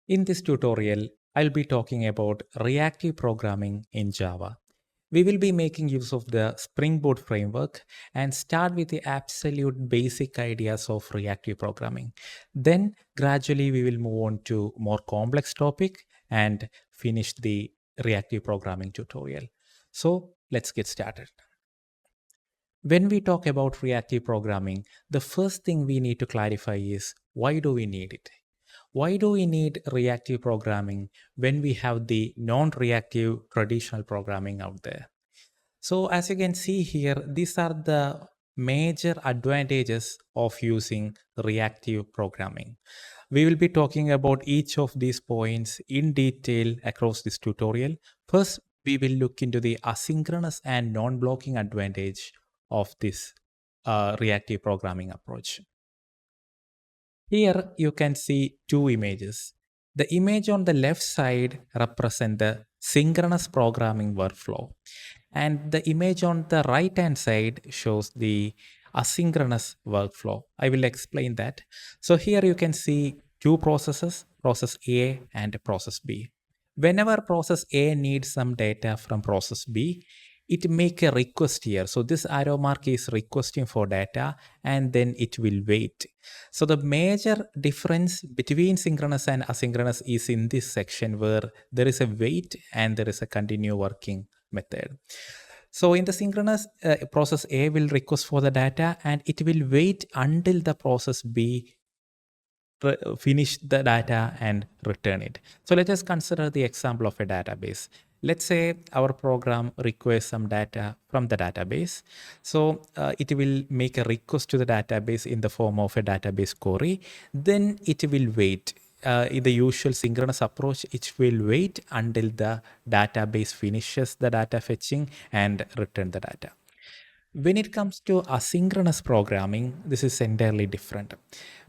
In this tutorial, I'll be talking about reactive programming in Java. We will be making use of the Spring Boot framework and start with the absolute basic ideas of reactive programming. Then gradually we will move on to more complex topic and finish the reactive programming tutorial. So let's get started. When we talk about reactive programming, the first thing we need to clarify is why do we need it? Why do we need reactive programming when we have the non-reactive traditional programming out there? So as you can see here, these are the major advantages of using reactive programming. We will be talking about each of these points in detail across this tutorial. First, we will look into the asynchronous and non-blocking advantage of this reactive programming approach. Here you can see two images. The image on the left side represents the synchronous programming workflow, and the image on the right hand side shows the asynchronous workflow. I will explain that. So here you can see two processes, process A and process B. Whenever process A needs some data from process B, it make a request here. So this arrow mark is requesting for data and then it will wait. So the major difference between synchronous and asynchronous is in this section where there is a wait and there is a continue working method. So in the synchronous, process A will request for the data and it will wait until the process B finish the data and return it. So let us consider the example of a database. Let's say our program requires some data from the database. So it will make a request to the database in the form of a database query. Then it will wait. In the usual synchronous approach, it will wait until the database finishes the data fetching and return the data. When it comes to asynchronous programming, this is entirely different.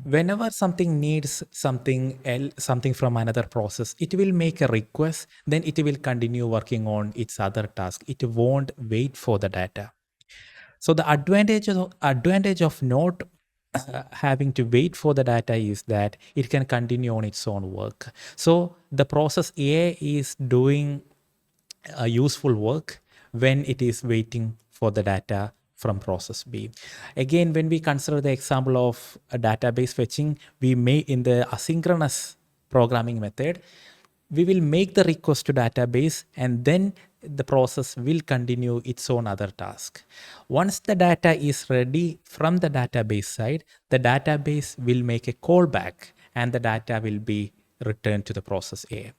Whenever something needs something else, something from another process, it will make a request, then it will continue working on its other task. It won't wait for the data. So the advantage of not having to wait for the data is that it can continue on its own work. So the process A is doing a useful work when it is waiting for the data from process B. Again, when we consider the example of a database fetching, we may in the asynchronous programming method, we will make the request to database and then the process will continue its own other task. Once the data is ready from the database side, the database will make a callback and the data will be returned to the process A.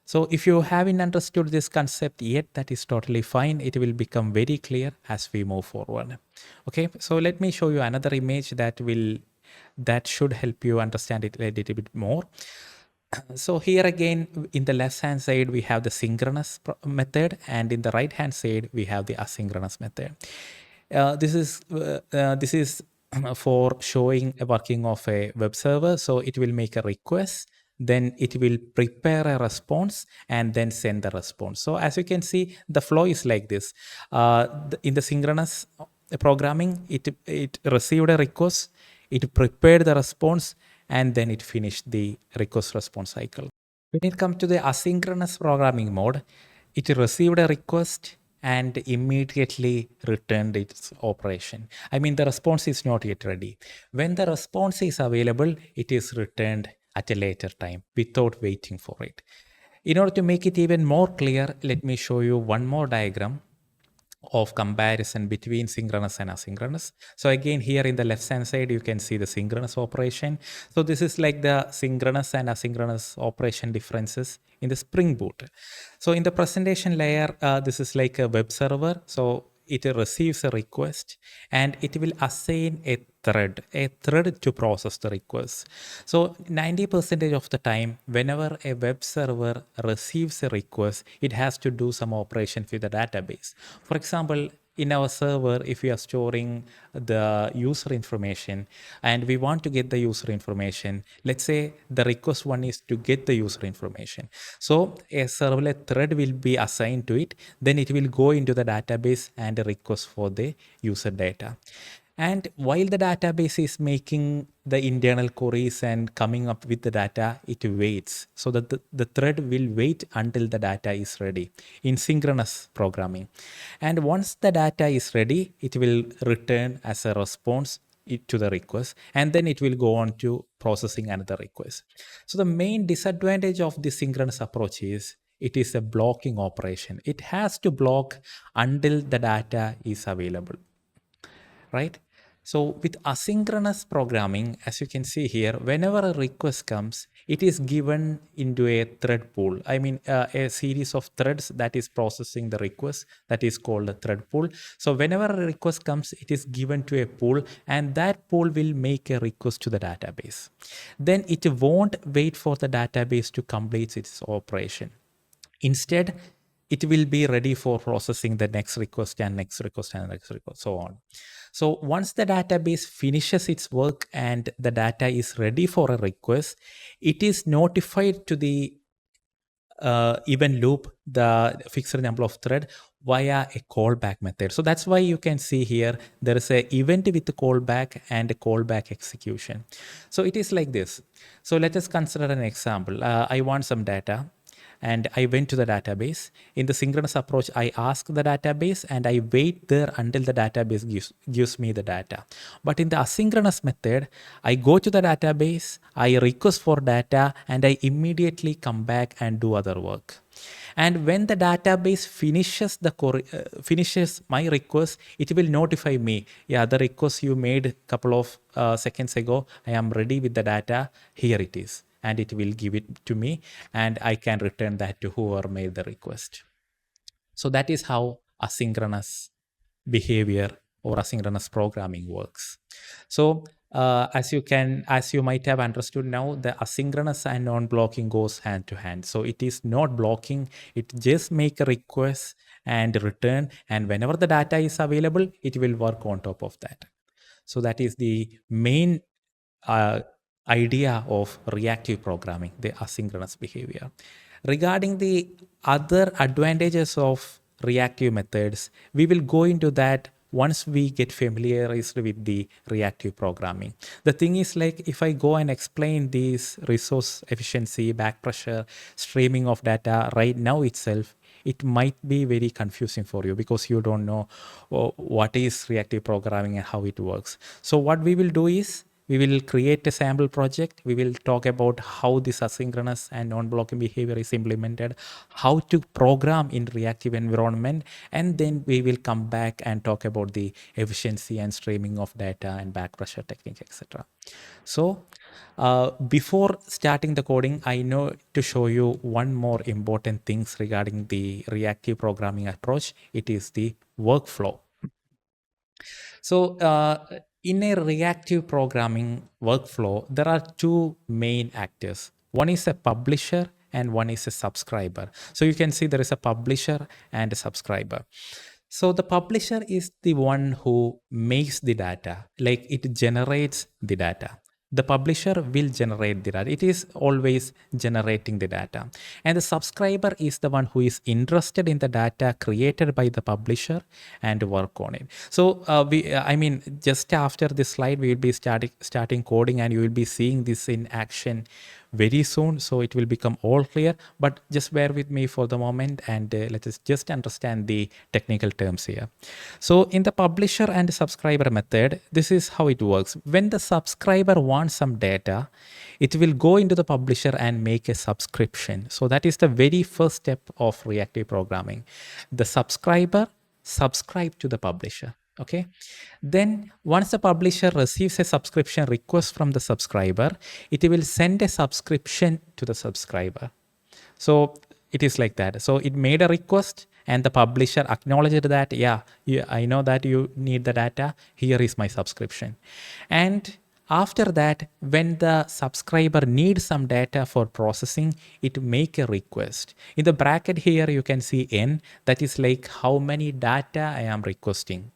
So if you haven't understood this concept yet, that is totally fine. It will become very clear as we move forward. Okay, so let me show you another image that should help you understand it a little bit more. So here again, in the left hand side, we have the synchronous method, and in the right hand side, we have the asynchronous method. This is for showing a working of a web server. So it will make a request, then it will prepare a response and then send the response. So as you can see, the flow is like this. In the synchronous programming, it received a request, it prepared the response, and then it finished the request response cycle. When it comes to the asynchronous programming mode, it received a request and immediately returned its operation. I mean, the response is not yet ready. When the response is available, it is returned at a later time without waiting for it. In order to make it even more clear, let me show you one more diagram of comparison between synchronous and asynchronous. So again, here in the left hand side, you can see the synchronous operation. So this is like the synchronous and asynchronous operation differences in the Spring Boot. So in the presentation layer, this is like a web server. So it receives a request and it will assign a thread to process the request. So 90% of the time, whenever a web server receives a request, it has to do some operation with the database. For example, in our server, if we are storing the user information and we want to get the user information, let's say the request one is to get the user information. So a servlet thread will be assigned to it, then it will go into the database and request for the user data. And while the database is making the internal queries and coming up with the data, it waits. So that the thread will wait until the data is ready in synchronous programming. And once the data is ready, it will return as a response to the request, and then it will go on to processing another request. So the main disadvantage of the synchronous approach is it is a blocking operation. It has to block until the data is available, right? So with asynchronous programming, as you can see here, whenever a request comes, it is given into a thread pool. I mean, a series of threads that is processing the request, that is called a thread pool. So whenever a request comes, it is given to a pool, and that pool will make a request to the database. Then it won't wait for the database to complete its operation. Instead, it will be ready for processing the next request and next request and next request, so on. So once the database finishes its work and the data is ready for a request, it is notified to the event loop, the fixed number of thread, via a callback method. So that's why you can see here there is a event with the callback and a callback execution. So it is like this. So let us consider an example. I want some data, and I went to the database. In the synchronous approach, I ask the database and I wait there until the database gives me the data. But in the asynchronous method, I go to the database, I request for data, and I immediately come back and do other work. And when the database finishes my request, it will notify me, yeah, the request you made a couple of seconds ago, I am ready with the data, here it is. And it will give it to me, and I can return that to whoever made the request. So that is how asynchronous behavior or asynchronous programming works. So as you might have understood now, the asynchronous and non-blocking goes hand to hand. So it is not blocking, it just make a request and return, and whenever the data is available, it will work on top of that. So that is the main idea of reactive programming, the asynchronous behavior. Regarding the other advantages of reactive methods, we will go into that once we get familiarized with the reactive programming. The thing is, like, if I go and explain these resource efficiency, backpressure, streaming of data right now itself, it might be very confusing for you because you don't know what is reactive programming and how it works. So what we will do is, we will create a sample project. We will talk about how this asynchronous and non-blocking behavior is implemented, how to program in reactive environment, and then we will come back and talk about the efficiency and streaming of data and backpressure technique, etc. So before starting the coding, I know to show you one more important things regarding the reactive programming approach. It is the workflow. So in a reactive programming workflow, there are two main actors. One is a publisher and one is a subscriber. So you can see there is a publisher and a subscriber. So the publisher is the one who makes the data, like it generates the data. The publisher will generate the data. It is always generating the data. And the subscriber is the one who is interested in the data created by the publisher and work on it. So just after this slide, we will be starting coding, and you will be seeing this in action very soon. So it will become all clear, but just bear with me for the moment, and let us just understand the technical terms here. So in the publisher and subscriber method, this is how it works. When the subscriber wants some data, it will go into the publisher and make a subscription. So that is the very first step of reactive programming. The subscriber subscribe to the publisher. Okay. Then once the publisher receives a subscription request from the subscriber, it will send a subscription to the subscriber. So it is like that. So it made a request, and the publisher acknowledged that, yeah, I know that you need the data. Here is my subscription. And after that, when the subscriber needs some data for processing, it make a request. In the bracket here, you can see n, that is like how many data I am requesting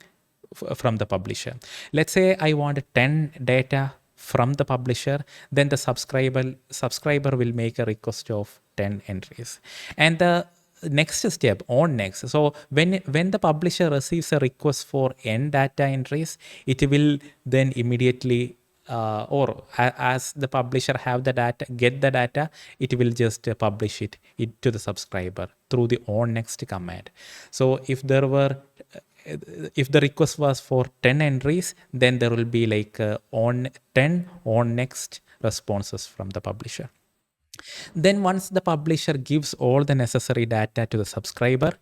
from the publisher. Let's say I want 10 data from the publisher, then the subscriber will make a request of 10 entries. And the next step on next. So when the publisher receives a request for n data entries, it will then immediately as the publisher have the data, get the data, it will just publish it to the subscriber through the on next command. So if the request was for 10 entries, then there will be like on 10 on next responses from the publisher. Then once the publisher gives all the necessary data to the subscriber,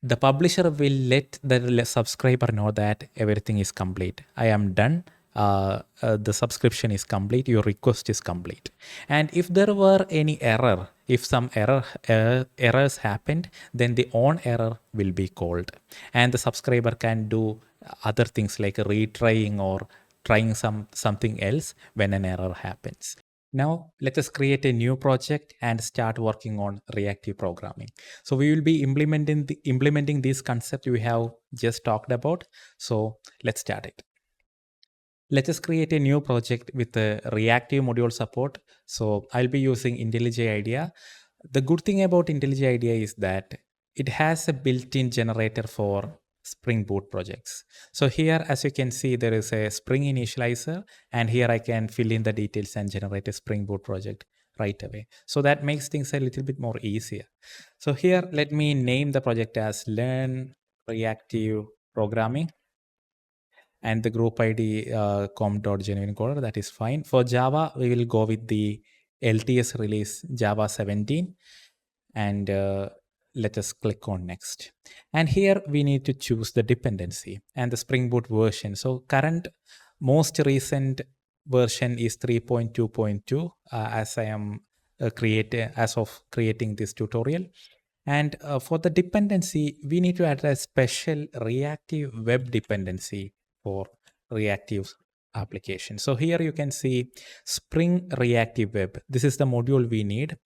the publisher will let the subscriber know that everything is complete. I am done. The subscription is complete. Your request is complete. And if there were any error, if some errors happened, then the on error will be called, and the subscriber can do other things like retrying or trying something else when an error happens. Now, let us create a new project and start working on reactive programming. So we will be implementing this concept we have just talked about. So let's start it. Let us create a new project with a reactive module support. So I'll be using IntelliJ IDEA. The good thing about IntelliJ IDEA is that it has a built-in generator for Spring Boot projects. So here, as you can see, there is a Spring initializer, and here I can fill in the details and generate a Spring Boot project right away. So that makes things a little bit more easier. So here, let me name the project as Learn Reactive Programming, and the group ID com.genuine coder, that is fine. For Java, we will go with the LTS release Java 17, and let us click on next. And here we need to choose the dependency and the Spring Boot version. So current most recent version is 3.2.2 as I am as of creating this tutorial. And for the dependency, we need to add a special reactive web dependency for reactive application. So here you can see Spring Reactive Web. This is the module we need.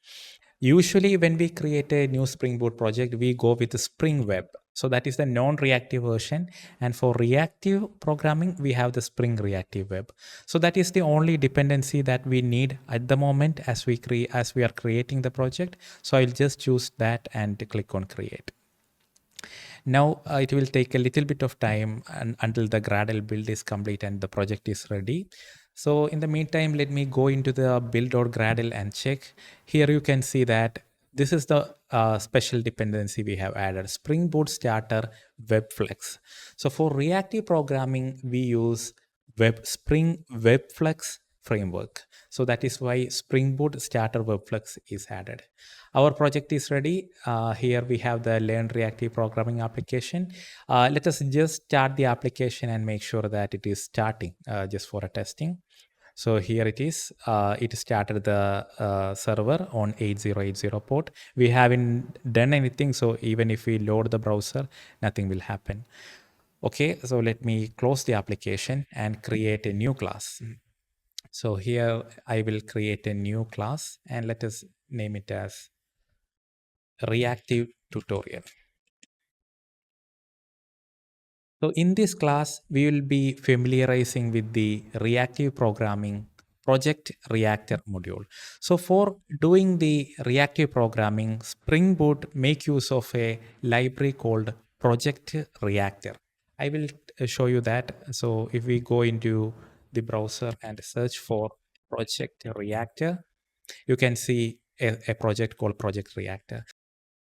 Usually when we create a new Spring Boot project, we go with the Spring Web. So that is the non-reactive version. And for reactive programming, we have the Spring Reactive Web. So that is the only dependency that we need at the moment as we are creating the project. So I'll just choose that and click on create. Now it will take a little bit of time until the Gradle build is complete and the project is ready. So in the meantime, let me go into the build.gradle and check. Here you can see that this is the special dependency we have added, Spring Boot Starter WebFlux. So for reactive programming, we use Spring WebFlux framework. So that is why Spring Boot Starter WebFlux is added. Our project is ready. Here we have the Learn Reactive Programming application. Let us just start the application and make sure that it is starting just for a testing. So here it is. It started the server on 8080 port. We haven't done anything, so even if we load the browser, nothing will happen. Okay, so let me close the application and create a new class. So here I will create a new class and let us name it as Reactive Tutorial. So in this class, we will be familiarizing with the reactive programming Project Reactor module. So for doing the reactive programming, Spring Boot make use of a library called Project Reactor. I will show you that. So if we go into the browser and search for Project Reactor, you can see a project called Project Reactor.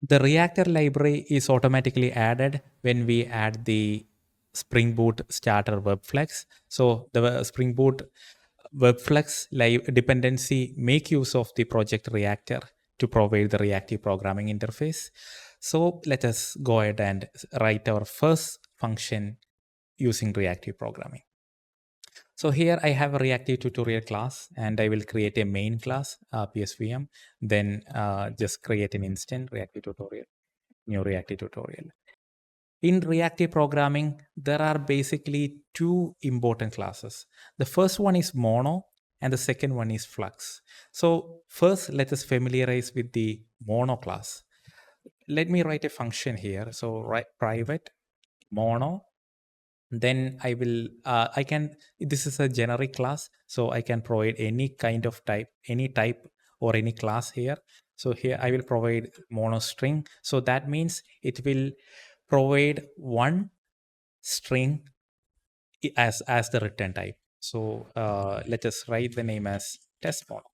The Reactor library is automatically added when we add the Spring Boot Starter WebFlux. So the Spring Boot WebFlux dependency make use of the Project Reactor to provide the reactive programming interface. So let us go ahead and write our first function using reactive programming. So here I have a reactive tutorial class and I will create a main class, PSVM, then just create an instant reactive tutorial, new reactive tutorial. In reactive programming, there are basically two important classes. The first one is mono and the second one is flux. So first, let us familiarize with the mono class. Let me write a function here. So write private mono. Then I will, this is a generic class. So I can provide any kind of type, any type or any class here. So here I will provide mono string. So that means it will provide one string as the return type. So let us write the name as test mono.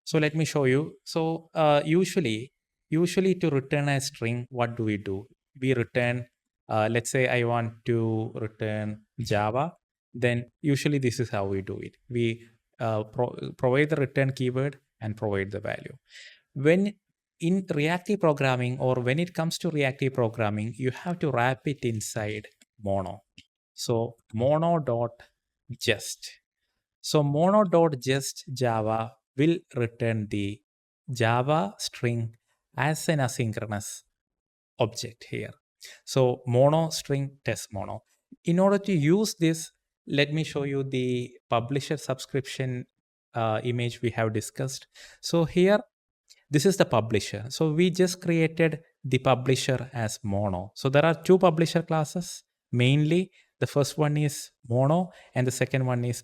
So let me show you. So usually to return a string, what do? We return, let's say I want to return Java. Then usually this is how we do it. We provide the return keyword and provide the value. When in reactive programming, or when it comes to reactive programming, you have to wrap it inside mono. So mono.just. So mono.just Java will return the Java string as an asynchronous object here. So mono string test mono. In order to use this, let me show you the publisher subscription image we have discussed. So here, this is the publisher. So we just created the publisher as mono. So there are two publisher classes. Mainly, the first one is mono and the second one is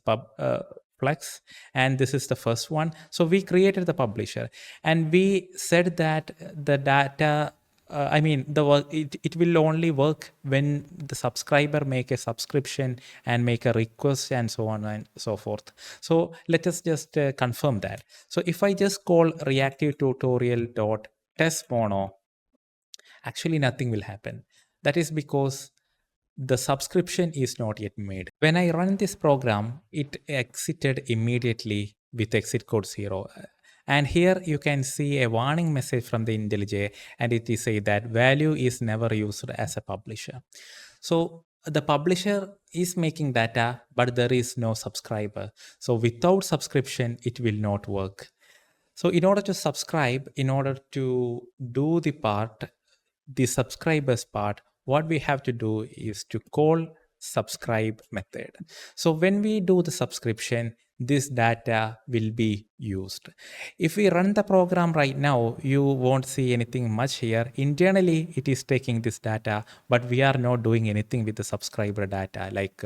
Flux, and this is the first one. So we created the publisher and we said that the data, it will only work when the subscriber make a subscription and make a request and so on and so forth. So let us just confirm that. So if I just call reactive tutorial dot test mono, actually nothing will happen. That is because the subscription is not yet made. When I run this program, it exited immediately with exit code 0. And here you can see a warning message from the IntelliJ, and it is say that value is never used as a publisher. So the publisher is making data, but there is no subscriber. So without subscription, it will not work. So in order to subscribe, in order to do the subscribers part, what we have to do is to call subscribe method. So when we do the subscription, this data will be used. If we run the program right now, you won't see anything much here. Internally, it is taking this data, but we are not doing anything with the subscriber data, like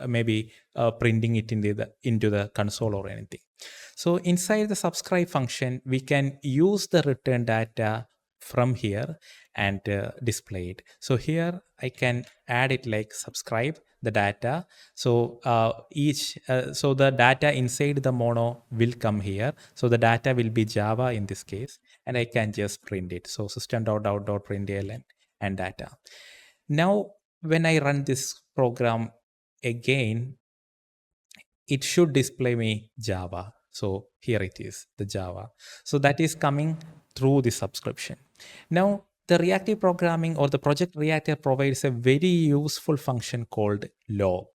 maybe printing it into the console or anything. So inside the subscribe function, we can use the return data from here and display it. So here I can add it like subscribe the data. So so the data inside the mono will come here. So the data will be Java in this case, and I can just print it. So system.out.println and data. Now when I run this program again, it should display me Java. So here it is, the Java. So that is coming through the subscription. Now, the reactive programming or the Project Reactor provides a very useful function called log.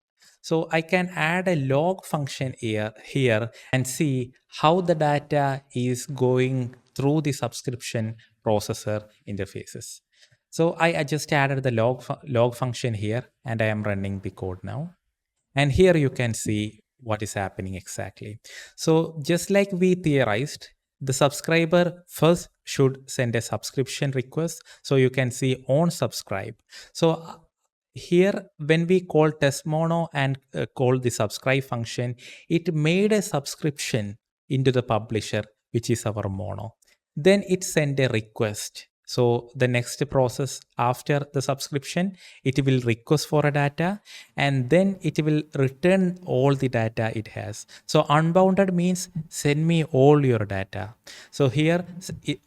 So I can add a log function here and see how the data is going through the subscription processor interfaces. So I just added the log function here, and I am running the code now. And here you can see what is happening exactly. So just like we theorized, the subscriber first should send a subscription request. So you can see on subscribe. So here, when we call test mono and call the subscribe function, it made a subscription into the publisher, which is our mono. Then it sent a request. So the next process after the subscription, it will request for a data, and then it will return all the data it has. So unbounded means send me all your data. So here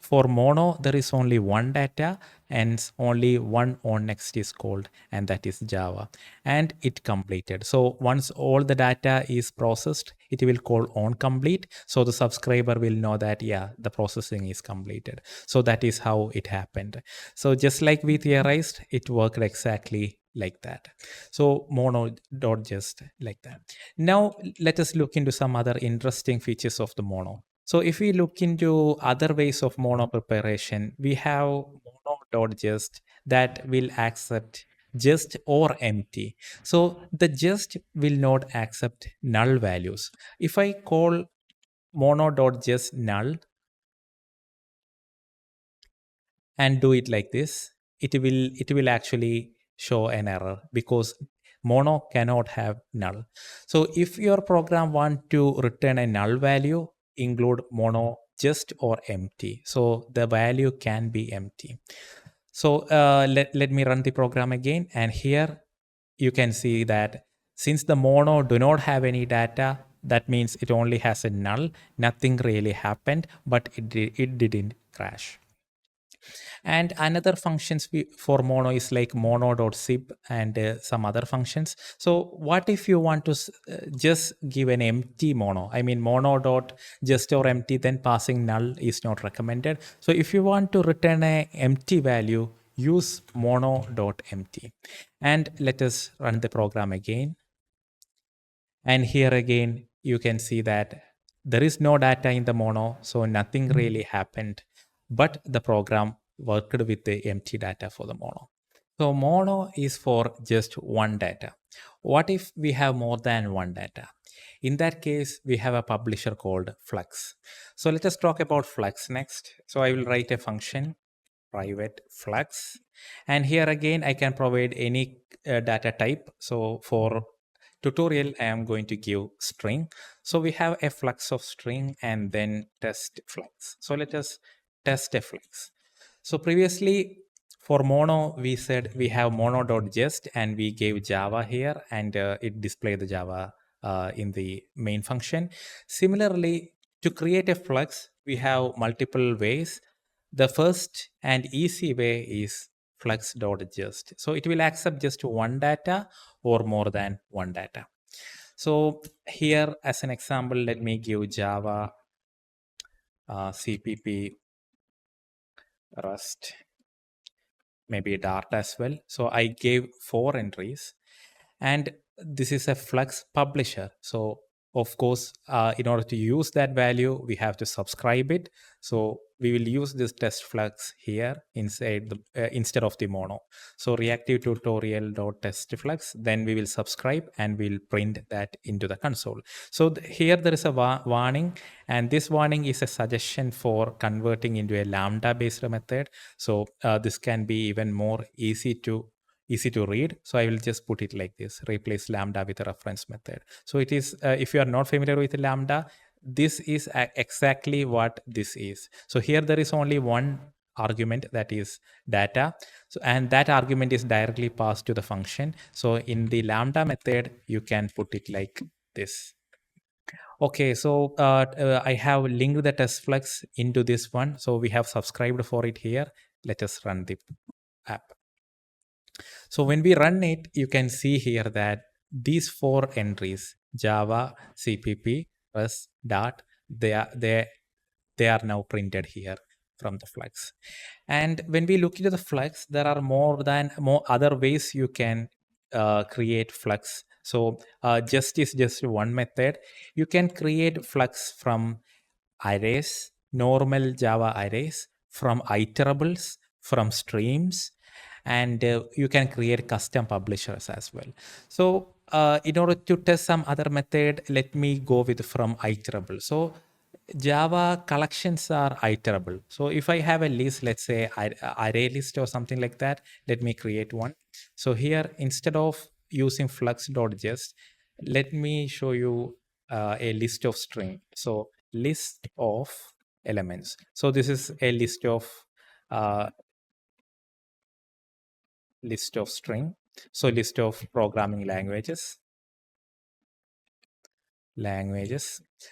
for mono, there is only one data and only one onNext is called, and that is Java, and it completed. So once all the data is processed, it will call onComplete. So the subscriber will know that, yeah, the processing is completed. So that is how it happened. So just like we theorized, it worked exactly like that. So mono.just like that. Now let us look into some other interesting features of the mono. So if we look into other ways of mono preparation, we have mono.just that will accept just or empty. So the just will not accept null values. If I call mono.just null and do it like this, it will actually show an error because mono cannot have null. So if your program want to return a null value, include mono just or empty. So the value can be empty. So let me run the program again. And here you can see that since the mono do not have any data, that means it only has a null. Nothing really happened, but it didn't crash. And another functions for mono is like mono.zip and some other functions. So what if you want to just give an empty mono? I mean mono.just or empty, then passing null is not recommended. So if you want to return an empty value, use mono.empty. And let us run the program again. And here again, you can see that there is no data in the mono, so nothing really happened, but the program worked with the empty data for the mono. So mono is for just one data. What if we have more than one data? In that case, we have a publisher called Flux. So let us talk about Flux next. So I will write a function, private Flux. And here again, I can provide any data type. So for tutorial, I am going to give string. So we have a flux of string and then test flux. So let us test a flux. So previously for mono, we said we have mono.just and we gave Java here and it displayed the Java in the main function. Similarly, to create a flux, we have multiple ways. The first and easy way is flux.just. So it will accept just one data or more than one data. So here as an example, let me give Java, CPP, Rust, maybe Dart as well. So I gave 4 entries and this is a Flux publisher. So of course, in order to use that value, we have to subscribe it. So we will use this test flux here inside the instead of the mono. So reactive tutorial.test flux, then we will subscribe and we'll print that into the console. So here there is a warning, and this warning is a suggestion for converting into a lambda based method. So this can be even more easy to read. So I will just put it like this, replace lambda with a reference method. So it is, if you are not familiar with lambda, this is exactly what this is. So here there is only one argument, that is data. So, and that argument is directly passed to the function. So in the lambda method, you can put it like this. Okay, so I have linked the test flux into this one. So we have subscribed for it here. Let us run the app. So when we run it, you can see here that these 4 entries, Java, CPP, Rust, Dart, they are now printed here from the Flux. And when we look into the Flux, there are more other ways you can create Flux. So just one method. You can create Flux from arrays, normal Java arrays, from iterables, from streams, and you can create custom publishers as well. So in order to test some other method, let me go with from iterable. So Java collections are iterable. So if I have a list, let's say array list or something like that, let me create one. So here, instead of using flux.just, let me show you a list of string. So list of elements. So this is a list of string. So list of programming languages.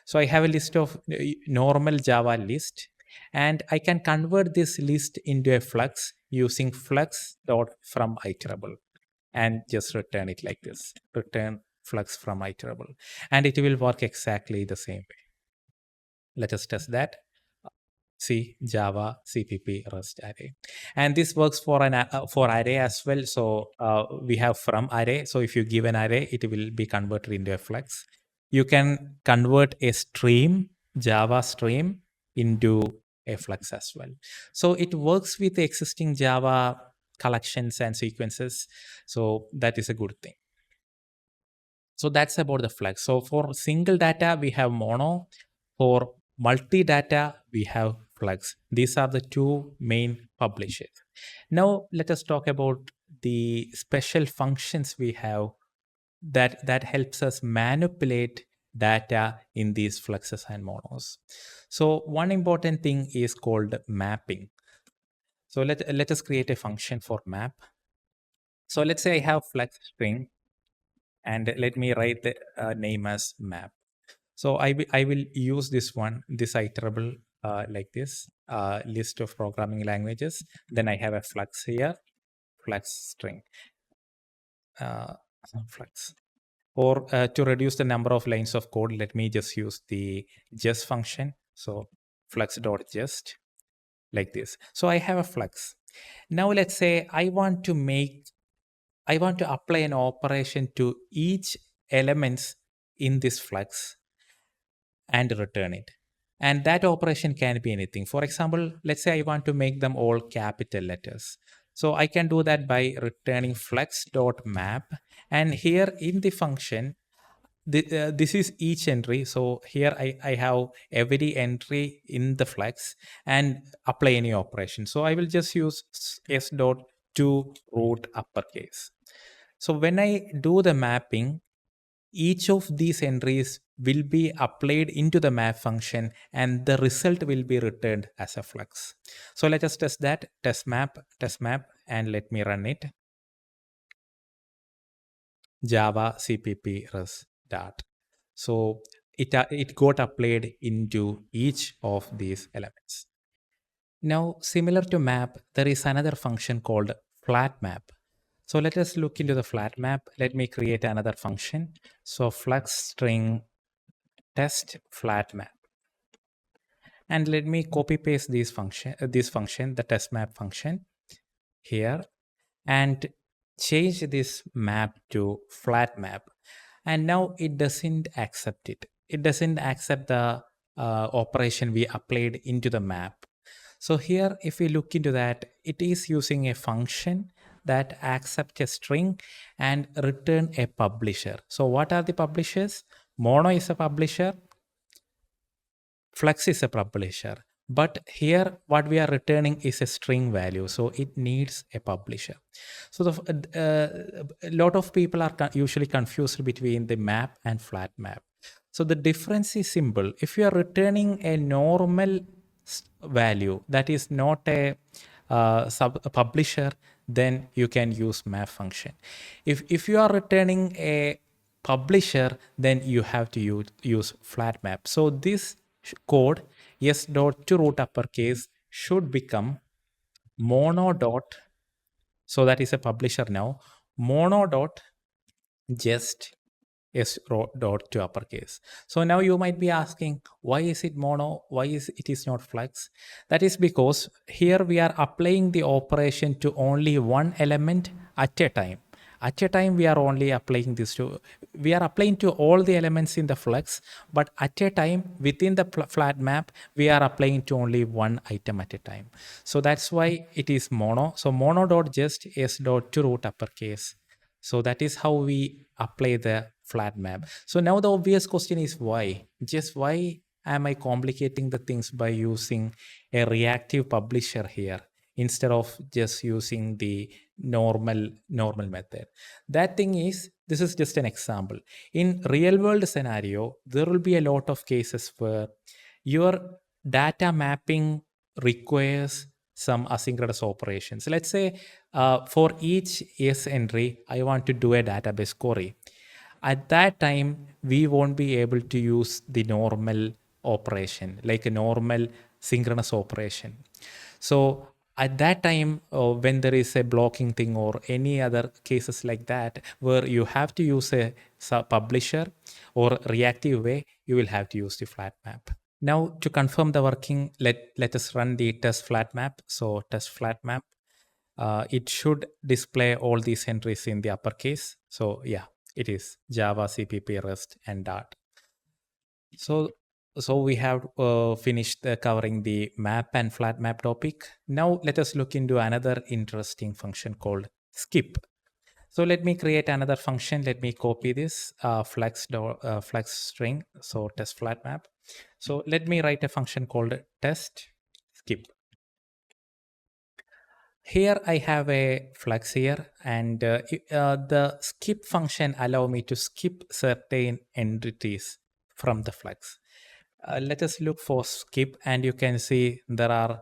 So I have a list of normal Java list, and I can convert this list into a flux using flux.from iterable and just return it like this. Return flux from iterable, and it will work exactly the same way. Let us test that. C, Java, CPP, Rust array. And this works for for array as well. So we have from array. So if you give an array, it will be converted into a flux. You can convert a stream, Java stream, into a flux as well. So it works with the existing Java collections and sequences. So that is a good thing. So that's about the flux. So for single data, we have mono. For multi-data, we have Flux. These are the 2 main publishers. Now let us talk about the special functions we have that helps us manipulate data in these fluxes and monos. So one important thing is called mapping. So let us create a function for map. So let's say I have flux string, and let me write the name as map. So I will use this one, this iterable like this list of programming languages. Then I have a flux here, flux string, uh, flux. Or to reduce the number of lines of code, let me just use the just function. So flux.just like this. So I have a flux. Now let's say I want to apply an operation to each elements in this flux and return it. And that operation can be anything. For example, let's say I want to make them all capital letters. So I can do that by returning flux.map. And here in the function, this is each entry. So here I have every entry in the flux and apply any operation. So I will just use s dot to root uppercase. So when I do the mapping, each of these entries will be applied into the map function and the result will be returned as a flux. So let us test that. Test map, and let me run it. Java cpp res dart. So it got applied into each of these elements. Now, similar to map, there is another function called flatMap. So let us look into the flatMap. Let me create another function. So flux string test flatMap. And let me copy paste this function, the test map function here, and change this map to flatMap. And now it doesn't accept it. It doesn't accept the operation we applied into the map. So here, if we look into that, it is using a function that accepts a string and return a publisher. So what are the publishers? Mono is a publisher. Flux is a publisher. But here, what we are returning is a string value. So it needs a publisher. So a lot of people are usually confused between the map and flat map. So the difference is simple. If you are returning a normal value that is not a publisher, then you can use map function. If you are returning a publisher, then you have to use flatMap. So this code s dot to root uppercase should become mono dot. So that is a publisher now. Mono dot just s dot to uppercase. So now you might be asking, why is it mono? Why is it is not flux? That is because here we are applying the operation to only one element at a time. At a time, we are only applying this to, we are applying to all the elements in the flux, but at a time within the flat map, we are applying to only one item at a time. So that's why it is mono. So mono dot just s dot to root uppercase. So that is how we apply the flat map. So now the obvious question is why? Just why am I complicating the things by using a reactive publisher here instead of just using the normal method? That thing is, this is just an example. In real world scenario, there will be a lot of cases where your data mapping requires some asynchronous operations. Let's say for each S entry, I want to do a database query. At that time, we won't be able to use the normal operation, like a normal synchronous operation. So at that time, when there is a blocking thing or any other cases like that, where you have to use a publisher or reactive way, you will have to use the flat map. Now to confirm the working, let us run the test flat map. So test flat map, it should display all these entries in the uppercase. So yeah, it is Java, CPP, REST, and Dart. So we have finished covering the map and flat map topic. Now let us look into another interesting function called skip. So let me create another function. Let me copy this flux string. So test flat map. So let me write a function called test skip. Here I have a flux here, and the skip function allow me to skip certain entities from the Flux. Let us look for skip, and you can see there are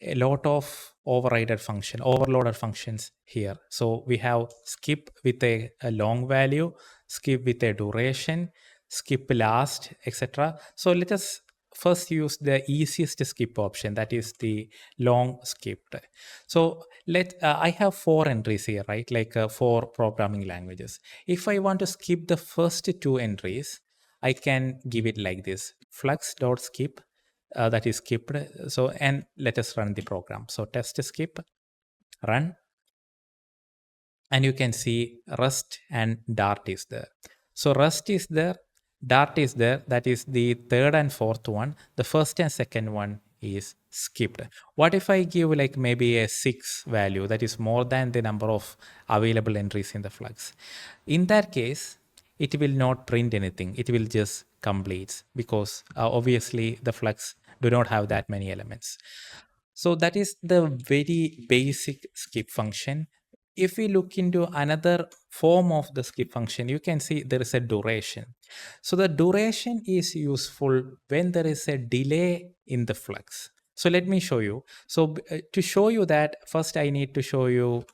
a lot of overloaded functions here. So we have skip with a long value, skip with a duration, skip last, etc. So let us first use the easiest skip option, that is the long skipped. So I have 4 entries here, right? Like 4 programming languages. If I want to skip the first 2 entries, I can give it like this: flux.skip, that is skipped. So, and let us run the program. So test skip, run, and you can see rust and dart is there. So rust is there, dart is there, that is the third and fourth one. The first and second one is skipped. What if I give like maybe a 6 value, that is more than the number of available entries in the Flux? In that case, it will not print anything, it will just complete, because obviously the Flux do not have that many elements. So that is the very basic skip function. If we look into another form of the skip function, you can see there is a duration. So the duration is useful when there is a delay in the Flux. So let me show you. So to show you that, first I need to show you,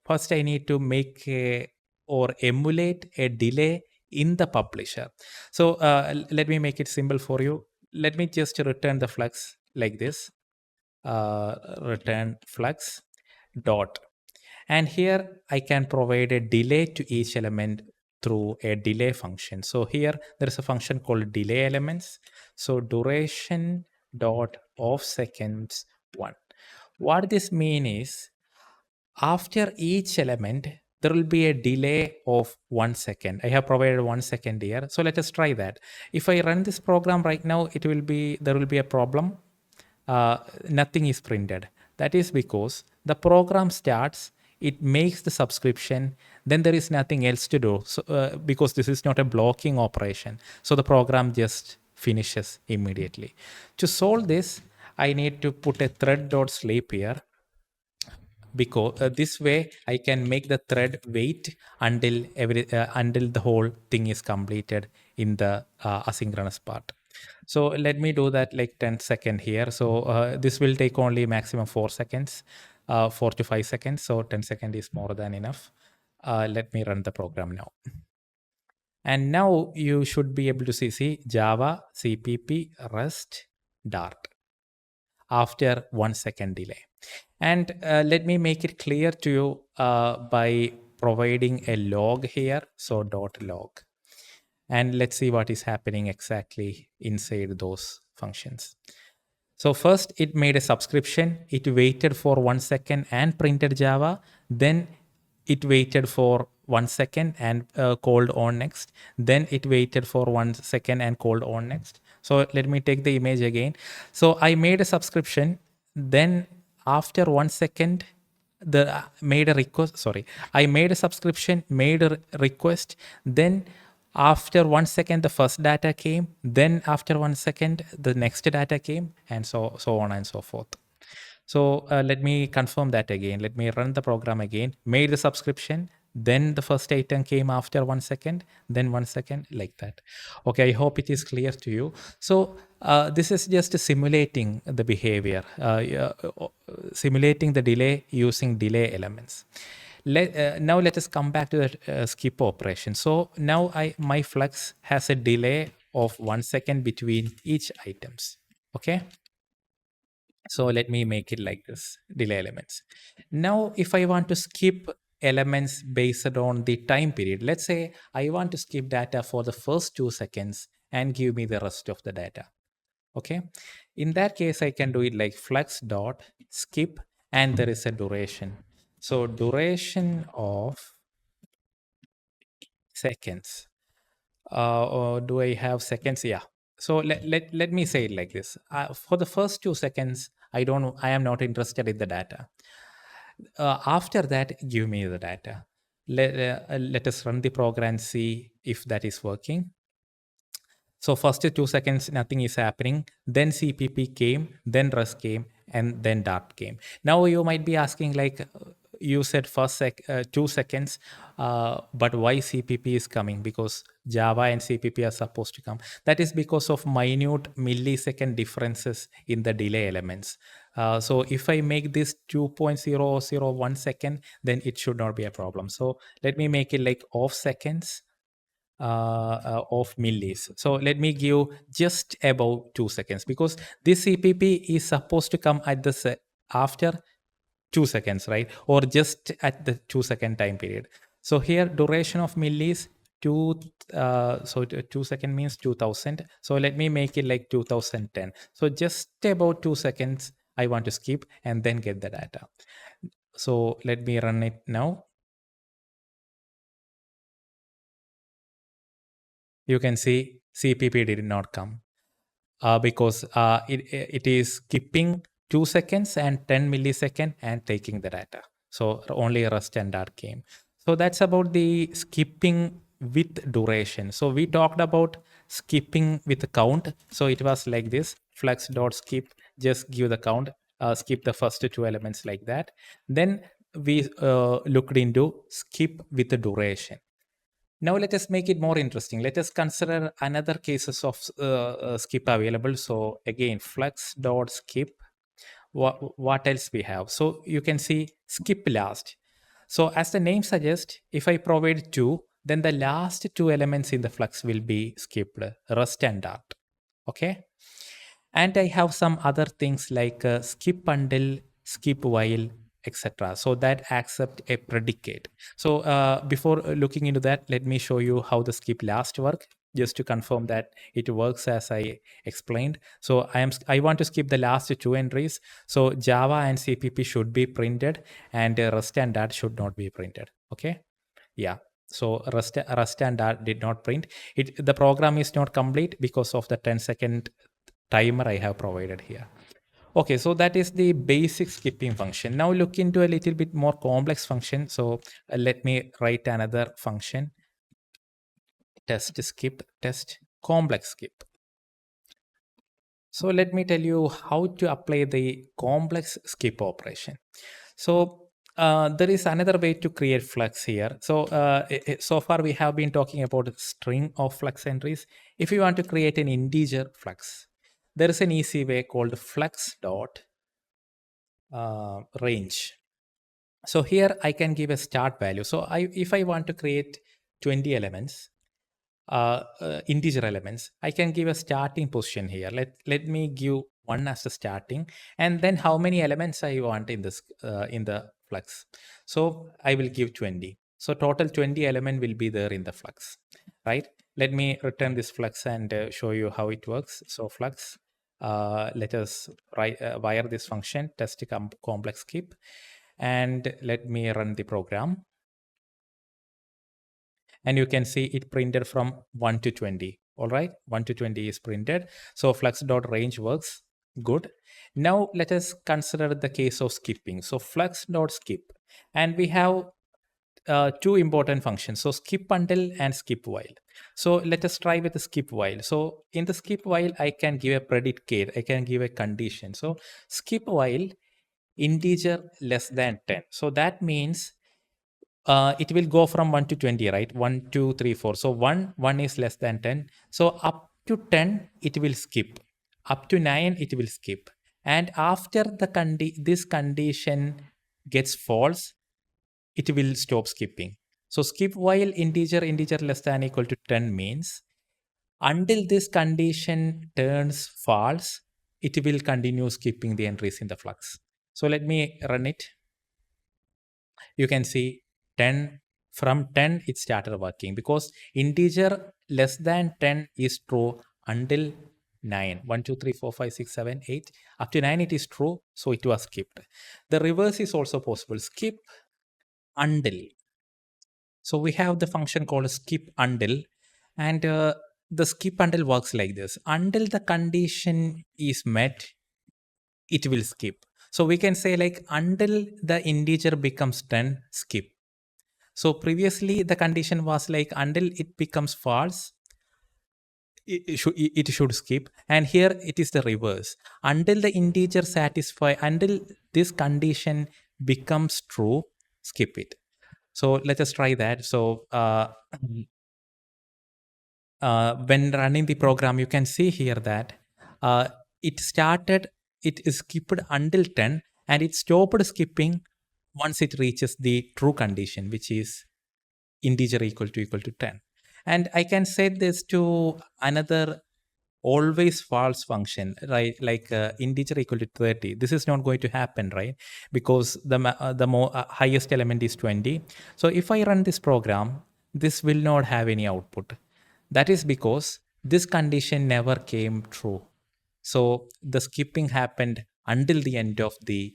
first I need to make or emulate a delay in the publisher. So let me make it simple for you. Let me just return the Flux like this. Return Flux dot, and here I can provide a delay to each element through a delay function. So here there is a function called delayElements. So duration dot of seconds 1. What this means is, after each element there will be a delay of 1 second. I have provided 1 second here. So let us try that. If I run this program right now, there will be a problem. Nothing is printed. That is because the program starts, it makes the subscription, then there is nothing else to do. So, because this is not a blocking operation, so the program just finishes immediately. To solve this, I need to put a thread.sleep here, because this way I can make the thread wait until the whole thing is completed in the asynchronous part. So let me do that like 10 second here. So this will take only maximum 4 seconds, 4 to 5 seconds. So 10 second is more than enough. Let me run the program now. And now you should be able to see Java, CPP, Rust, Dart after 1 second delay. And let me make it clear to you by providing a log here. So .log. And let's see what is happening exactly inside those functions. So first it made a subscription. It waited for 1 second and printed Java. Then it waited for 1 second and called onNext. Then it waited for 1 second and called onNext. So let me take the image again. So I made a subscription. Then after 1 second, made a request. Sorry, I made a subscription, made a request. Then after 1 second, the first data came. Then after 1 second, the next data came, and so on and so forth. So let me confirm that again. Let me run the program again. Made the subscription. Then the first item came after 1 second, then 1 second, like that. Okay, I hope it is clear to you. So this is just simulating the behavior, simulating the delay using delayElements. Now let us come back to the skip operation. So now my Flux has a delay of 1 second between each items. Okay. So let me make it like this, delayElements. Now, if I want to skip elements based on the time period, let's say I want to skip data for the first 2 seconds and give me the rest of the data. Okay. In that case, I can do it like flux dot skip, and there is a duration. So duration of seconds. Or do I have seconds? Yeah. So let me say it like this. For the first 2 seconds, I am not interested in the data. After that, give me the data. Let us run the program and see if that is working. So first 2 seconds, nothing is happening. Then CPP came, then Rust came, and then Dart came. Now you might be asking like, you said 2 seconds, but why CPP is coming? Because Java and CPP are supposed to come. That is because of minute millisecond differences in the delay elements. So if I make this 2.001 second, then it should not be a problem. So let me make it like off seconds, of millis. So let me give just about 2 seconds, because this CPP is supposed to come at the after 2 seconds, right? Or just at the 2 second time period. So here duration of millis, 2 second means 2000. So let me make it like 2010. So just about 2 seconds I want to skip and then get the data. So let me run it now. You can see CPP did not come, because it is skipping 2 seconds and 10 millisecond and taking the data. So only rest and dart came. So that's about the skipping with duration. So we talked about skipping with the count. So it was like this: flux dot skip, just give the count, skip the first 2 elements like that. Then we looked into skip with the duration. Now let us make it more interesting. Let us consider another cases of skip available. So again, flux dot skip. What else we have? So you can see skip last. So as the name suggests, if I provide 2, then the last 2 elements in the flux will be skipped, rest and dart. Okay. And I have some other things like skip until, skip while, etc. So that accept a predicate. So before looking into that, let me show you how the skip last work, just to confirm that it works as I explained. So I want to skip the last 2 entries. So Java and CPP should be printed, and rest and dart should not be printed. Okay. Yeah. So rust and dart did not print. The program is not complete because of the 10-second timer I have provided here. Okay, so that is the basic skipping function. Now look into a little bit more complex function. So let me write another function: test skip, test complex skip. So let me tell you how to apply the complex skip operation. So there is another way to create flux here. So so far we have been talking about a string of flux entries. If you want to create an integer flux, there is an easy way called flux dot range. So here I can give a start value. So if I want to create 20 elements, integer elements, I can give a starting position here. Let me give 1 as the starting, and then how many elements I want in this in the flux. So I will give 20. So total 20 element will be there in the flux, right? Let me return this flux and show you how it works. So flux, let us wire this function test complex skip, and let me run the program. And you can see it printed from 1 to 20. All right, 1 to 20 is printed. So flux.range works good. Now let us consider the case of skipping. So flux.skip, and we have 2 important functions. So skip until and skip while. So let us try with the skip while. So in the skip while, I can give a predicate, I can give a condition. So skip while integer less than 10. So that means it will go from 1 to 20, right? 1 2 3 4. So 1 is less than 10. So up to 10 it will skip, up to 9 it will skip, and after this condition gets false, it will stop skipping. So skip while integer less than equal to 10 means until this condition turns false, it will continue skipping the entries in the flux. So let me run it. You can see 10, from 10 it started working, because integer less than 10 is true until 9. 1 2 3 4 5 6 7 8, up to 9 it is true, so it was skipped. The reverse is also possible: skip until. So we have the function called skip until, and the skip until works like this: until the condition is met, it will skip. So we can say like until the integer becomes 10, skip. So previously the condition was like until it becomes false, it should skip, and here it is the reverse: until the integer until this condition becomes true, skip it. So let us try that. So when running the program, you can see here that uh, it is skipped until 10 and it stopped skipping once it reaches the true condition, which is integer equal to 10. And I can set this to another always false function, right? Like integer equal to 30. This is not going to happen, right? Because the highest element is 20. So if I run this program, this will not have any output. That is because this condition never came true. So the skipping happened until the end of the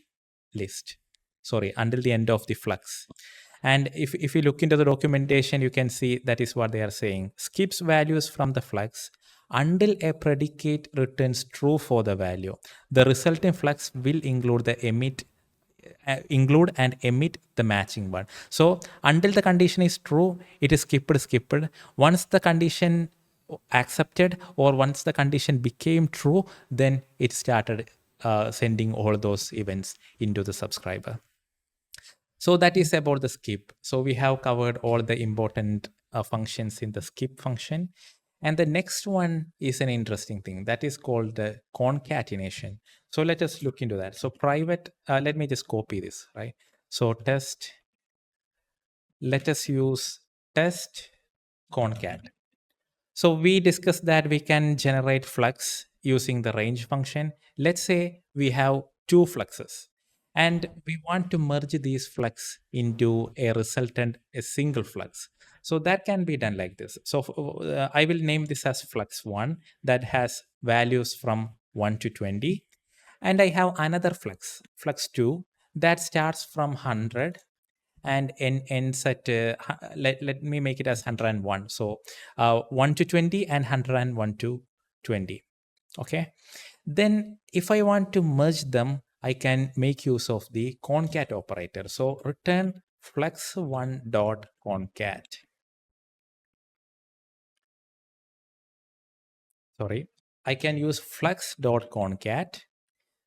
list. Sorry, until the end of the flux. And if you look into the documentation, you can see that is what they are saying. Skips values from the flux until a predicate returns true for the value. The resulting flux will include and emit the matching one. So until the condition is true, it is skipped. Once the condition accepted or once the condition became true, then it started sending all those events into the subscriber. So that is about the skip. So we have covered all the important functions in the skip function. And the next one is an interesting thing that is called the concatenation. So let us look into that. So private, let me just copy this, right? So let us use test concat. So we discussed that we can generate flux using the range function. Let's say we have two fluxes and we want to merge these flux into a single flux. So that can be done like this. So I will name this as flux 1 that has values from 1 to 20. And I have another flux 2 that starts from 100 and ends at let me make it as 101. So 1 to 20 and 101 to 20. Okay, then if I want to merge them, I can make use of the concat operator. So return flux1 dot concat. Sorry, I can use flux dot concat.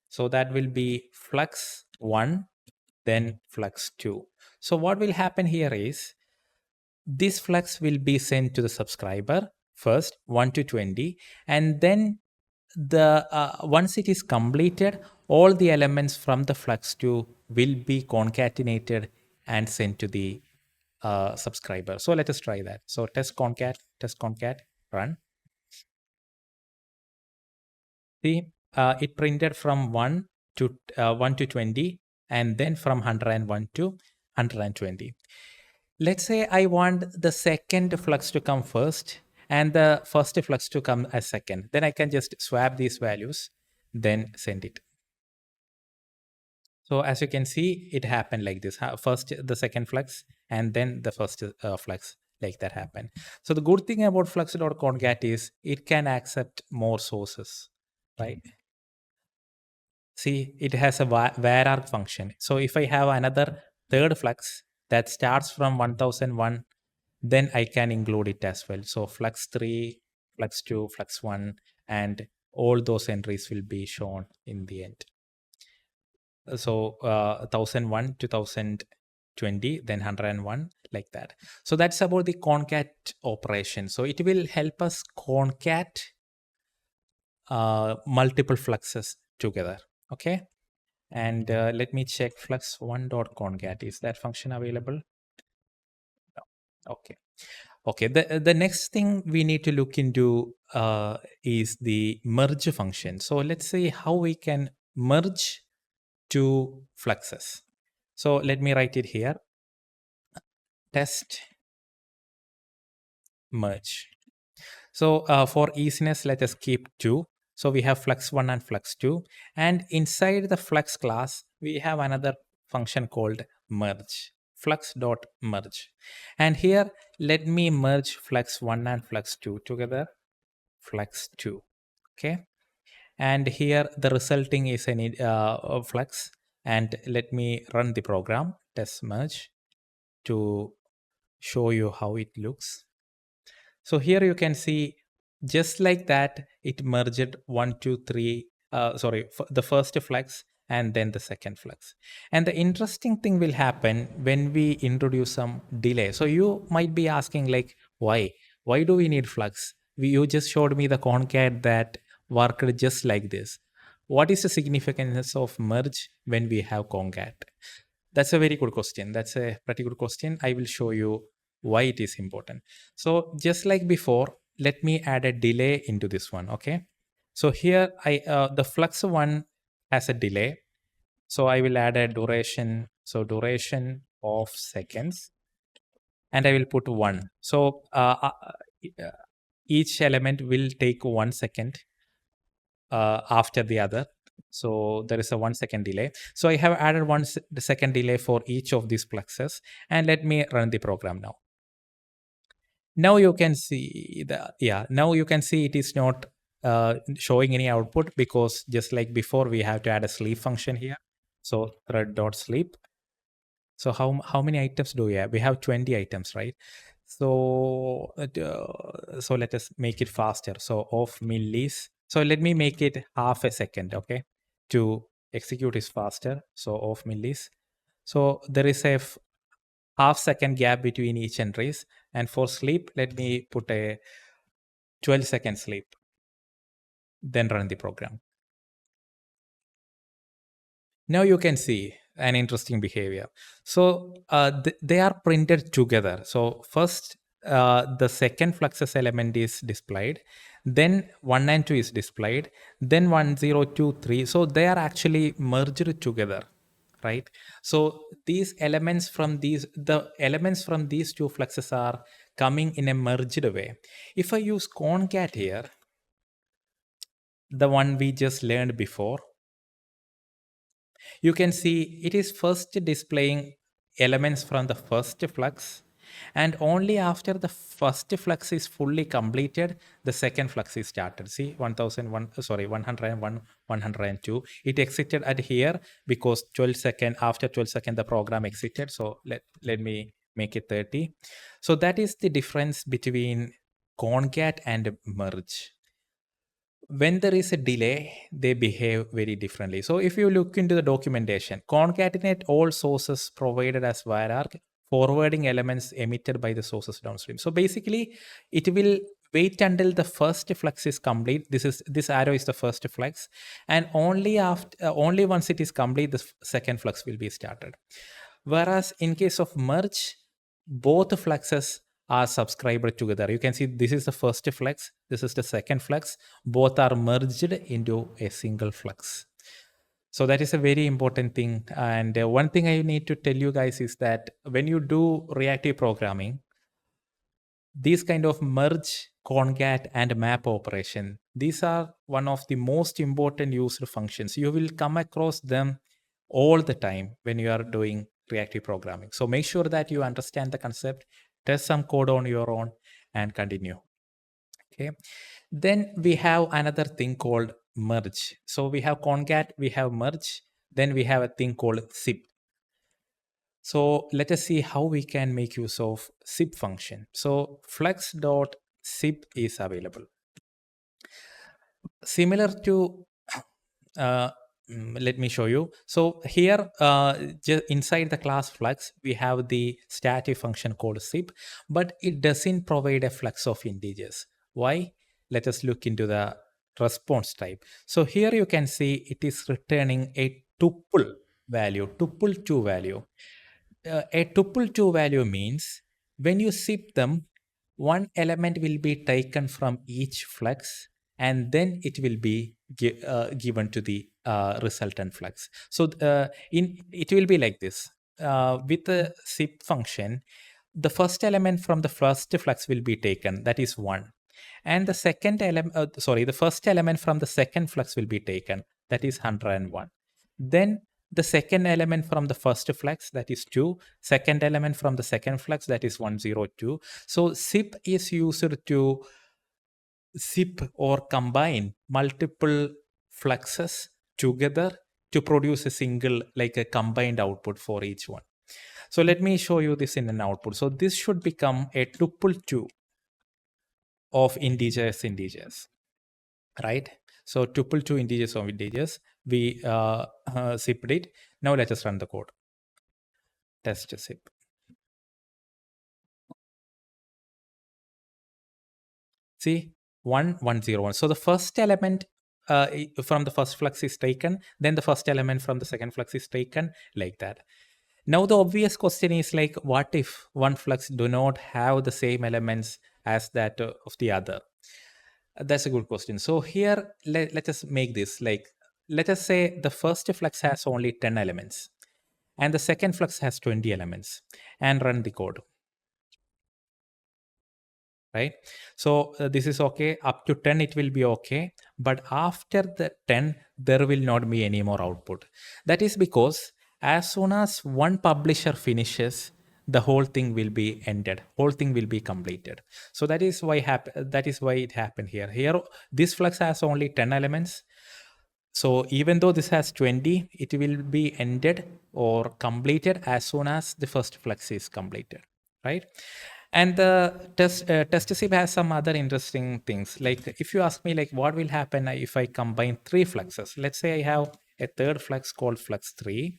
So that will be flux1 then flux2. So what will happen here is this flux will be sent to the subscriber first 1 to 20, and then the once it is completed, all the elements from the flux2 will be concatenated and sent to the subscriber. So let us try that. So test concat run. See, it printed from 1 to 20 and then from 101 to 120. Let's say I want the second flux to come first and the first flux to come as second. Then I can just swap these values, then send it. So as you can see, it happened like this. First the second flux and then the first flux, like that happened. So the good thing about flux.concat is it can accept more sources, right? See, it has a var function. So if I have another third flux that starts from 1001, then I can include it as well. So flux 3, flux 2, flux 1, and all those entries will be shown in the end. So 1001 to 1020, then 101, like that. So that's about the concat operation. So it will help us concat multiple fluxes together. Okay. And let me check flux1.concat. Is that function available? No. Okay. Okay. The next thing we need to look into is the merge function. So let's see how we can merge two fluxes. So let me write it here. Test merge. So for easiness, let us keep 2. So we have flux1 and flux2. And inside the flux class, we have another function called merge, flux.merge. And here, let me merge flux1 and flux2 together, flux2. Okay. And here the resulting is a flux. And let me run the program, test merge, to show you how it looks. So here you can see just like that, it merged 1, 2, 3, the first flux and then the second flux. And the interesting thing will happen when we introduce some delay. So you might be asking like, why do we need flux? You just showed me the concat that worked just like this. What is the significance of merge when we have concat? That's a very good question. That's a pretty good question. I will show you why it is important. So just like before, let me add a delay into this one. Okay. So here the flux one has a delay. So I will add a duration. So duration of seconds, and I will put 1. So each element will take 1 second after the other. So there is a 1 second delay. So I have added the second delay for each of these fluxes, and let me run the program now. Now you can see now you can see it is not showing any output, because just like before, we have to add a sleep function here. So thread.sleep. So how many items do we have? We have 20 items, right? So so let us make it faster. So of millis. So let me make it half a second, okay? To execute is faster. So of millis. So there is a half-second gap between each entries. And for sleep, let me put a 12-second sleep. Then run the program. Now you can see an interesting behavior. So they are printed together. So first, the second fluxus element is displayed, then 1 and 2 is displayed, then 1, 0, 2, 3. So they are actually merged together, right? So these elements from the elements from these two fluxes are coming in a merged way. If I use concat here, the one we just learned before, you can see it is first displaying elements from the first flux, and only after the first flux is fully completed, the second flux is started. See, 101, 102. It exited at here because 12 second, after 12 second, the program exited. So let me make it 30. So that is the difference between concat and merge. When there is a delay, they behave very differently. So if you look into the documentation, concatenate all sources provided as vararg, forwarding elements emitted by the sources downstream. So basically, it will wait until the first flux is complete. This arrow is the first flux, and only once it is complete, the second flux will be started. Whereas in case of merge, both fluxes are subscribed together. You can see this is the first flux, this is the second flux. Both are merged into a single flux. So that is a very important thing. And one thing I need to tell you guys is that when you do reactive programming, these kind of merge, concat, and map operation, these are one of the most important used functions. You will come across them all the time when you are doing reactive programming. So make sure that you understand the concept, test some code on your own, and continue. Okay. Then we have another thing called merge. So we have concat, we have merge, then we have a thing called zip. So let us see how we can make use of zip function. So flux.zip is available. Similar to let me show you. So here inside the class flux, we have the static function called zip, but it doesn't provide a flux of integers. Why? Let us look into the response type. So here you can see it is returning a tuple value, tuple2 value. A tuple2 value means when you zip them, one element will be taken from each flux, and then it will be given to the resultant flux. So it will be like this. With the zip function, the first element from the first flux will be taken, that is 1. And the the first element from the second flux will be taken, that is 101. Then the second element from the first flux, that is 2. Second element from the second flux, that is 102. So zip is used to zip or combine multiple fluxes together to produce a single, like a combined output for each one. So let me show you this in an output. So this should become a tuple2 of integers. right? So tuple to integers of integers, we zipped it. Now let us run the code. Test zip. See, 1 1 0 1. So the first element from the first flux is taken, then the first element from the second flux is taken, like that. Now the obvious question is like, what if one flux do not have the same elements as that of the other? That's a good question. So here, let us make this like, let us say the first flux has only 10 elements and the second flux has 20 elements, and run the code, right? So this is okay. Up to 10, it will be okay. But after the 10, there will not be any more output. That is because as soon as one publisher finishes, the whole thing will be ended. Whole thing will be completed. So that is why that is why it happened here. Here, this flux has only 10 elements. So even though this has 20, it will be ended or completed as soon as the first flux is completed, right? And the test zip has some other interesting things. Like if you ask me, like what will happen if I combine three fluxes? Let's say I have a third flux called flux 3,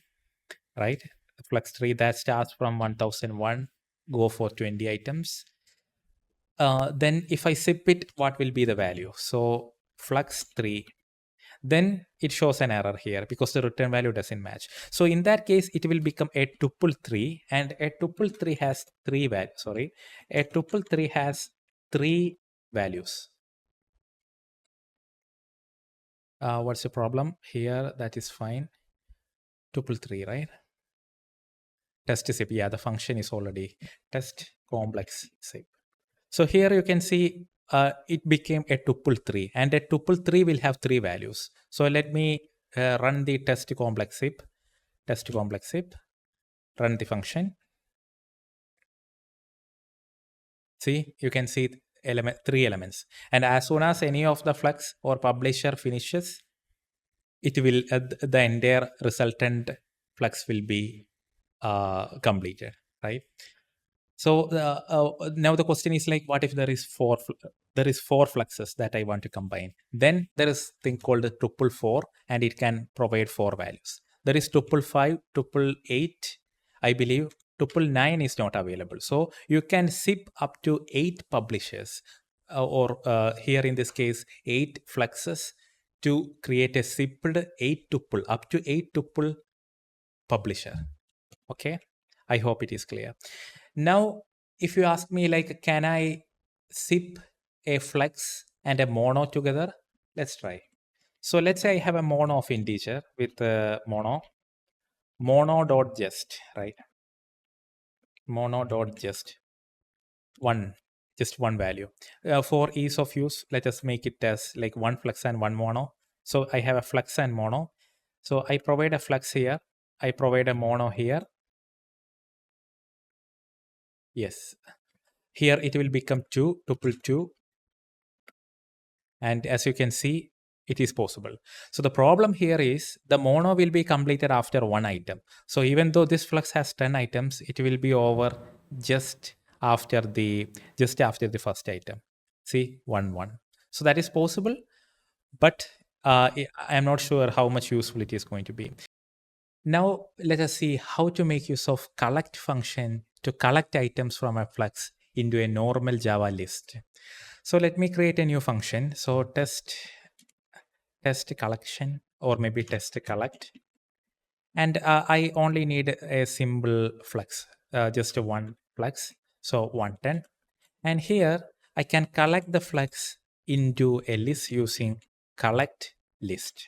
right? Flux 3 that starts from 1001, go for 20 items. Then if I zip it, what will be the value? So flux 3, then it shows an error here because the return value doesn't match. So in that case, it will become a tuple 3, and a tuple 3 has three values. Sorry, a tuple 3 has three values. What's the problem here? That is fine. Tuple 3, right? Test zip. Yeah, the function is already test complex zip. So here you can see it became a tuple 3, and a tuple 3 will have three values. So let me run the test complex zip, run the function. See, you can see three elements. And as soon as any of the flux or publisher finishes, it will the entire resultant flux will be completed, right? So now the question is like, what if there is four fluxes that I want to combine? Then there is thing called the tuple 4, and it can provide four values. There is tuple 5, tuple 8, I believe. Tuple 9 is not available. So you can zip up to 8 publishers, or here in this case, 8 fluxes to create a zipped 8 tuple, up to 8 tuple publisher. Okay, I hope it is clear. Now, if you ask me, like, can I zip a flux and a mono together? Let's try. So let's say I have a mono of integer with mono dot just, right? Mono dot just one value. For ease of use, let us make it as like one flux and one mono. So I have a flux and mono. So I provide a flux here. I provide a mono here. Yes. Here it will become 2, tuple 2. And as you can see, it is possible. So the problem here is the mono will be completed after one item. So even though this flux has 10 items, it will be over just after the first item. See, 1 1. So that is possible, but I am not sure how much useful it is going to be. Now let us see how to make use of collect function to collect items from a flux into a normal Java list. So let me create a new function. So test collection, or maybe test collect. And I only need a simple flux, just one flux. So 110. And here I can collect the flux into a list using collectList.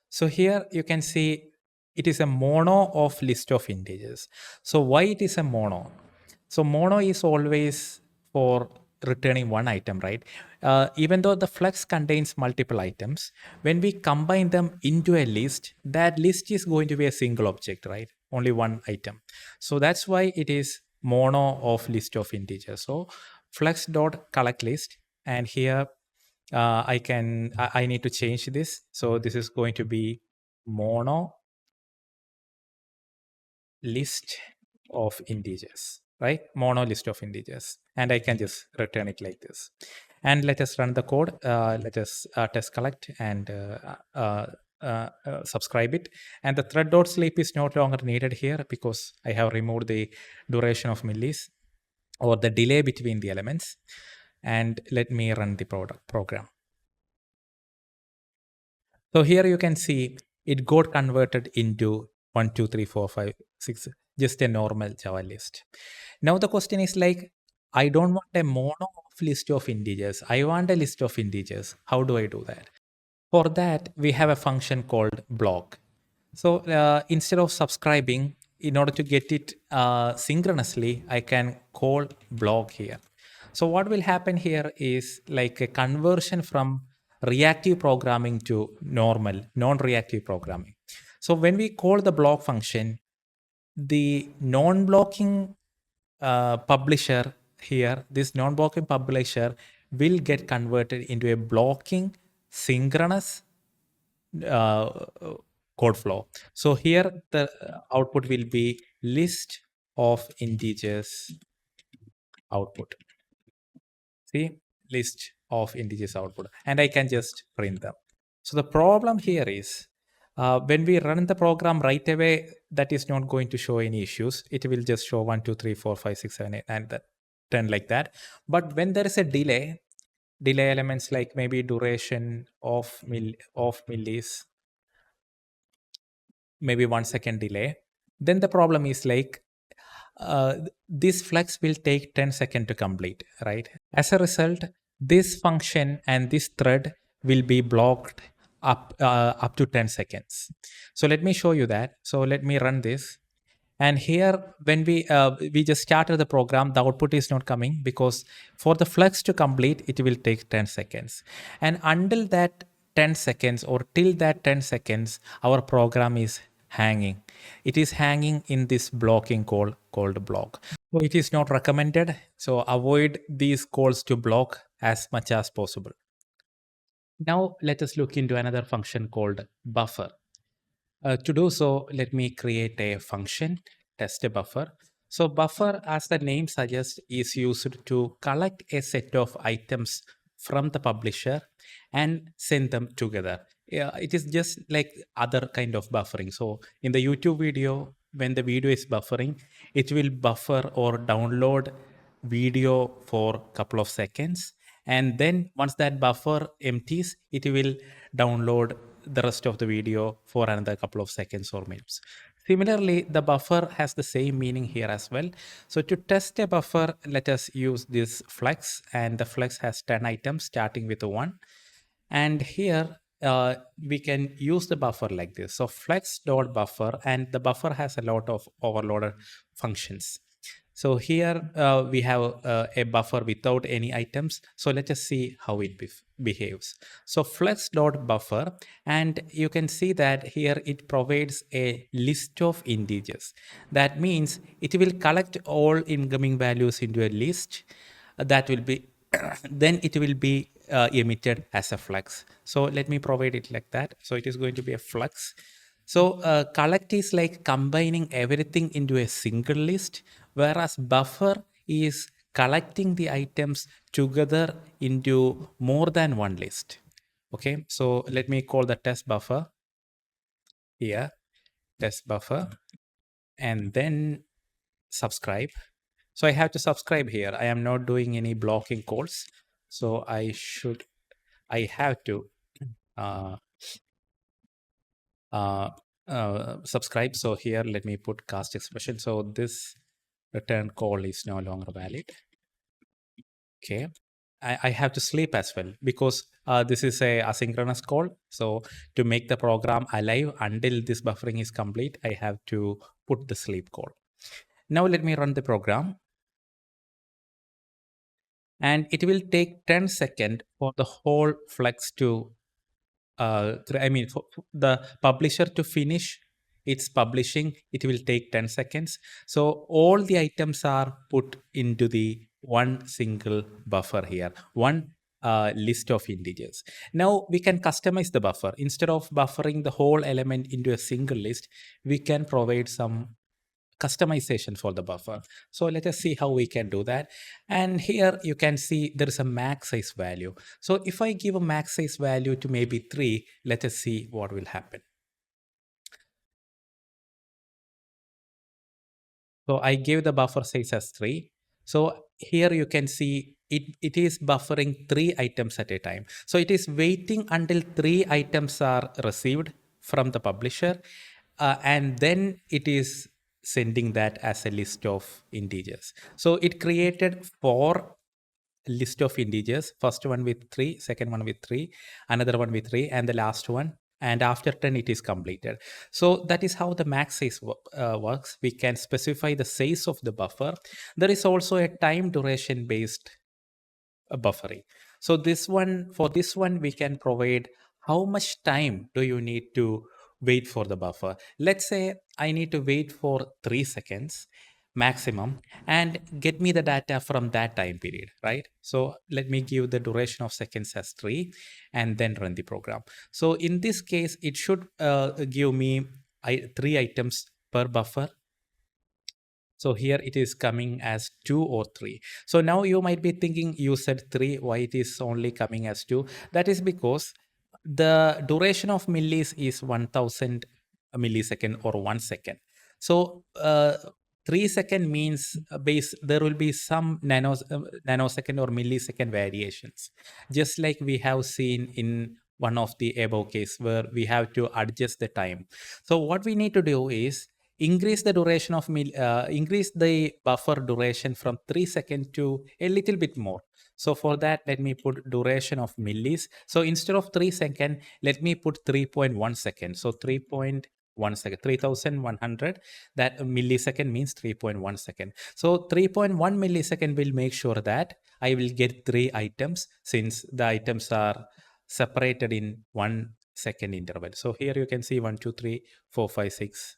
So here you can see it is a mono of list of integers. So why it is a mono? So mono is always for returning one item, right? Even though the flux contains multiple items, when we combine them into a list, that list is going to be a single object, right? Only one item. So that's why it is mono of list of integers. So flux dot collect list, and here I need to change this. So this is going to be mono list of integers, right? Mono list of integers. And I can just return it like this. And let us run the code. Let us test collect and subscribe it. And the thread.sleep is no longer needed here because I have removed the duration of millis or the delay between the elements. And let me run the program. So here you can see it got converted into 1, 2, 3, 4, 5, 6, just a normal Java list. Now the question is like, I don't want a mono list of integers. I want a list of integers. How do I do that? For that, we have a function called block. So instead of subscribing, in order to get it synchronously, I can call block here. So what will happen here is like a conversion from reactive programming to normal, non-reactive programming. So when we call the block function, the non-blocking publisher here, this non-blocking publisher will get converted into a blocking synchronous uh, code flow. So here the output will be list of integers output. See, list of integers output, and I can just print them. So the problem here is when we run the program right away, that is not going to show any issues. It will just show 1, 2, 3, 4, 5, 6, 7, 8, and 10 like that. But when there is a delay elements like maybe duration of millis, maybe 1 second delay, then the problem is like this flux will take 10 seconds to complete, right? As a result, this function and this thread will be blocked up to 10 seconds. So let me show you that. So let me run this. And here, when we just started the program, the output is not coming because for the flux to complete, it will take 10 seconds. And until that 10 seconds or till that 10 seconds, our program is hanging. It is hanging in this blocking call called block. So it is not recommended. So avoid these calls to block as much as possible. Now let us look into another function called buffer. To do so, let me create a function, test a buffer. So buffer, as the name suggests, is used to collect a set of items from the publisher and send them together. Yeah, it is just like other kind of buffering. So in the YouTube video, when the video is buffering, it will buffer or download video for a couple of seconds. And then once that buffer empties, it will download the rest of the video for another couple of seconds or minutes. Similarly, the buffer has the same meaning here as well. So to test a buffer, let us use this Flux, and the Flux has 10 items starting with a 1. And here we can use the buffer like this. So flux.buffer, and the buffer has a lot of overloaded functions. So here we have a buffer without any items. So let us see how it behaves. So flux.buffer, and you can see that here it provides a list of integers. That means it will collect all incoming values into a list that will be then it will be emitted as a flux. So let me provide it like that. So it is going to be a flux. So collect is like combining everything into a single list, whereas buffer is collecting the items together into more than one list. Okay, so let me call the test buffer here, test buffer, and then subscribe. So I have to subscribe here. I am not doing any blocking calls. So I have to uh, subscribe. So here, let me put cast expression. So this return call is no longer valid. Okay. I have to sleep as well because this is a asynchronous call. So to make the program alive until this buffering is complete, I have to put the sleep call. Now let me run the program. And it will take 10 seconds for the whole Flux to for the publisher to finish its publishing. It will take 10 seconds. So all the items are put into the one single buffer here, one list of integers. Now we can customize the buffer. Instead of buffering the whole element into a single list, we can provide some customization for the buffer. So let us see how we can do that. And here you can see there is a max size value. So if I give a max size value to maybe 3, let us see what will happen. So I gave the buffer size as 3. So here you can see it is buffering 3 items at a time. So it is waiting until 3 items are received from the publisher, and then it is sending that as a list of integers. So it created 4 list of integers, first one with 3, second one with 3, another one with 3, and the last one, and after 10 it is completed. So that is how the max size works. We can specify the size of the buffer. There is also a time duration based buffering. So for this one we can provide how much time do you need to wait for the buffer. Let's say I need to wait for 3 seconds maximum and get me the data from that time period, right? So let me give the duration of seconds as 3 and then run the program. So in this case it should give me 3 items per buffer. So here it is coming as 2 or 3. So now you might be thinking, you said 3, why it is only coming as 2? That is because the duration of millis is 1000 millisecond or 1 second. So 3 second means there will be some nanosecond or millisecond variations, just like we have seen in one of the above case where we have to adjust the time. So what we need to do is increase the duration of increase the buffer duration from 3 seconds to a little bit more. So for that, let me put duration of millis. So instead of 3 seconds, let me put 3.1 seconds. So 3.1 second, 3100, that millisecond means 3.1 second. So 3.1 millisecond will make sure that I will get 3 items, since the items are separated in 1 second interval. So here you can see 1, 2, 3, 4, 5, 6,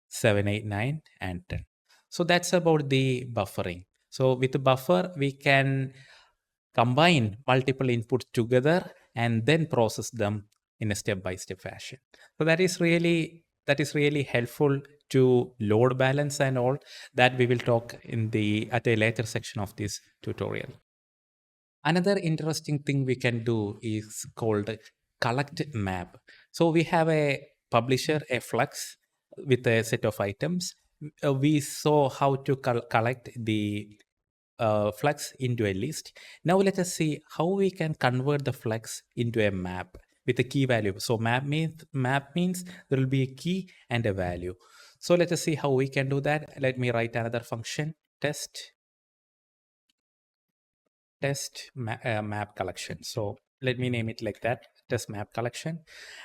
7, 8, 9, and 10. So that's about the buffering. So with the buffer, we can combine multiple inputs together and then process them in a step-by-step fashion. So that is really helpful to load balance and all that we will talk at a later section of this tutorial. Another interesting thing we can do is called collectMap. So we have a publisher, a Flux, with a set of items. We saw how to collect the Flux into a list. Now let us see how we can convert the Flux into a map with a key value. So map means there will be a key and a value. So let us see how we can do that. Let me write another function, test map collection. So let me name it like that, test map collection.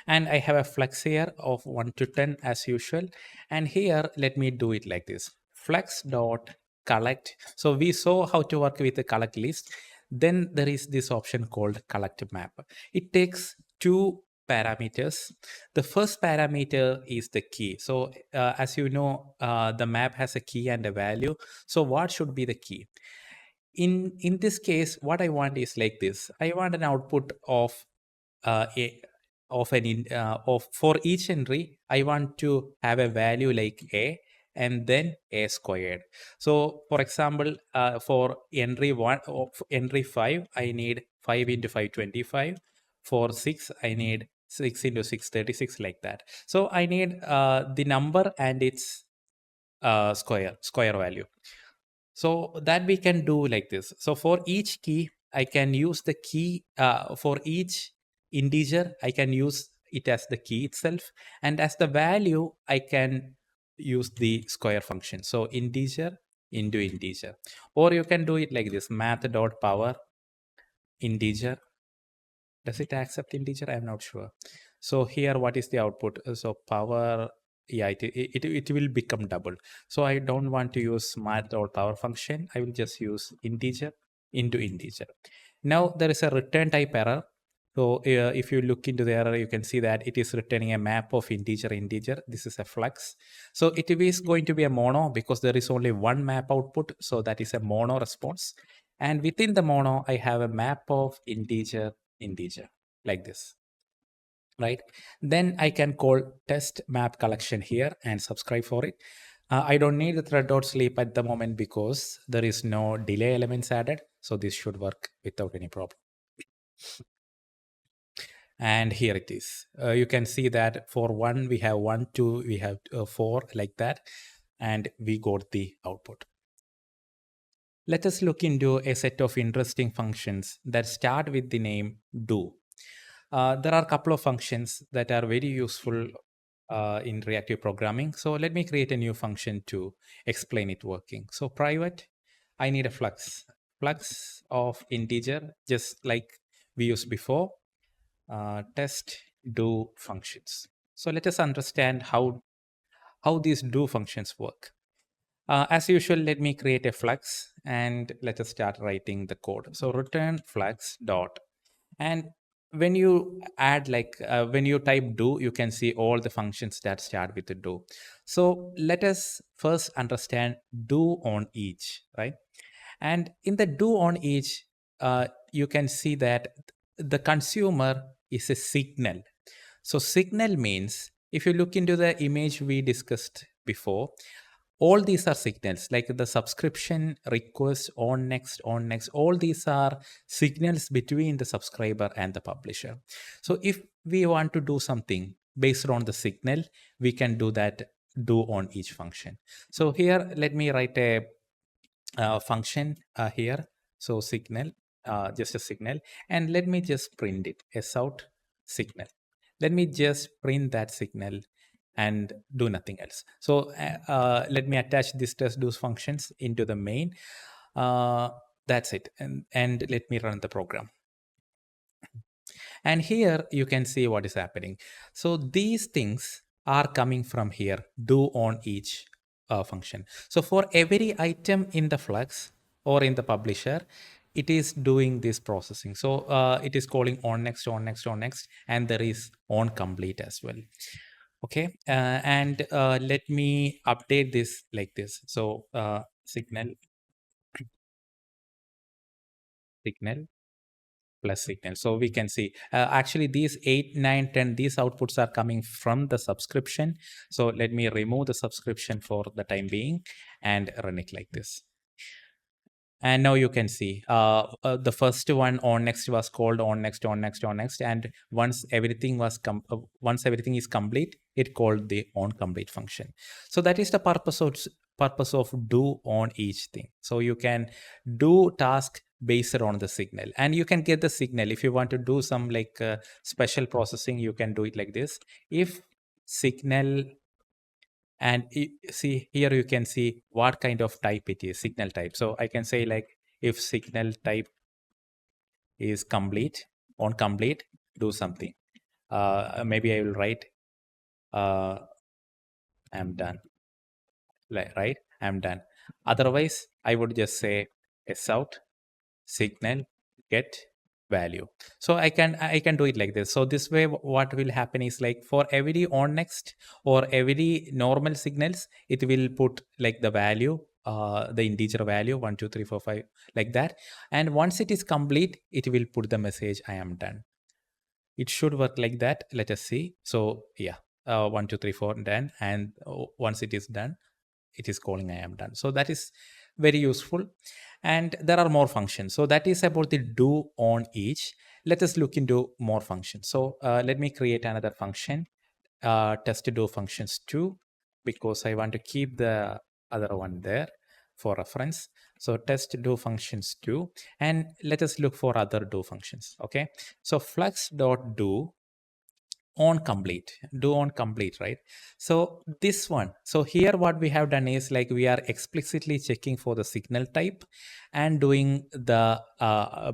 And I have a Flux here of 1 to 10 as usual. And here, let me do it like this, Flux dot collect. So we saw how to work with the collect list. Then there is this option called collectMap. It takes 2 parameters. The first parameter is the key. So as you know, the map has a key and a value. So what should be the key? In this case, what I want is like this. I want an output of a of an in, of for each entry. I want to have a value like a and then a squared. So for example, for entry 1 of entry 5, I need 5 into 5 25. For 6, I need 6 into 6 36, like that. So I need the number and its square value. So that we can do like this. So for each key, I can use the key for each integer, I can use it as the key itself. And as the value, I can use the square function. So integer into integer. Or you can do it like this, math.power integer. Does it accept integer? I'm not sure. So here, what is the output? So power, yeah, it will become double. So I don't want to use math or power function. I will just use integer into integer. Now there is a return type error. So if you look into the error, you can see that it is returning a map of integer. This is a Flux. So it is going to be a mono because there is only one map output. So that is a mono response. And within the mono, I have a map of integer like this, right? Then I can call test map collection here and subscribe for it. I don't need the thread.sleep at the moment because there is no delay elements added. So this should work without any problem. And here it is. You can see that for 1, we have 1, 2, we have 4 like that. And we got the output. Let us look into a set of interesting functions that start with the name do. There are a couple of functions that are very useful in reactive programming. So let me create a new function to explain it working. So private, I need a flux of integer, just like we used before. Test do functions. So let us understand how these do functions work. As usual, let me create a flux and let us start writing the code. So return flux dot. And when you add when you type do, you can see all the functions that start with the do. So let us first understand do on each, right? And in the do on each, you can see that the consumer is a signal. So signal means if you look into the image we discussed before, all these are signals like the subscription request on next, all these are signals between the subscriber and the publisher. So if we want to do something based on the signal, we can do that do on each function. So here let me write a function here. So signal, just a signal, and let me just print it as out signal. Let me just print that signal and do nothing else. So let me attach this test do functions into the main. That's it. And let me run the program. And here you can see what is happening. So these things are coming from here, do on each function. So for every item in the flux or in the publisher, it is doing this processing. So it is calling on next, on next, on next, and there is on complete as well. Okay, and let me update this like this. So signal plus signal. So we can see actually these 8, 9, 10, these outputs are coming from the subscription. So let me remove the subscription for the time being and run it like this. And now you can see the first one on next was called on next, on next, on next. And once everything is complete, it called the on complete function. So that is the purpose of do on each thing. So you can do task based on the signal, and you can get the signal. If you want to do some special processing, you can do it like this. If signal, and see here you can see what kind of type it is, signal type. So I can say like if signal type is complete, on complete, do something. Maybe I will write I'm done, right? I'm done. Otherwise I would just say s out signal get value. So I can do it like this. So this way what will happen is like for every on next or every normal signals, it will put like the value, the integer value 1 2 3 4 5 like that. And once it is complete, it will put the message I am done. It should work like that. Let us see. So yeah, 1 2 3 4 done. And once it is done, it is calling I am done. So that is very useful. And there are more functions. So that is about the do on each. Let us look into more functions. So let me create another function, test do functions 2, because I want to keep the other one there for reference. So test do functions 2, and let us look for other do functions. Okay. So flux.do on complete, do on complete, right? So this one, so here what we have done is like we are explicitly checking for the signal type and doing the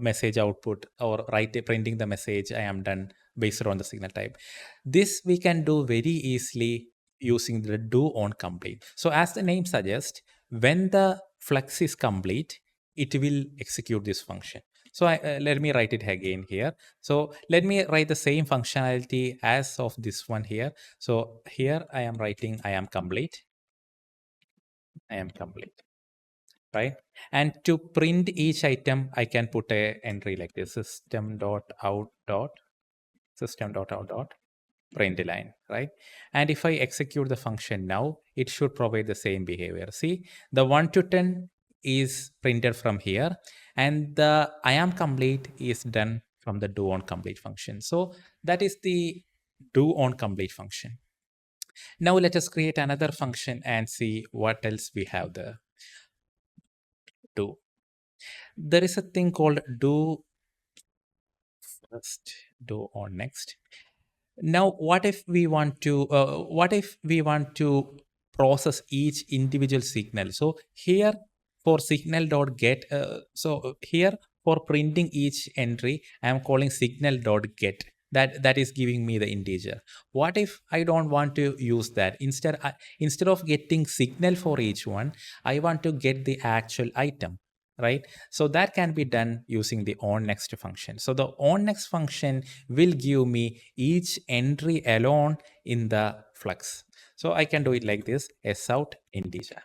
message output, or printing the message I am done based on the signal type. This we can do very easily using the do on complete. So as the name suggests, when the flux is complete, it will execute this function. So let me write it again here. So let me write the same functionality as of this one here. So here I am writing I am complete. I am complete, right? And to print each item, I can put a entry like this, system.out. print line, right? And if I execute the function now, it should provide the same behavior. See, the 1 to 10 is printed from here, and the I am complete is done from the doOnComplete function. So that is the doOnComplete function. Now let us create another function and see what else we have there. Do. There is a thing called do first, do on next. Now, what if we want to process each individual signal? So here for signal dot get, so here for printing each entry, I am calling signal dot get. That is giving me the integer. What if I don't want to use that? Instead of getting signal for each one, I want to get the actual item, right? So that can be done using the onNext function. So the onNext function will give me each entry alone in the Flux. So I can do it like this: sout integer,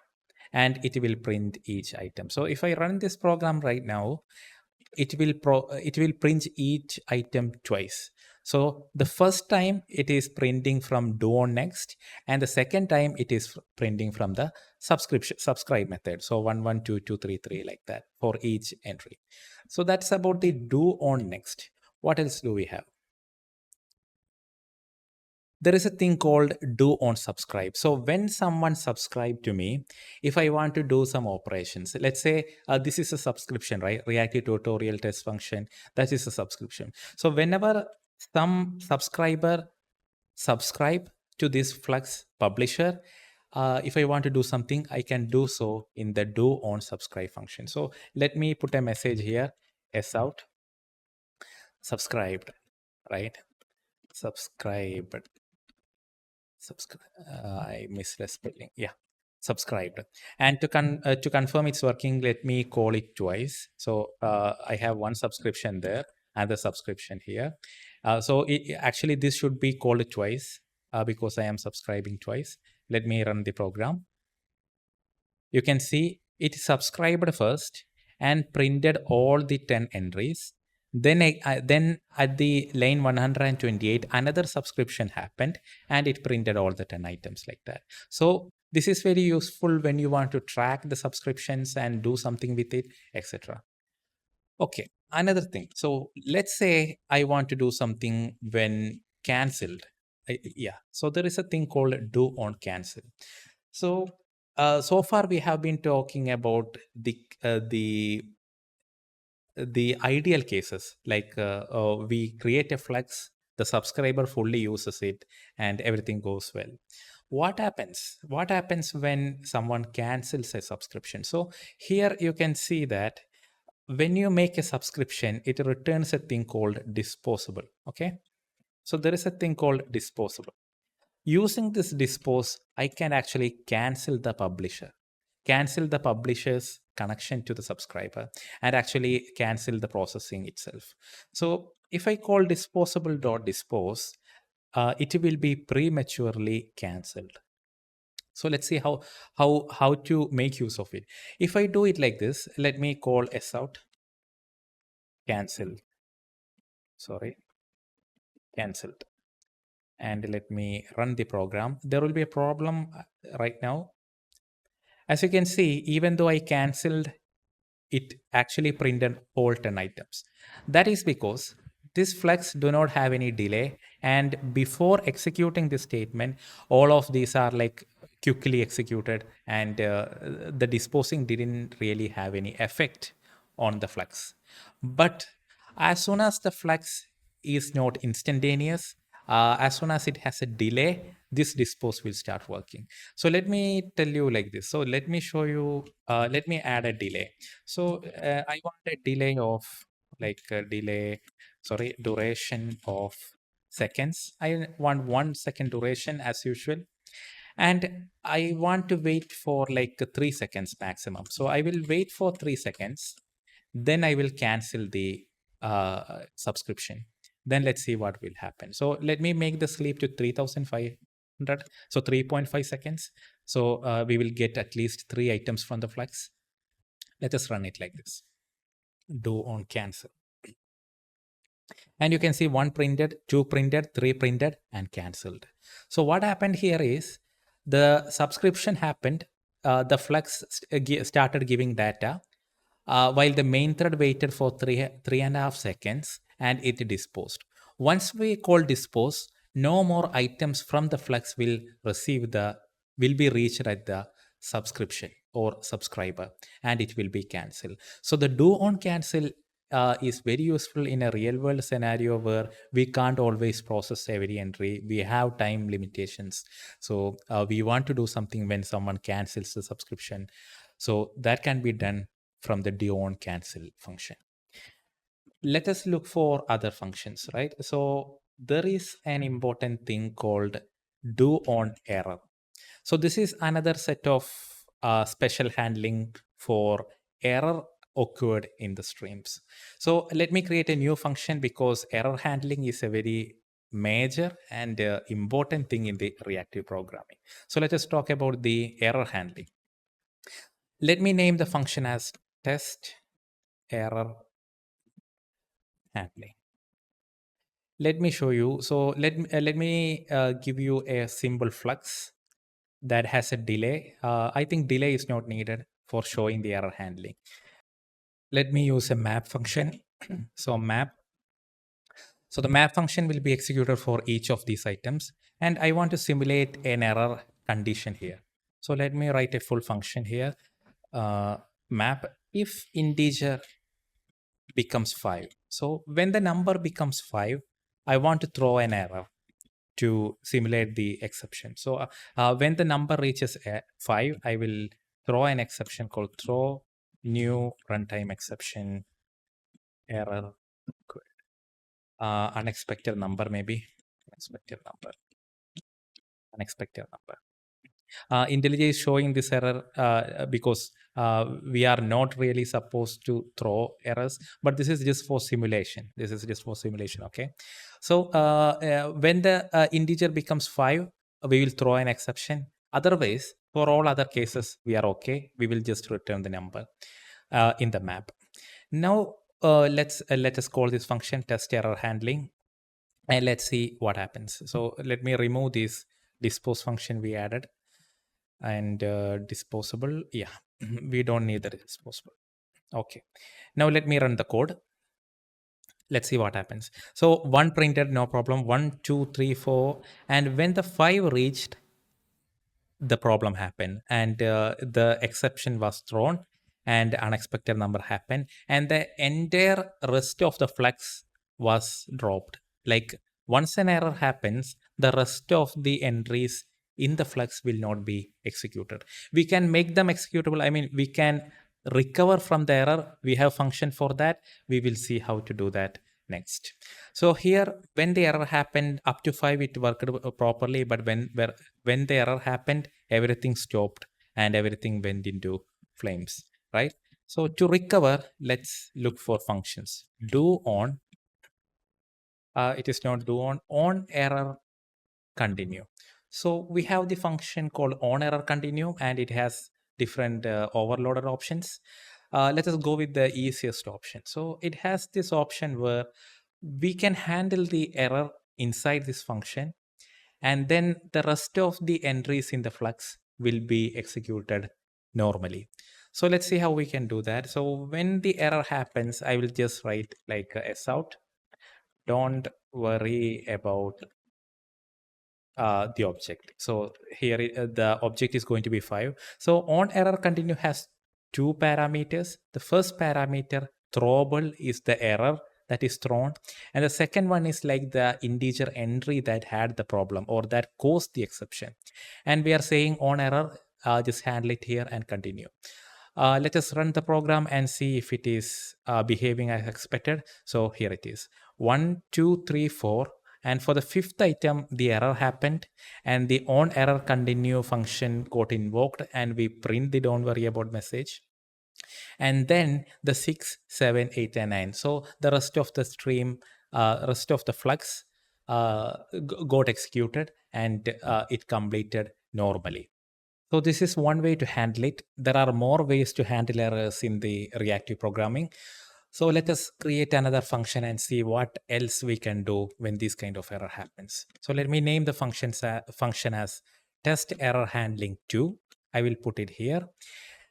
and it will print each item. So if I run this program right now, it will print each item twice. So the first time it is printing from doOnNext, and the second time it is printing from the subscribe method. So 112233 like that for each entry. So that's about the doOnNext. What else do we have? There is a thing called do on subscribe. So when someone subscribe to me, if I want to do some operations, let's say this is a subscription, right? Reactive tutorial test function, that is a subscription. So whenever some subscriber subscribe to this Flux publisher, if I want to do something, I can do so in the do on subscribe function. So let me put a message here, sout subscribed, right? Subscribed. I missed the spelling. Yeah, subscribed. And to confirm it's working, let me call it twice. So I have one subscription there and the subscription here. So actually this should be called twice because I am subscribing twice. Let me run the program. You can see it subscribed first and printed all the 10 entries. Then at the line 128, another subscription happened and it printed all the 10 items like that. So this is very useful when you want to track the subscriptions and do something with it, etc. Okay, another thing. So let's say I want to do something when cancelled. Yeah, so there is a thing called doOnCancel. So so far we have been talking about the ideal cases, like we create a Flux, the subscriber fully uses it, and everything goes well. What happens when someone cancels a subscription? So here you can see that when you make a subscription, it returns a thing called disposable. Okay, so there is a thing called disposable. Using this dispose, I can actually cancel the publisher's connection to the subscriber, and actually cancel the processing itself. So if I call disposable.dispose, it will be prematurely cancelled. So let's see how to make use of it. If I do it like this, let me call sout cancel. Sorry, cancelled. And let me run the program. There will be a problem right now. As you can see, even though I cancelled, it actually printed all 10 items. That is because this Flux do not have any delay, and before executing this statement, all of these are like quickly executed, and the disposing didn't really have any effect on the Flux. But as soon as the Flux is not instantaneous, as soon as it has a delay, this dispose will start working. So let me tell you like this. So let me show you, let me add a delay. So I want a delay of like a delay, sorry, duration of seconds. I want 1 second duration as usual. And I want to wait for like 3 seconds maximum. So I will wait for 3 seconds. Then I will cancel the subscription. Then let's see what will happen. So let me make the sleep to 3500. So 3.5 seconds. So we will get at least 3 items from the Flux. Let us run it like this. Do on cancel. And you can see 1 printed, 2 printed, 3 printed, and cancelled. So what happened here is the subscription happened, the Flux started giving data, while the main thread waited for 3.5 seconds and it disposed. Once we call dispose, no more items from the Flux will be reached at the subscription or subscriber, and it will be cancelled. So the do on cancel is very useful in a real world scenario where we can't always process every entry. We have time limitations. So we want to do something when someone cancels the subscription. So that can be done from the doOnCancel function. Let us look for other functions, right? So there is an important thing called doOnError. So this is another set of special handling for error occurred in the streams. So let me create a new function because error handling is a very major and important thing in the reactive programming. So let us talk about the error handling. Let me name the function as test error handling. Let me show you. So let me give you a simple Flux that has a delay. I think delay is not needed for showing the error handling. Let me use a map function. So map. So the map function will be executed for each of these items. And I want to simulate an error condition here. So let me write a full function here. Map if integer becomes 5. So when the number becomes 5, I want to throw an error to simulate the exception. So when the number reaches 5, I will throw an exception called throw new runtime exception error unexpected number, maybe unexpected number. IntelliJ is showing this error because we are not really supposed to throw errors, but this is just for simulation. Okay. So when the integer becomes 5, we will throw an exception. Otherwise, for all other cases, we are okay. We will just return the number in the map. Now, let us call this function test error handling, and let's see what happens. So let me remove this dispose function we added. And disposable, yeah, we don't need the disposable. Okay, now let me run the code. Let's see what happens. So 1 printed, no problem. 1 2 3 4, and when the 5 reached, the problem happened, and the exception was thrown, and unexpected number happened, and the entire rest of the Flux was dropped. Like, once an error happens, the rest of the entries in the Flux will not be executed. We can make them executable. I mean, we can recover from the error. We have function for that. We will see how to do that next. So here, when the error happened up to 5, it worked properly, but when the error happened, everything stopped and everything went into flames, right? So to recover, let's look for functions. Do on, it is not do on error continue. So we have the function called on error continue, and it has different overloaded options. Let us go with the easiest option. So it has this option where we can handle the error inside this function, and then the rest of the entries in the Flux will be executed normally. So let's see how we can do that. So when the error happens, I will just write like s out. Don't worry about the object. So here the object is going to be 5. So on error continue has 2 parameters. The first parameter, throwable, is the error that is thrown, and the second one is like the integer entry that had the problem or that caused the exception. And we are saying on error, just handle it here and continue. Let us run the program and see if it is behaving as expected. So here it is, 1 2 3 4. And for the 5th item, the error happened, and the on error continue function got invoked, and we print the don't worry about message. And then the 6 7 8 and 9. So the rest of the stream, rest of the Flux got executed, and it completed normally. So this is one way to handle it. There are more ways to handle errors in the reactive programming. So let us create another function and see what else we can do when this kind of error happens. So let me name the function as test error handling 2. I will put it here.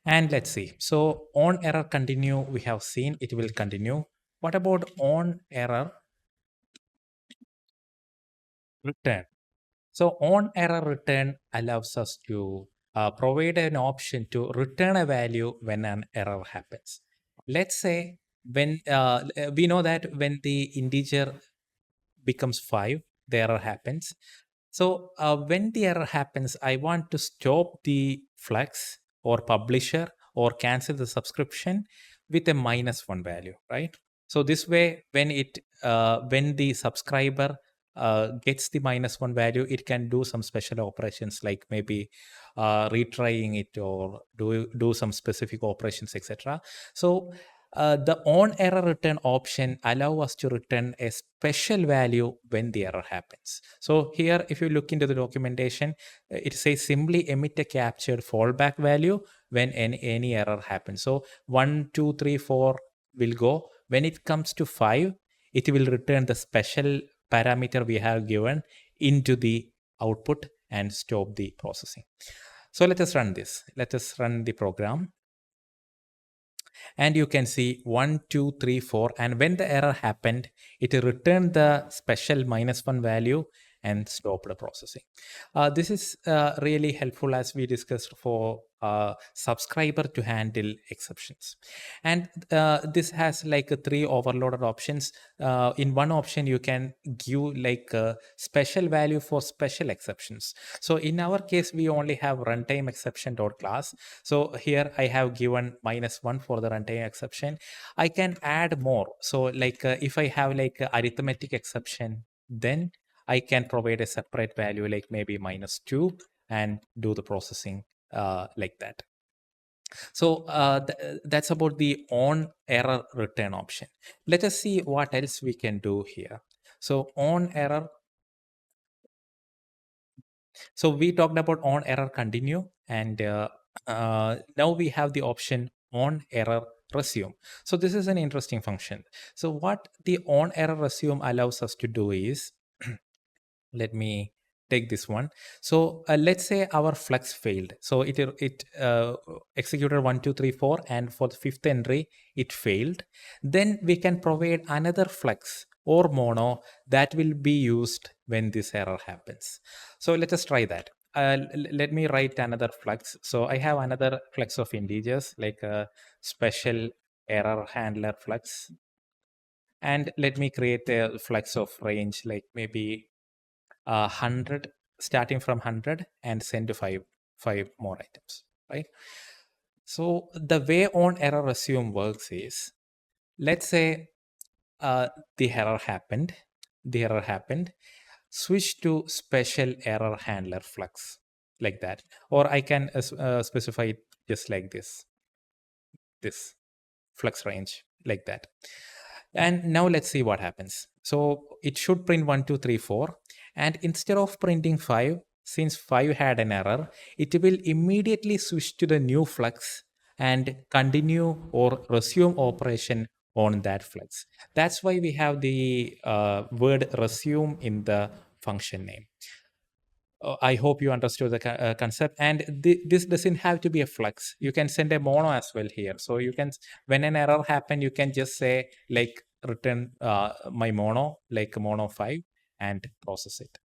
And let's see. So on error continue, we have seen it will continue. What about on error return? So on error return allows us to provide an option to return a value when an error happens. Let's say when we know that when the integer becomes 5, the error happens. So when the error happens, I want to stop the Flux or publisher or cancel the subscription with a -1 value, right? So this way, when the subscriber gets the -1 value, it can do some special operations like maybe retrying it or do some specific operations, etc. So the on error return option allow us to return a special value when the error happens. So here, if you look into the documentation, it says simply emit a captured fallback value when any error happens. So 1, 2, 3, 4 will go. When it comes to 5, it will return the special parameter we have given into the output and stop the processing. So let us run this. Let us run the program. And you can see 1, 2, 3, 4. And when the error happened, it returned the special -1 value and stopped the processing. This is really helpful as we discussed for subscriber to handle exceptions. And this has like 3 overloaded options. In one option, you can give like a special value for special exceptions. So in our case, we only have runtime exception dot class. So here I have given -1 for the runtime exception. I can add more. So like if I have like a arithmetic exception, then I can provide a separate value like maybe -2 and do the processing like that. So that's about the on error return option. Let us see what else we can do here. So on error. So we talked about on error continue, and now we have the option on error resume. So this is an interesting function. So what the on error resume allows us to do is, let me take this one. So let's say our Flux failed. So it executed 1, 2, 3, 4, and for the fifth entry it failed. Then we can provide another Flux or mono that will be used when this error happens. So let us try that. Let me write another Flux. So I have another Flux of integers like a special error handler Flux, and let me create a Flux of range like maybe 100, starting from 100 and send to five more items, right? So the way on error resume works is, let's say uh, the error happened, switch to special error handler Flux like that, or I can specify it just like this Flux range like that. And now let's see what happens. So it should print 1, 2, 3, 4. And instead of printing 5, since 5 had an error, it will immediately switch to the new Flux and continue or resume operation on that Flux. That's why we have the word resume in the function name. I hope you understood the concept. And this doesn't have to be a Flux. You can send a mono as well here. So you can, when an error happen, you can just say like return my mono, like mono 5, and process it.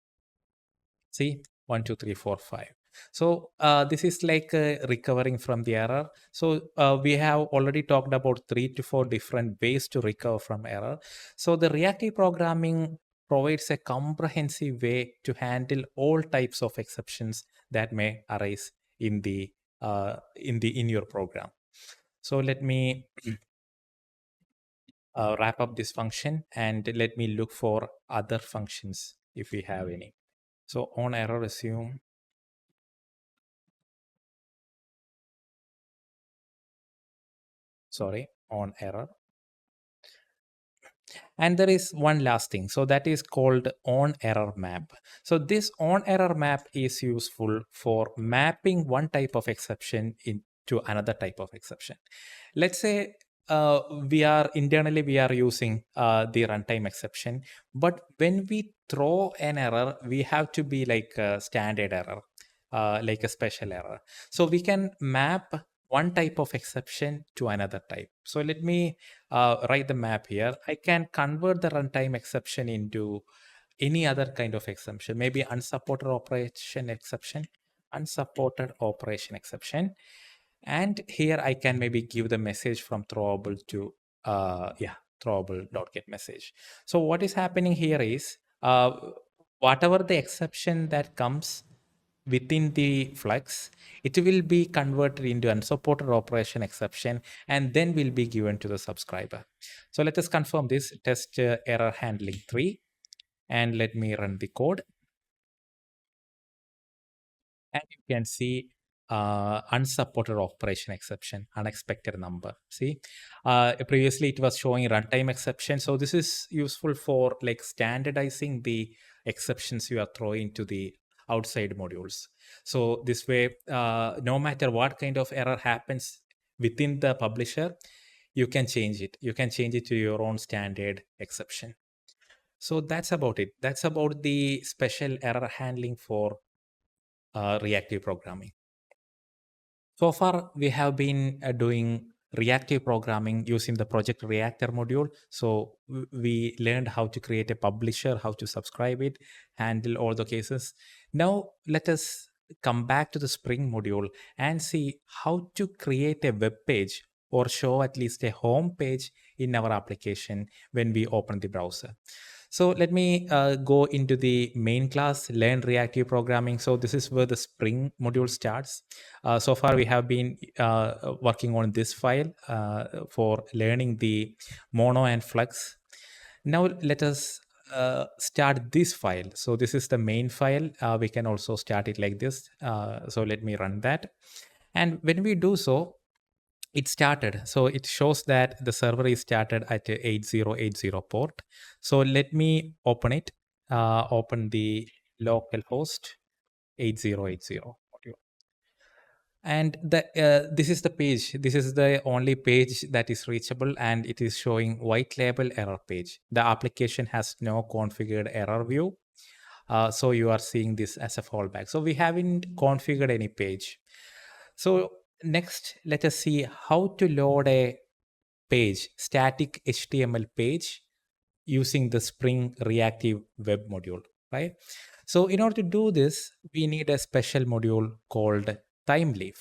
See, 1, 2, 3, 4, 5. So this is like recovering from the error. So we have already talked about 3 to 4 different ways to recover from error. So the reactive programming provides a comprehensive way to handle all types of exceptions that may arise in in your program. So let me wrap up this function and let me look for other functions if we have any. So on error resume. Sorry, on error. And there is one last thing. So that is called on error map. So this on error map is useful for mapping one type of exception into another type of exception. Let's say uh, we are using the runtime exception, but when we throw an error, we have to be like a standard error, like a special error. So we can map one type of exception to another type. So let me write the map here. I can convert the runtime exception into any other kind of exception, maybe unsupported operation exception. And here I can maybe give the message from throwable to throwable.get message. So what is happening here is whatever the exception that comes within the Flux, it will be converted into unsupported operation exception and then will be given to the subscriber. So let us confirm this test error handling 3, and let me run the code. And you can see unsupported operation exception, unexpected number. See, previously it was showing runtime exception. So this is useful for like standardizing the exceptions you are throwing to the outside modules. So this way, no matter what kind of error happens within the publisher, you can change it. You can change it to your own standard exception. So that's about it. That's about the special error handling for reactive programming. So far, we have been doing reactive programming using the Project Reactor module. So we learned how to create a publisher, how to subscribe it, handle all the cases. Now let us come back to the Spring module and see how to create a web page or show at least a home page in our application when we open the browser. So let me go into the main class, learn reactive programming. So this is where the Spring module starts. So far, we have been working on this file for learning the Mono and Flux. Now let us start this file. So this is the main file. We can also start it like this. So let me run that. And when we do so, it started. So it shows that the server is started at 8080 port. So let me open it. Open the localhost 8080 module. And this is the page. This is the only page that is reachable, and it is showing white label error page. The application has no configured error view. So you are seeing this as a fallback. So we haven't configured any page. So next, let us see how to load a page, static HTML page using the Spring Reactive Web module, right? So in order to do this, we need a special module called TimeLeaf.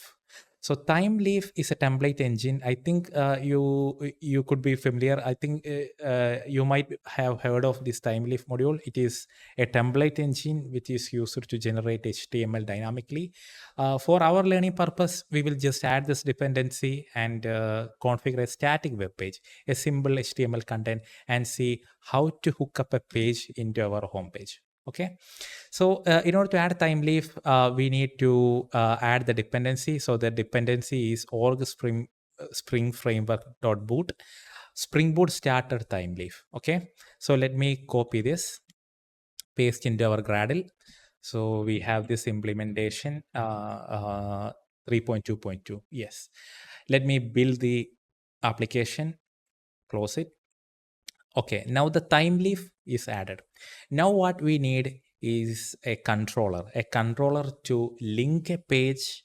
So TimeLeaf is a template engine. I think you could be familiar. I think you might have heard of this TimeLeaf module. It is a template engine which is used to generate HTML dynamically. For our learning purpose, we will just add this dependency and configure a static web page, a simple HTML content, and see how to hook up a page into our home page. Okay, so in order to add TimeLeaf, we need to add the dependency. So the dependency is org spring framework.boot Spring Boot starter TimeLeaf. Okay, so let me copy this, paste into our Gradle. So we have this implementation 3.2.2. Yes, let me build the application, close it. Okay, now the TimeLeaf is added. Now what we need is a controller to link a page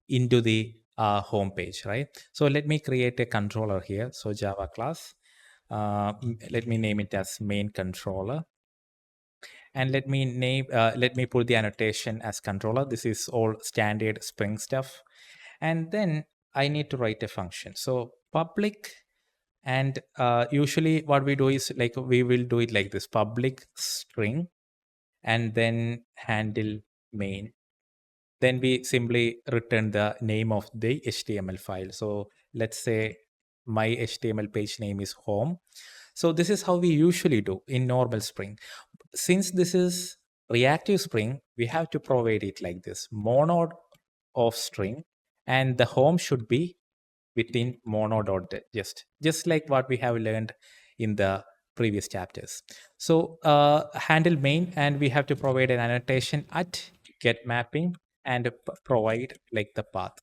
into the home page, right? So let me create a controller here. So Java class, let me name it as main controller. And let me put the annotation as controller. This is all standard Spring stuff. And then I need to write a function. So public, and usually what we do is like we will do it like this: public string and then handle main. Then we simply return the name of the HTML file. So let's say my HTML page name is home. So this is how we usually do in normal Spring. Since this is reactive Spring, we have to provide it like this: mono of string, and the home should be within just like what we have learned in the previous chapters. So handle main, and we have to provide an annotation at get mapping and provide like the path.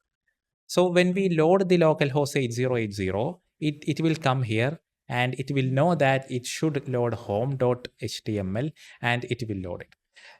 So when we load the localhost 8080, it will come here and it will know that it should load home.html and it will load it.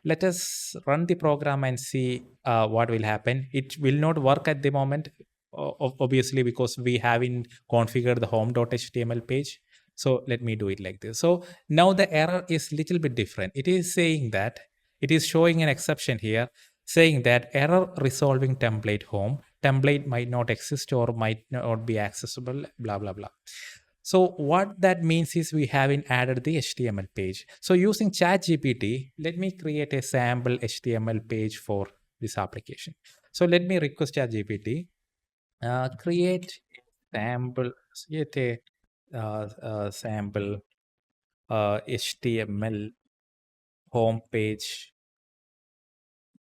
Let us run the program and see what will happen. It will not work at the moment, obviously, because we haven't configured the home.html page. So let me do it like this. So now the error is little bit different. It is saying that it is showing an exception here saying that error resolving template home, template might not exist or might not be accessible, blah, blah, blah. So what that means is we haven't added the HTML page. So using ChatGPT, let me create a sample HTML page for this application. So let me request ChatGPT, create sample HTML home page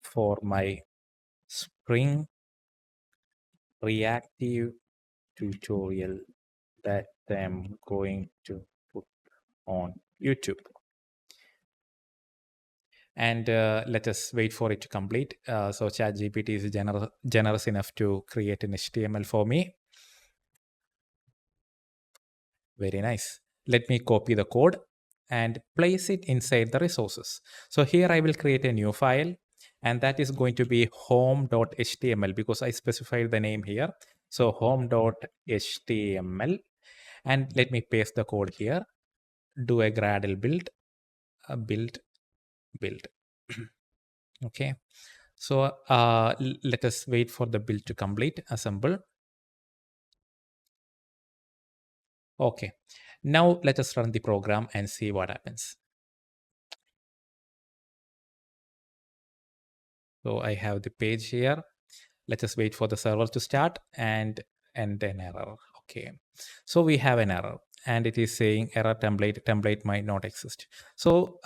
for my Spring Reactive tutorial that I'm going to put on YouTube. And let us wait for it to complete. So ChatGPT is generous enough to create an HTML for me. Very nice. Let me copy the code and place it inside the resources. So here I will create a new file, and that is going to be home.html because I specified the name here. So home.html, and let me paste the code here. Do a Gradle build, build. Okay. So let us wait for the build to complete, assemble. Okay. Now let us run the program and see what happens. So I have the page here. Let us wait for the server to start and an error. Okay. So we have an error and it is saying error template might not exist. So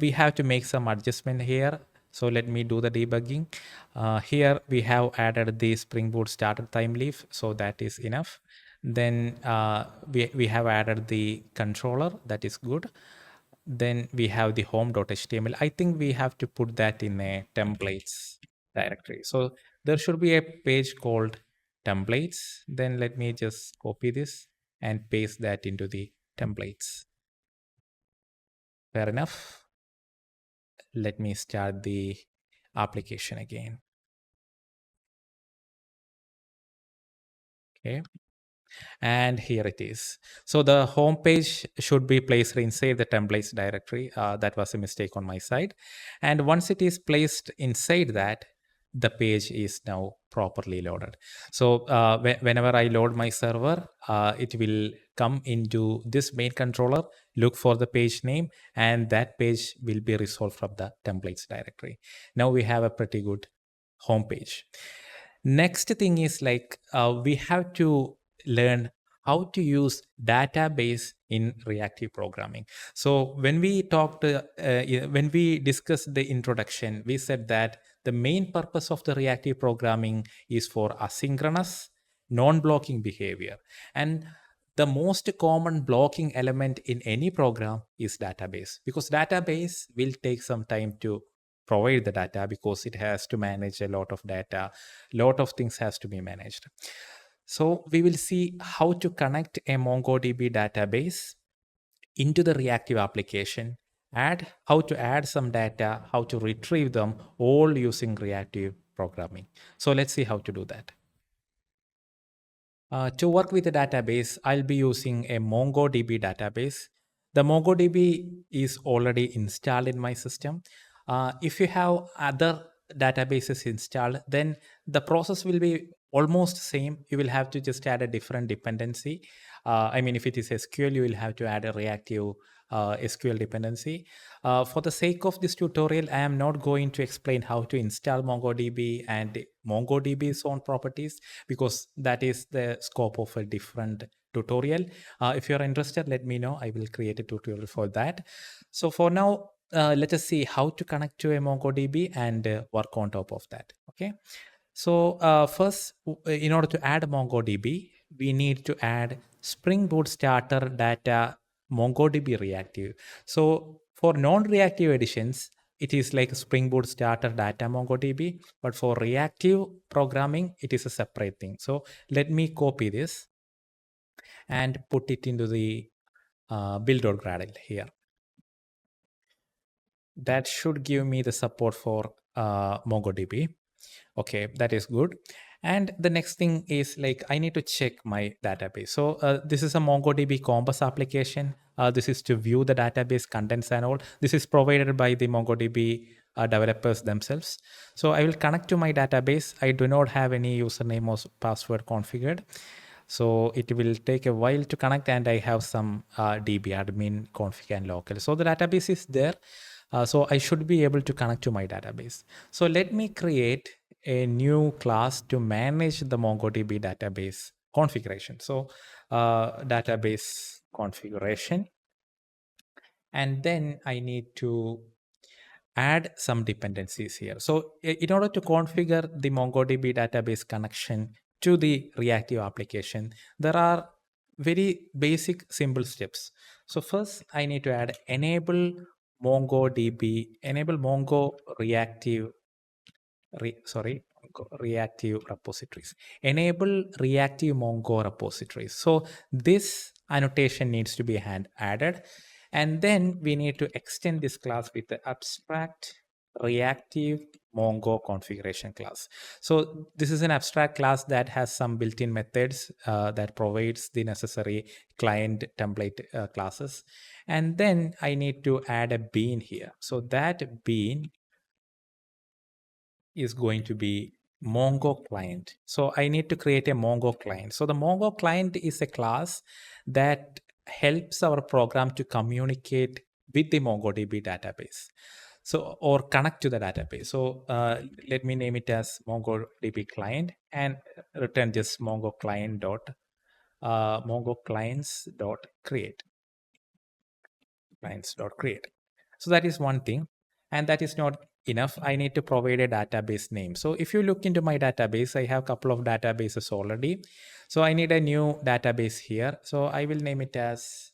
we have to make some adjustment here. So let me do the debugging. Here we have added the Spring Boot starter time leaf. So that is enough. Then we have added the controller. That is good. Then we have the home.html. I think we have to put that in a templates directory. So there should be a page called templates. Then let me just copy this and paste that into the templates. Fair enough. Let me start the application again. Okay. And here it is. So the home page should be placed inside the templates directory. That was a mistake on my side. And once it is placed inside that, the page is now properly loaded. So whenever I load my server, it will come into this main controller, look for the page name, and that page will be resolved from the templates directory. Now we have a pretty good home page. Next thing is like we have to learn how to use database in reactive programming. So when we when we discussed the introduction, we said that the main purpose of the reactive programming is for asynchronous non-blocking behavior, and the most common blocking element in any program is database, because database will take some time to provide the data because it has to manage a lot of data, lot of things has to be managed. So we will see how to connect a MongoDB database into the reactive application, how to add some data, how to retrieve them, all using reactive programming. So let's see how to do that. To work with the database, I'll be using a MongoDB database. The MongoDB is already installed in my system. If you have other databases installed, then the process will be almost same. You will have to just add a different dependency. I mean, if it is SQL, you will have to add a reactive SQL dependency. For the sake of this tutorial, I am not going to explain how to install MongoDB and MongoDB's own properties, because that is the scope of a different tutorial. If you're interested, let me know. I will create a tutorial for that. So for now, let us see how to connect to a MongoDB and work on top of that. Okay. So first, in order to add MongoDB, we need to add Spring Boot starter data MongoDB reactive. So for non-reactive editions, it is like Spring Boot starter data MongoDB, but for reactive programming, it is a separate thing. So let me copy this and put it into the build.gradle here. That should give me the support for MongoDB. Okay, that is good. And the next thing is like I need to check my database. So this is a MongoDB Compass application. This is to view the database contents and all. This is provided by the MongoDB developers themselves. So I will connect to my database. I do not have any username or password configured. So it will take a while to connect, and I have some DB admin config and local. So the database is there. So I should be able to connect to my database. So let me create a new class to manage the MongoDB database configuration. So database configuration, and then I need to add some dependencies here. So in order to configure the MongoDB database connection to the reactive application, there are very basic simple steps. So first I need to add enable Mongo reactive reactive repositories. Enable reactive Mongo repositories. So this annotation needs to be added. And then we need to extend this class with the abstract reactive Mongo configuration class. So this is an abstract class that has some built-in methods that provides the necessary client template classes. And then I need to add a bean here. So that bean is going to be Mongo client. So I need to create a Mongo client. So the Mongo client is a class that helps our program to communicate with the MongoDB database. So, or connect to the database. So let me name it as MongoDB client and return just Mongo client dot Mongo clients dot create. Clients.create. So that is one thing. And that is not enough. I need to provide a database name. So if you look into my database, I have a couple of databases already. So I need a new database here. So I will name it as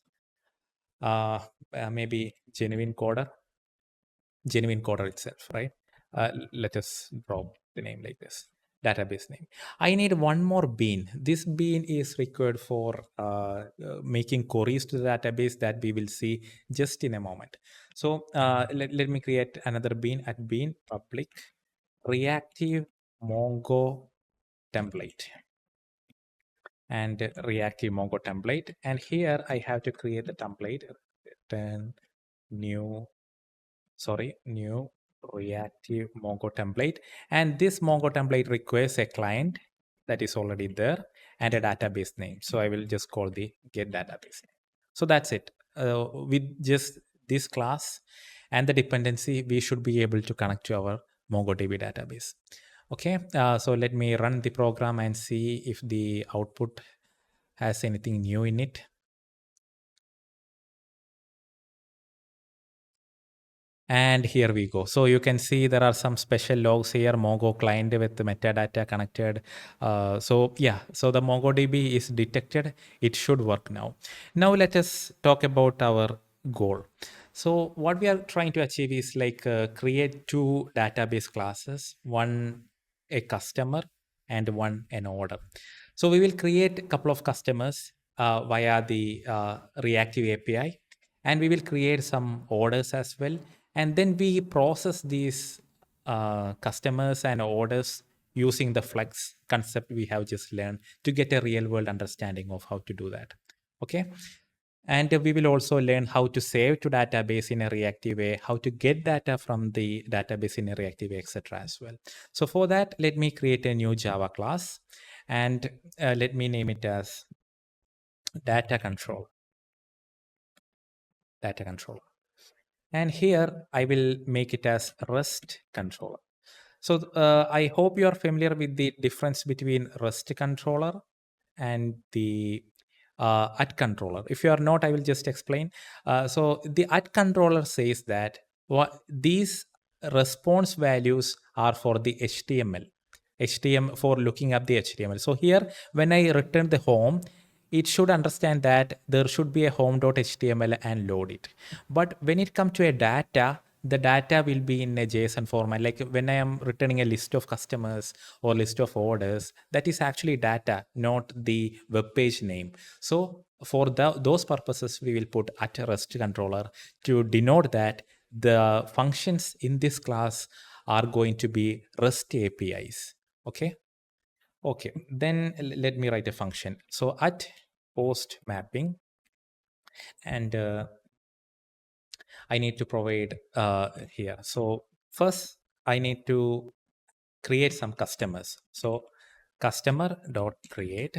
maybe genuine coder itself, right? Let us drop the name like this, database name. I need one more bean. This bean is required for making queries to the database that we will see just in a moment. So let me create another bean at bean public reactive Mongo template and reactive Mongo template. And here I have to create the template, then new reactive Mongo template. And this Mongo template requires a client that is already there and a database name. So I will just call the get database name. So that's it. With just this class and the dependency, we should be able to connect to our MongoDB database. Okay, so let me run the program and see if the output has anything new in it. And here we go. So you can see there are some special logs here, Mongo client with the metadata connected. So the MongoDB is detected. It should work now. Now let us talk about our goal. So what we are trying to achieve is like create two database classes, one a customer and one an order. So we will create a couple of customers via the reactive API, and we will create some orders as well. And then we process these customers and orders using the Flux concept we have just learned to get a real world understanding of how to do that. Okay. And we will also learn how to save to database in a reactive way, how to get data from the database in a reactive way, etc. as well. So for that, let me create a new Java class and let me name it as data control. And here I will make it as REST controller. So I hope you are familiar with the difference between REST controller and the at controller. If you are not, I will just explain. So the at controller says that these response values are for the HTML for looking up the HTML. So here, when I return the home, it should understand that there should be a home.html and load it. But when it comes to a data, the data will be in a JSON format. Like when I am returning a list of customers or list of orders, that is actually data, not the web page name. So for those purposes, we will put at REST controller to denote that the functions in this class are going to be REST APIs. Okay. Okay. Then let me write a function. So at post mapping, and I need to provide here. So first, I need to create some customers. So customer dot create,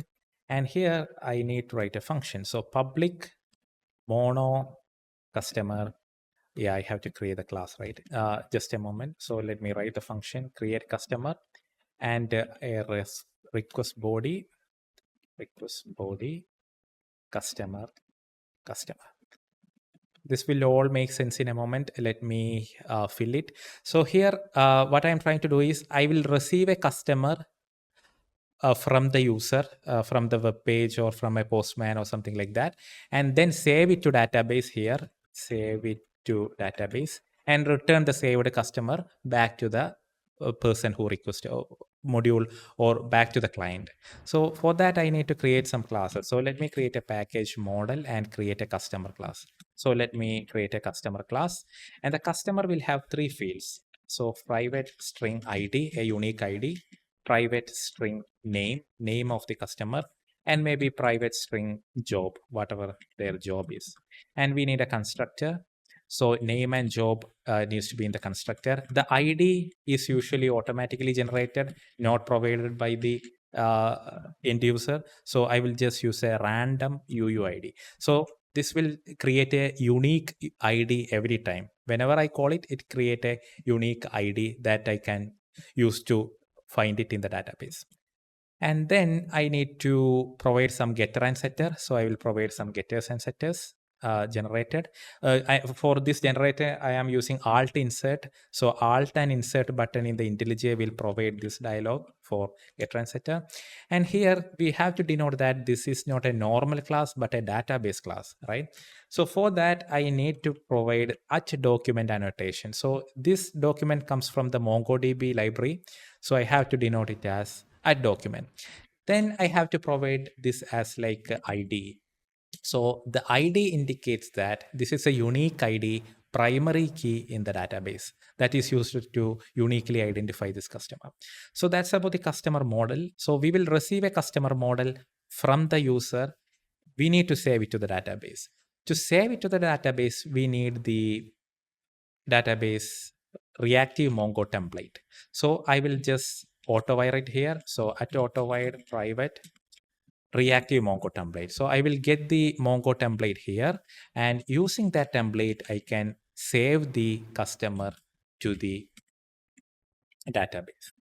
and here I need to write a function. So public mono customer. Yeah, I have to create the class, right? Just a moment. So let me write the function create customer, and a request body customer. This will all make sense in a moment. Let me fill it. So here, what I'm trying to do is I will receive a customer from the user, from the web page or from a postman or something like that, and then save it to database here, save it to database, and return the saved customer back to the person who requested module or back to the client. So for that, I need to create some classes. So let me create a package model and create a customer class. So let me create a customer class, and the customer will have three fields. So private string ID, a unique ID, private string name of the customer, and maybe private string job, whatever their job is. And we need a constructor. So name and job needs to be in the constructor. The ID is usually automatically generated, not provided by the end user. So I will just use a random UUID. So this will create a unique ID every time. Whenever I call it, it create a unique ID that I can use to find it in the database. And then I need to provide some getter and setter. So I will provide some getters and setters generated. For this generator, I am using alt insert. So alt and insert button in the IntelliJ will provide this dialog for getter and setter. And here we have to denote that this is not a normal class, but a database class, right? So for that, I need to provide at document annotation. So this document comes from the MongoDB library. So I have to denote it as at document. Then I have to provide this as like ID. So the ID indicates that this is a unique ID, primary key in the database that is used to uniquely identify this customer. So that's about the customer model. So we will receive a customer model from the user. We need to save it to the database. To save it to the database, we need the database reactive Mongo template. So I will just auto-wire it here. So at auto-wire private reactive Mongo template. So I will get the Mongo template here, and using that template, I can save the customer to the database.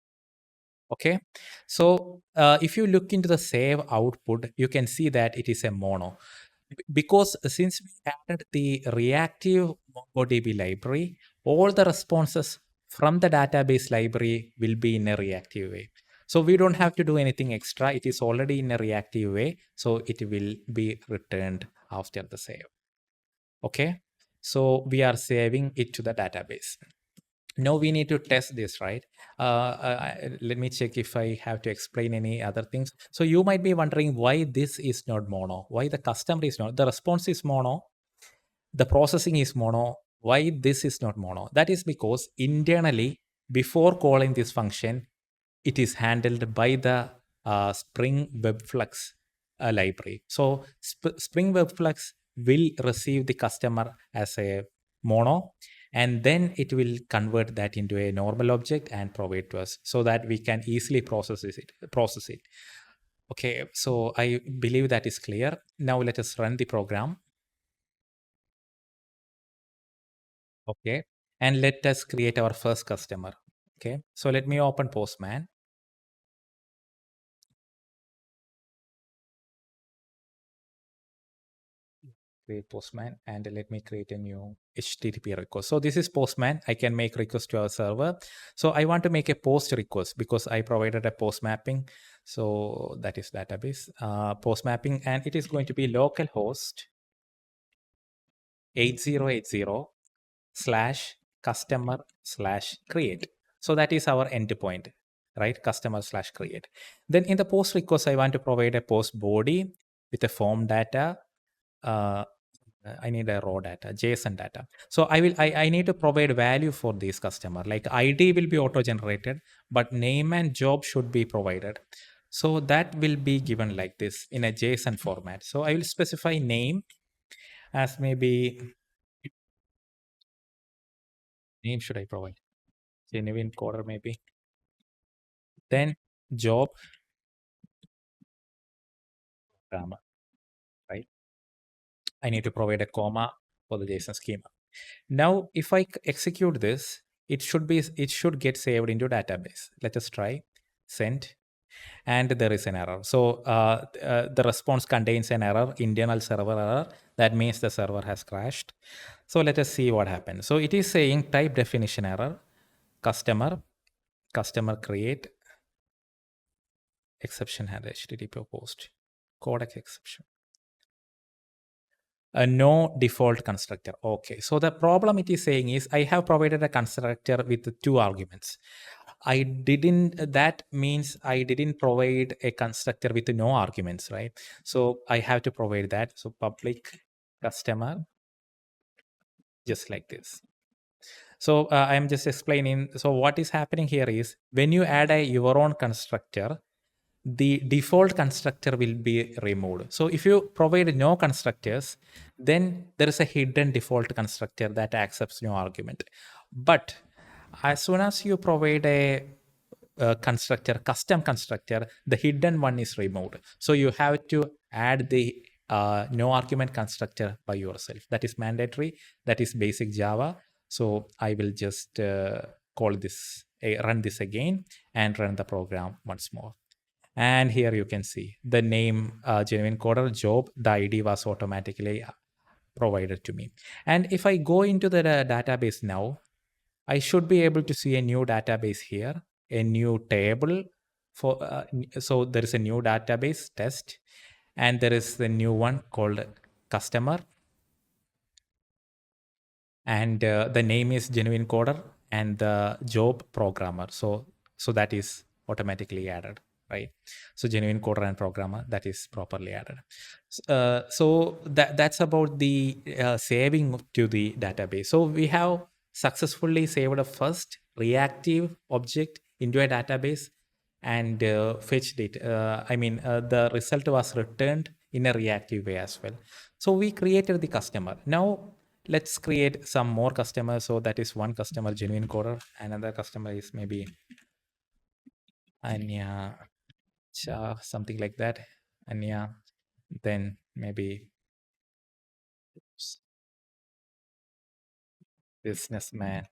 Okay. So if you look into the save output, you can see that it is a mono. Because since we added the reactive MongoDB library, all the responses from the database library will be in a reactive way. So we don't have to do anything extra. It is already in a reactive way. So it will be returned after the save. Okay. So we are saving it to the database. Now we need to test this, right? Let me check if I have to explain any other things. So you might be wondering why this is not mono, why the customer is not, the response is mono, the processing is mono, why this is not mono. That is because internally, before calling this function, it is handled by the Spring WebFlux library. So Spring WebFlux will receive the customer as a mono, and then it will convert that into a normal object and provide to us so that we can easily process it. Okay, so I believe that is clear. Now let us run the program. Okay, and let us create our first customer. Okay, so let me open Postman. Create Postman, and let me create a new HTTP request. So this is Postman. I can make request to our server. So I want to make a post request because I provided a post mapping. So that is database post mapping, and it is going to be localhost 8080 / customer / create. So that is our endpoint, right? Customer / create. Then in the post request, I want to provide a post body with a form data I need a raw data, JSON data. So I need to provide value for this customer. Like ID will be auto-generated, but name and job should be provided. So that will be given like this in a JSON format. So I will specify name as maybe, name should I provide? Genuine coder maybe. Then job grammar, right? I need to provide a comma for the JSON schema. Now, if I execute this, it should get saved into database. Let us try send, and there is an error. So the response contains an error, internal server error. That means the server has crashed. So let us see what happens. So it is saying type definition error, customer create exception had HTTP post codec exception. A no default constructor. Okay, so the problem it is saying is I have provided a constructor with 2 arguments. That means I didn't provide a constructor with no arguments, right? So I have to provide that. So public customer, just like this. So I'm just explaining. So what is happening here is when you add your own constructor, the default constructor will be removed. So if you provide no constructors, then there is a hidden default constructor that accepts no argument. But as soon as you provide a constructor, custom constructor, the hidden one is removed. So you have to add the no argument constructor by yourself. That is mandatory. That is basic Java. So I will just call this, run this again and run the program once more. And here you can see the name genuine coder job, the ID was automatically provided to me. And if I go into the database now, I should be able to see a new database here, a new table for, so there is a new database test, and there is the new one called customer, and the name is genuine coder and the job programmer. So that is automatically added, right? So genuine coder and programmer, that is properly added. So that's about the saving to the database. So we have successfully saved a first reactive object into a database and fetched it. The result was returned in a reactive way as well. So we created the customer. Now let's create some more customers. So that is one customer, genuine coder. Another customer is maybe Anya, something like that. Anya, then maybe businessman,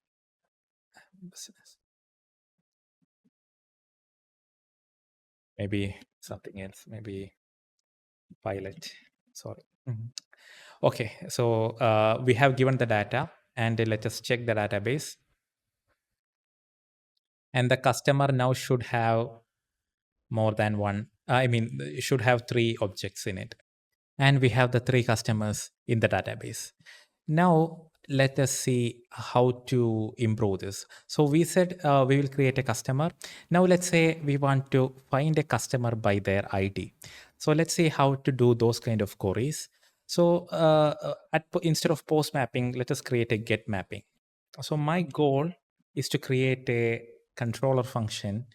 business, maybe something else, maybe pilot. Sorry. Mhm. Okay, so we have given the data, and let us check the database. And the customer now should have more than one. Should have 3 objects in it. And we have the 3 customers in the database. Now, let us see how to improve this. So we said we will create a customer. Now, let's say we want to find a customer by their ID. So let's see how to do those kind of queries. So instead of post mapping, let us create a get mapping. So my goal is to create a controller function,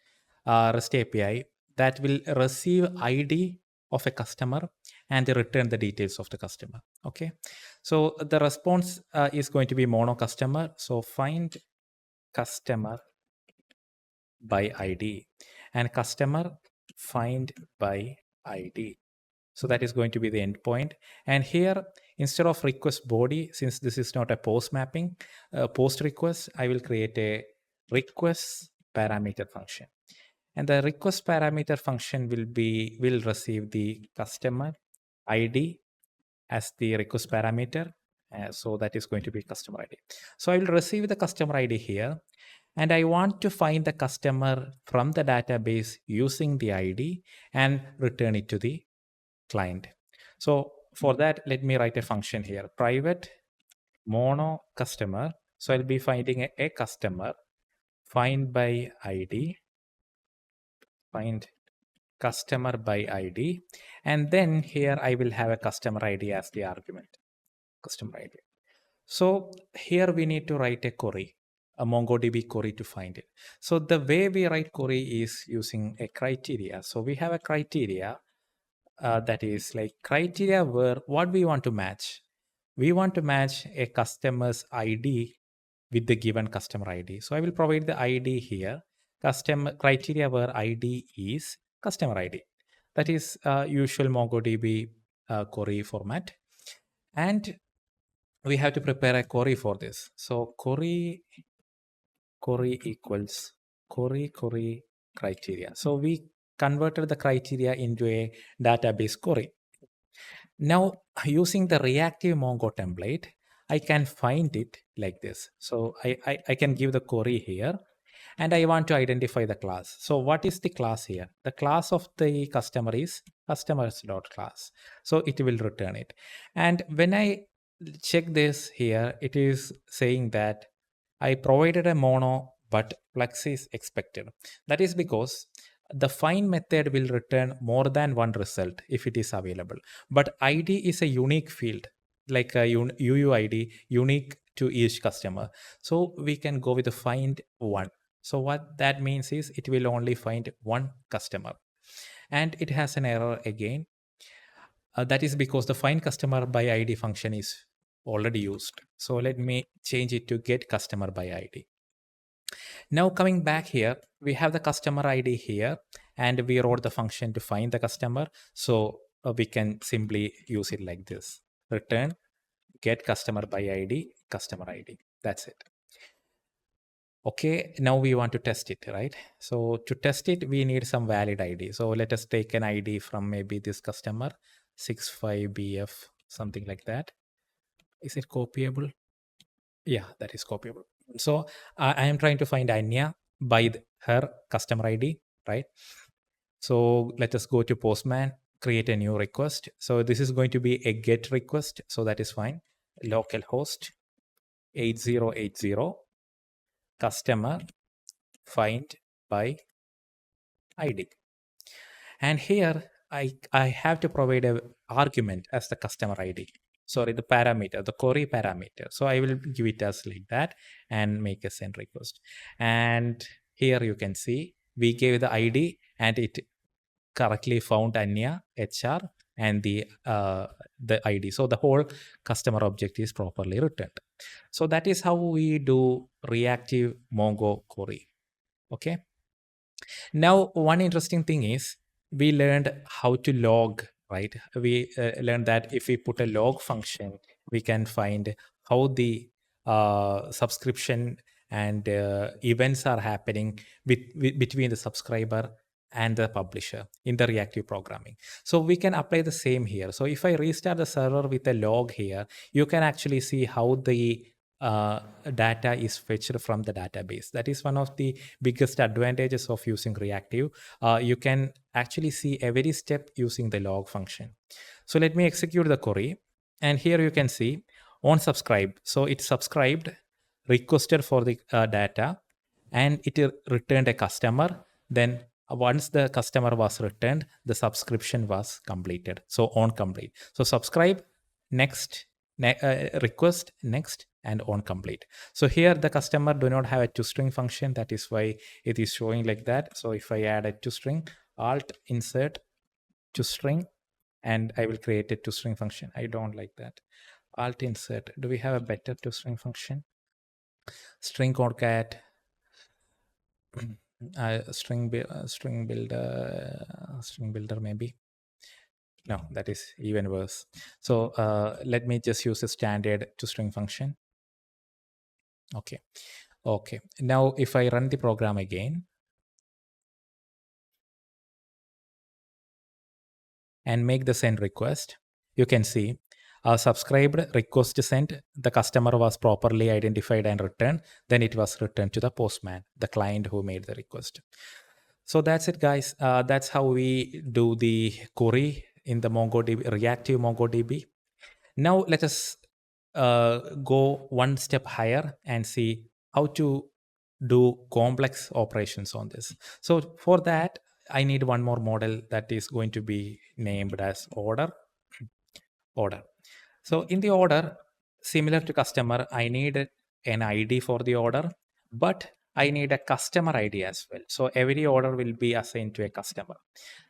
REST API, that will receive ID of a customer and return the details of the customer. Okay. So the response is going to be mono customer. So find customer by ID and customer find by ID. So that is going to be the endpoint. And here, instead of request body, since this is not a post mapping, post request, I will create a request parameter function. And the request parameter function will receive the customer ID as the request parameter. So that is going to be customer ID. So I will receive the customer ID here. And I want to find the customer from the database using the ID and return it to the client. So for that, let me write a function here, private mono customer. So I'll be finding a customer, find by ID, find customer by ID. And then here I will have a customer ID as the argument, customer ID. So here we need to write a query, a MongoDB query to find it. So the way we write query is using a criteria. So we have a criteria that is like criteria where what we want to match. We want to match a customer's ID with the given customer ID. So I will provide the ID here. Customer criteria where ID is customer ID. That is usual MongoDB query format. And we have to prepare a query for this. So query equals query criteria. So we converted the criteria into a database query. Now using the reactive Mongo template, I can find it like this. So I can give the query here and I want to identify the class. So what is the class here? The class of the customer is customers.class. So it will return it. And when I check this here, it is saying that I provided a mono, but Flux is expected. That is because the find method will return more than one result if it is available. But ID is a unique field, like a UUID, unique to each customer. So we can go with the find one. So what that means is it will only find one customer. And it has an error again. That is because the find customer by ID function is already used. So let me change it to get customer by ID. Now coming back here, we have the customer ID here and we wrote the function to find the customer. So we can simply use it like this. Return get customer by ID, customer ID. That's it. Okay, now we want to test it, right? So to test it, we need some valid ID. So let us take an ID from maybe this customer, 65BF, something like that. Is it copyable? Yeah, that is copyable. So I am trying to find Anya by her customer ID, right? So let us go to Postman, create a new request. So this is going to be a GET request. So that is fine. Localhost 8080 customer find by ID. And here I have to provide a argument as the customer ID. Sorry, the parameter, the query parameter. So I will give it as like that and make a send request. And here you can see we gave the ID and it correctly found Anya HR and the ID. So the whole customer object is properly returned. So that is how we do reactive Mongo query. Okay. Now, one interesting thing is we learned how to log, right? We learned that if we put a log function, we can find how the subscription and events are happening between the subscriber and the publisher in the reactive programming. So we can apply the same here. So if I restart the server with a log here, you can actually see how the data is fetched from the database. That is one of the biggest advantages of using reactive. You can actually see every step using the log function. So let me execute the query. And here you can see on subscribe. So it subscribed, requested for the data, and it returned a customer. Then once the customer was returned, the subscription was completed. So on complete. So subscribe, next, request, next, and on complete. So here the customer do not have a toString function. That is why it is showing like that. So if I add a toString, alt insert toString, and I will create a toString function. I don't like that. Alt insert. Do we have a better toString function? String concat. String builder maybe. No, that is even worse. So let me just use a standard toString function. Okay. Now if I run the program again and make the send request, you can see subscribed, request sent, the customer was properly identified and returned. Then it was returned to the postman, the client who made the request. So that's it, guys. That's how we do the query in the MongoDB, reactive MongoDB. Now let us go one step higher and see how to do complex operations on this. So for that, I need one more model that is going to be named as order. So in the order, similar to customer, I need an ID for the order, but I need a customer ID as well. So every order will be assigned to a customer.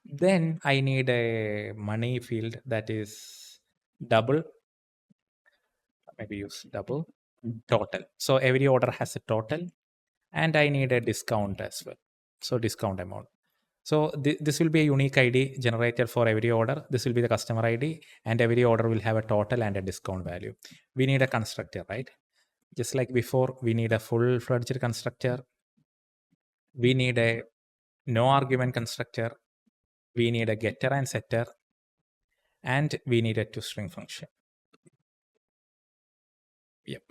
Then I need a money field that is double, maybe use double total. So every order has a total, and I need a discount as well. So discount amount. So this will be a unique ID generated for every order. This will be the customer ID, and every order will have a total and a discount value. We need a constructor, right? Just like before, we need a full-fledged constructor. We need a no argument constructor. We need a getter and setter, and we need a toString function. Yep.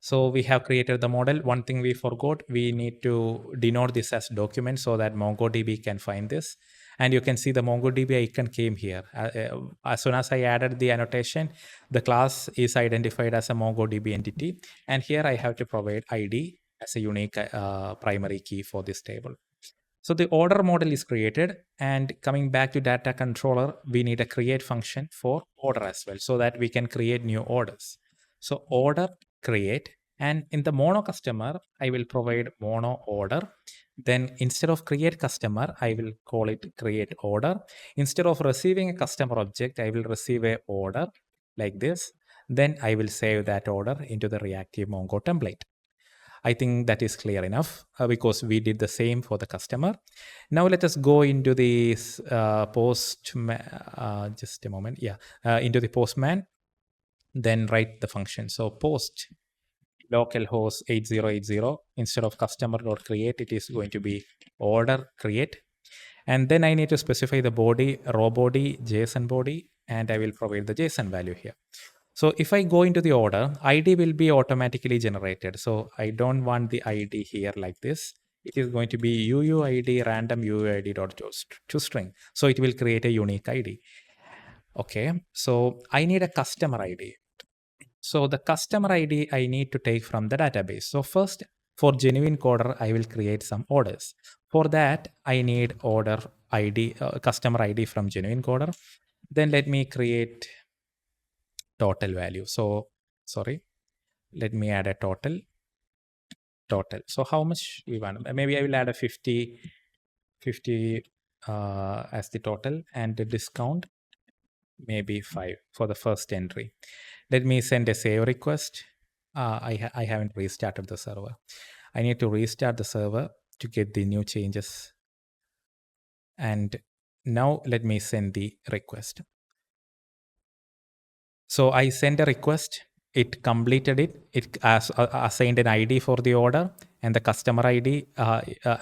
So we have created the model. One thing we forgot, we need to denote this as document so that MongoDB can find this. And you can see the MongoDB icon came here. As soon as I added the annotation, the class is identified as a MongoDB entity. And here I have to provide ID as a unique primary key for this table. So the order model is created, and coming back to data controller, we need a create function for order as well so that we can create new orders. So order create, and in the mono customer, I will provide mono order. Then instead of create customer, I will call it create order. Instead of receiving a customer object, I will receive a order like this. Then I will save that order into the reactive Mongo template. I think that is clear enough because we did the same for the customer. Now let us go into this post, just a moment. Yeah, into the postman, then write the function. So post localhost 8080 instead of customer.create, it is going to be order create. And then I need to specify the body, raw body, JSON body, and I will provide the JSON value here. So if I go into the order, ID will be automatically generated. So I don't want the ID here like this. It is going to be UUID random UUID dot toString. So it will create a unique ID. Okay. So I need a customer ID. So the customer ID I need to take from the database. So first, for genuine coder, I will create some orders. For that, I need order ID, customer ID from genuine coder. Then let me create total value. So sorry, let me add a total. So how much we want? Maybe I will add a 50 as the total, and the discount maybe 5 for the first entry. Let me send a save request. I haven't restarted the server. I need to restart the server to get the new changes. And now let me send the request. So I sent a request. It completed it. It assigned an ID for the order and the customer ID,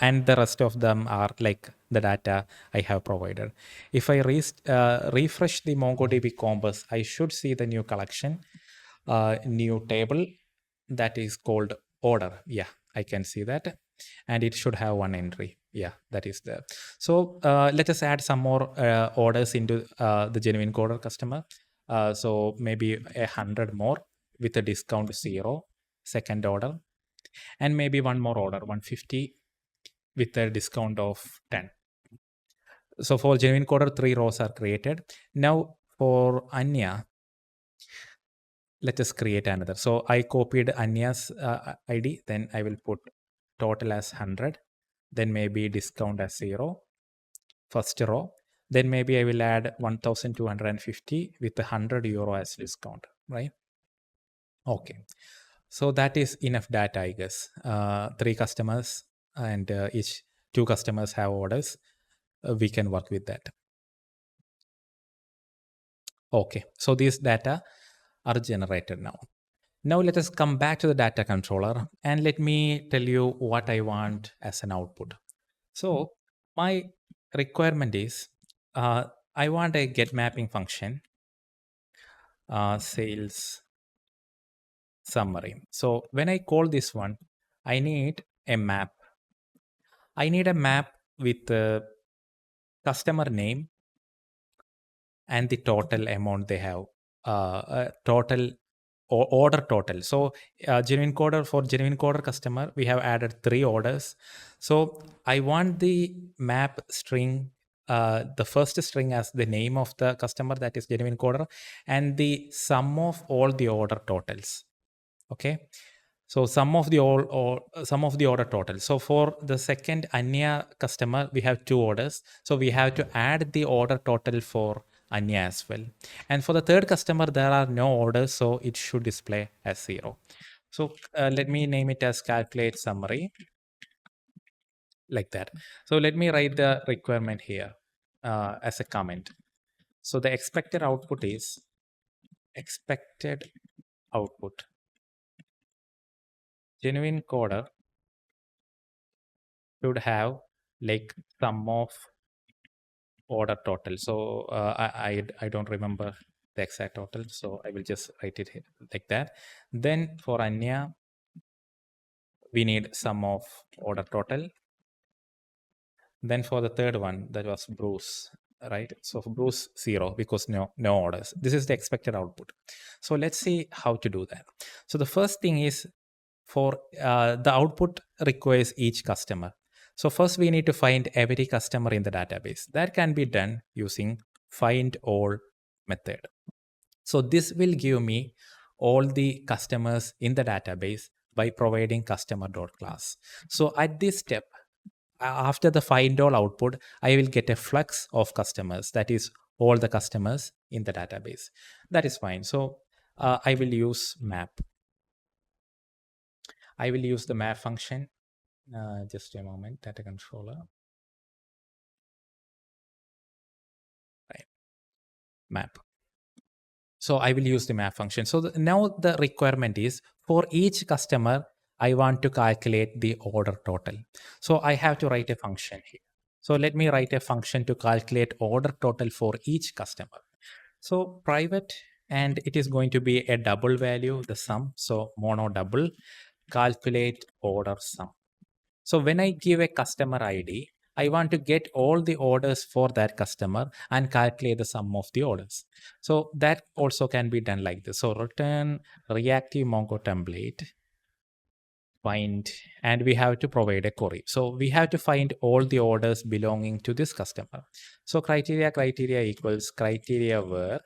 and the rest of them are like the data I have provided. If I refresh the MongoDB Compass, I should see the new collection, new table that is called order. Yeah, I can see that. And it should have one entry. Yeah, that is there. So let us add some more orders into the genuine coder customer. So maybe 100 more with a discount 0, second order, and maybe one more order 150 with a discount of 10. So for genuine coder, 3 rows are created. Now for Anya, let us create another. So I copied Anya's ID, then I will put total as 100, then maybe discount as 0, first row. Then maybe I will add 1250 with €100 as discount, right? Okay. So that is enough data, I guess. 3 customers and each 2 customers have orders. We can work with that. Okay. So these data are generated now. Now let us come back to the data controller and let me tell you what I want as an output. So my requirement is I want a get mapping function, sales summary. So when I call this one, I need a map. I need a map with the customer name and the total amount they have, total order total. So genuine coder, for genuine coder customer, we have added 3 orders. So I want the map string, the first string as the name of the customer, that is genuine coder, and the sum of all the order totals. Okay. So sum of the order total. So for the second Anya customer, we have 2 orders. So we have to add the order total for Anya as well. And for the third customer, there are no orders, so it should display as 0. So let me name it as calculate summary, like that. So let me write the requirement here as a comment. So the expected output is expected output. Genuine coder should have like sum of order total. So I don't remember the exact total, so I will just write it here like that. Then for Anya, we need sum of order total. Then for the third one, that was Bruce, right? So for Bruce, 0, because no orders. This is the expected output. So let's see how to do that. So the first thing is, for the output requires each customer. So first we need to find every customer in the database. That can be done using find all method. So this will give me all the customers in the database by providing customer.class. So at this step, after the find all output, I will get a flux of customers, that is all the customers in the database. That is fine. So I will use map. I will use the map function. Just a moment, data controller. Right. Map. So I will use the map function. So now the requirement is, for each customer, I want to calculate the order total. So I have to write a function here. So let me write a function to calculate order total for each customer. So private, and it is going to be a double value, the sum. So mono double, calculate order sum. So when I give a customer ID, I want to get all the orders for that customer and calculate the sum of the orders. So that also can be done like this. So return reactive Mongo template, find, and we have to provide a query. So we have to find all the orders belonging to this customer. So criteria equals criteria where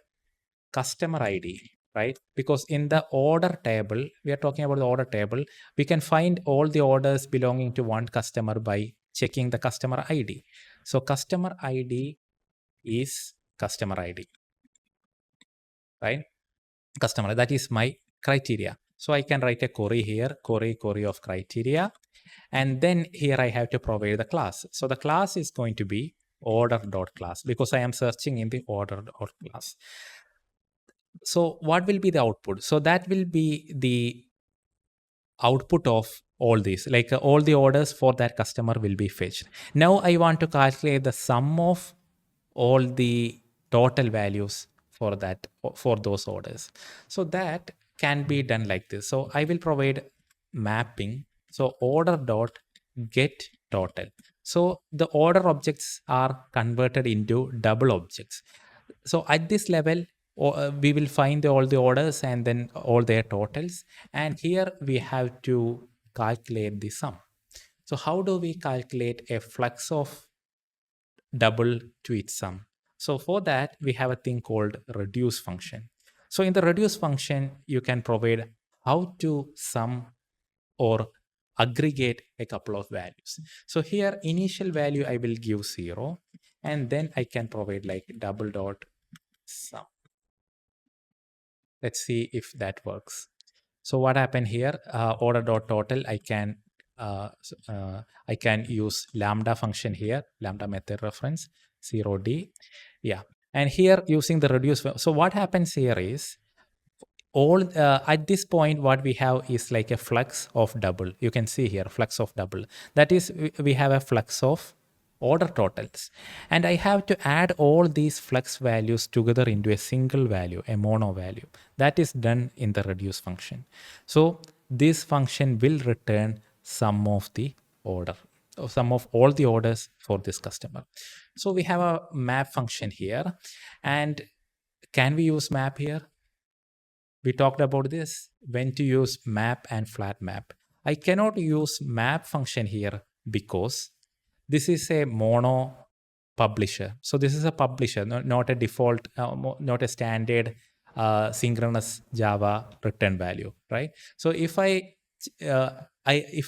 customer ID, right? Because in the order table, we are talking about the order table, we can find all the orders belonging to one customer by checking the customer ID. So customer ID is customer ID, right? Customer, that is my criteria. So I can write a query here, query of criteria. And then here I have to provide the class. So the class is going to be order.class because I am searching in the order.class. So what will be the output? So that will be the output of all these, like all the orders for that customer will be fetched. Now I want to calculate the sum of all the total values for that, for those orders. So that can be done like this. So I will provide mapping. So order dot get total. So the order objects are converted into double objects. So at this level, we will find all the orders and then all their totals. And here we have to calculate the sum. So how do we calculate a flux of double to its sum? So for that, we have a thing called reduce function. So in the reduce function, you can provide how to sum or aggregate a couple of values. So here, initial value, I will give 0, and then I can provide like double dot sum. Let's see if that works. So what happened here? Order dot total. I can use lambda function here, lambda method reference 0d. Yeah, and here using the reduce. So what happens here is, all at this point what we have is like a flux of double. You can see here flux of double. That is, we have a flux of order totals, and I have to add all these flux values together into a single value, a mono value. That is done in the reduce function. So this function will return sum of the order, or sum of all the orders for this customer. So we have a map function here, and can we use map here? We talked about this, when to use map and flatMap. I cannot use map function here because this is a mono publisher. So this is a publisher, not a default, not a standard synchronous Java return value, right? So uh, if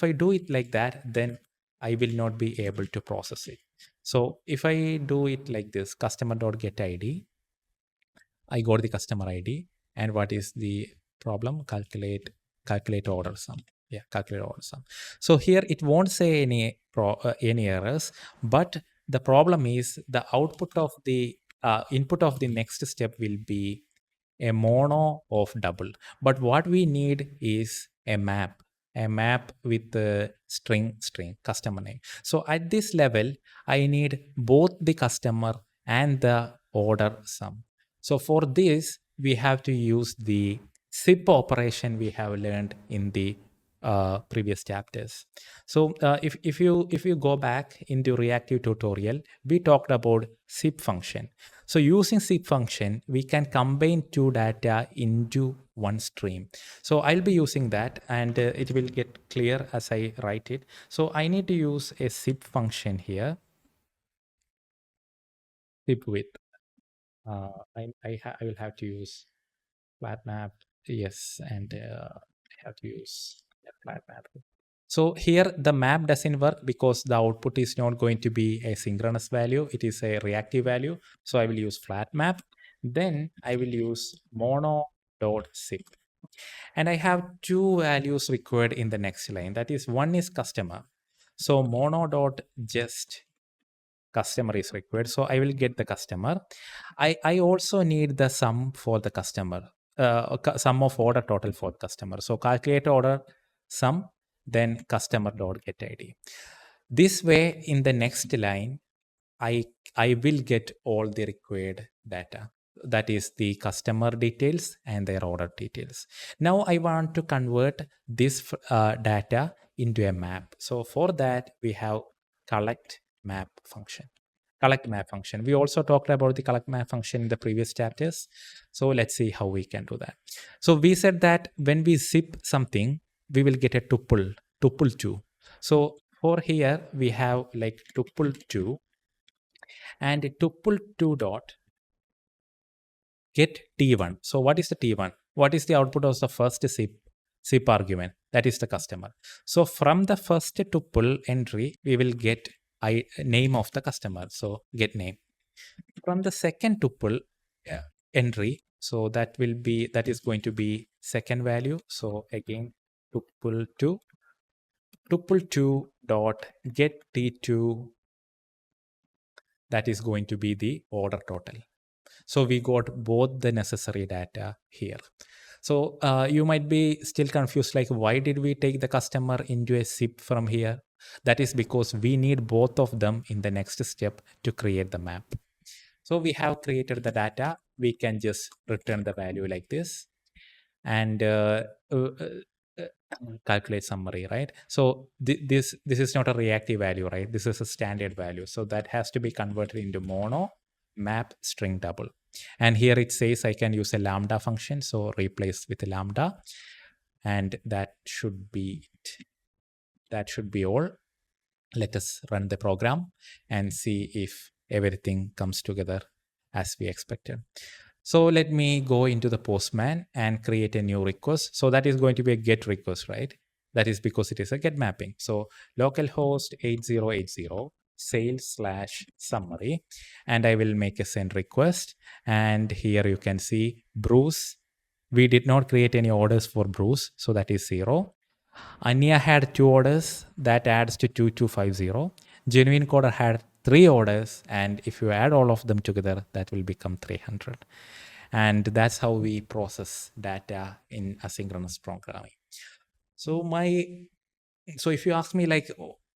I do it like that, then I will not be able to process it. So if I do it like this, customer.getID, I got the customer ID, and what is the problem? Calculate order sum. Yeah, calculate order sum. So here it won't say any errors, but the problem is the output of the input of the next step will be a mono of double. But what we need is a map with the string customer name. So at this level, I need both the customer and the order sum. So for this, we have to use the zip operation we have learned in the previous chapters. So if you go back into reactive tutorial, we talked about zip function. So using zip function, we can combine two data into one stream. So I'll be using that, and it will get clear as I write it. So I need to use a zip function here, zip with. I will have to use flatMap, yes, and I have to use flatMap. So here the map doesn't work because the output is not going to be a synchronous value. It is a reactive value. So I will use flatMap. Then I will use mono.zip. And I have two values required in the next line. That is, one is customer. So mono.just customer is required. So I will get the customer. I also need the sum for the customer, sum of order total for customer. So calculate order sum, then customer dot get ID. This way, in the next line, I will get all the required data. That is the customer details and their order details. Now I want to convert this data into a map. So for that, we have collectMap function. CollectMap function. We also talked about the collectMap function in the previous chapters. So let's see how we can do that. So we said that when we zip something, we will get a tuple2. So for here, we have like tuple2 and tuple2 dot get t1. So what is the t1? What is the output of the first zip argument? That is the customer. So from the first tuple entry, we will get name of the customer. So get name. From the second tuple entry, so that is going to be second value. So again, tuple2 dot get t2, that is going to be the order total. So we got both the necessary data here. So you might be still confused, like why did we take the customer into a zip from here? That is because we need both of them in the next step to create the map. So we have created the data. We can just return the value like this and calculate summary, right? So this is not a reactive value, right? This is a standard value. So that has to be converted into mono map string double. And here it says I can use a lambda function. So replace with a lambda, and that should be it. That should be all. Let us run the program and see if everything comes together as we expected. So let me go into the Postman and create a new request. So that is going to be a GET request, right? That is because it is a GET mapping. So localhost 8080 sales/summary, and I will make a send request. And here you can see Bruce. We did not create any orders for Bruce, so that is 0. Anya had 2 orders, that adds to 2250. Genuine Coder had 3 orders, and if you add all of them together, that will become 300. And that's how we process data in asynchronous programming. So if you ask me, like,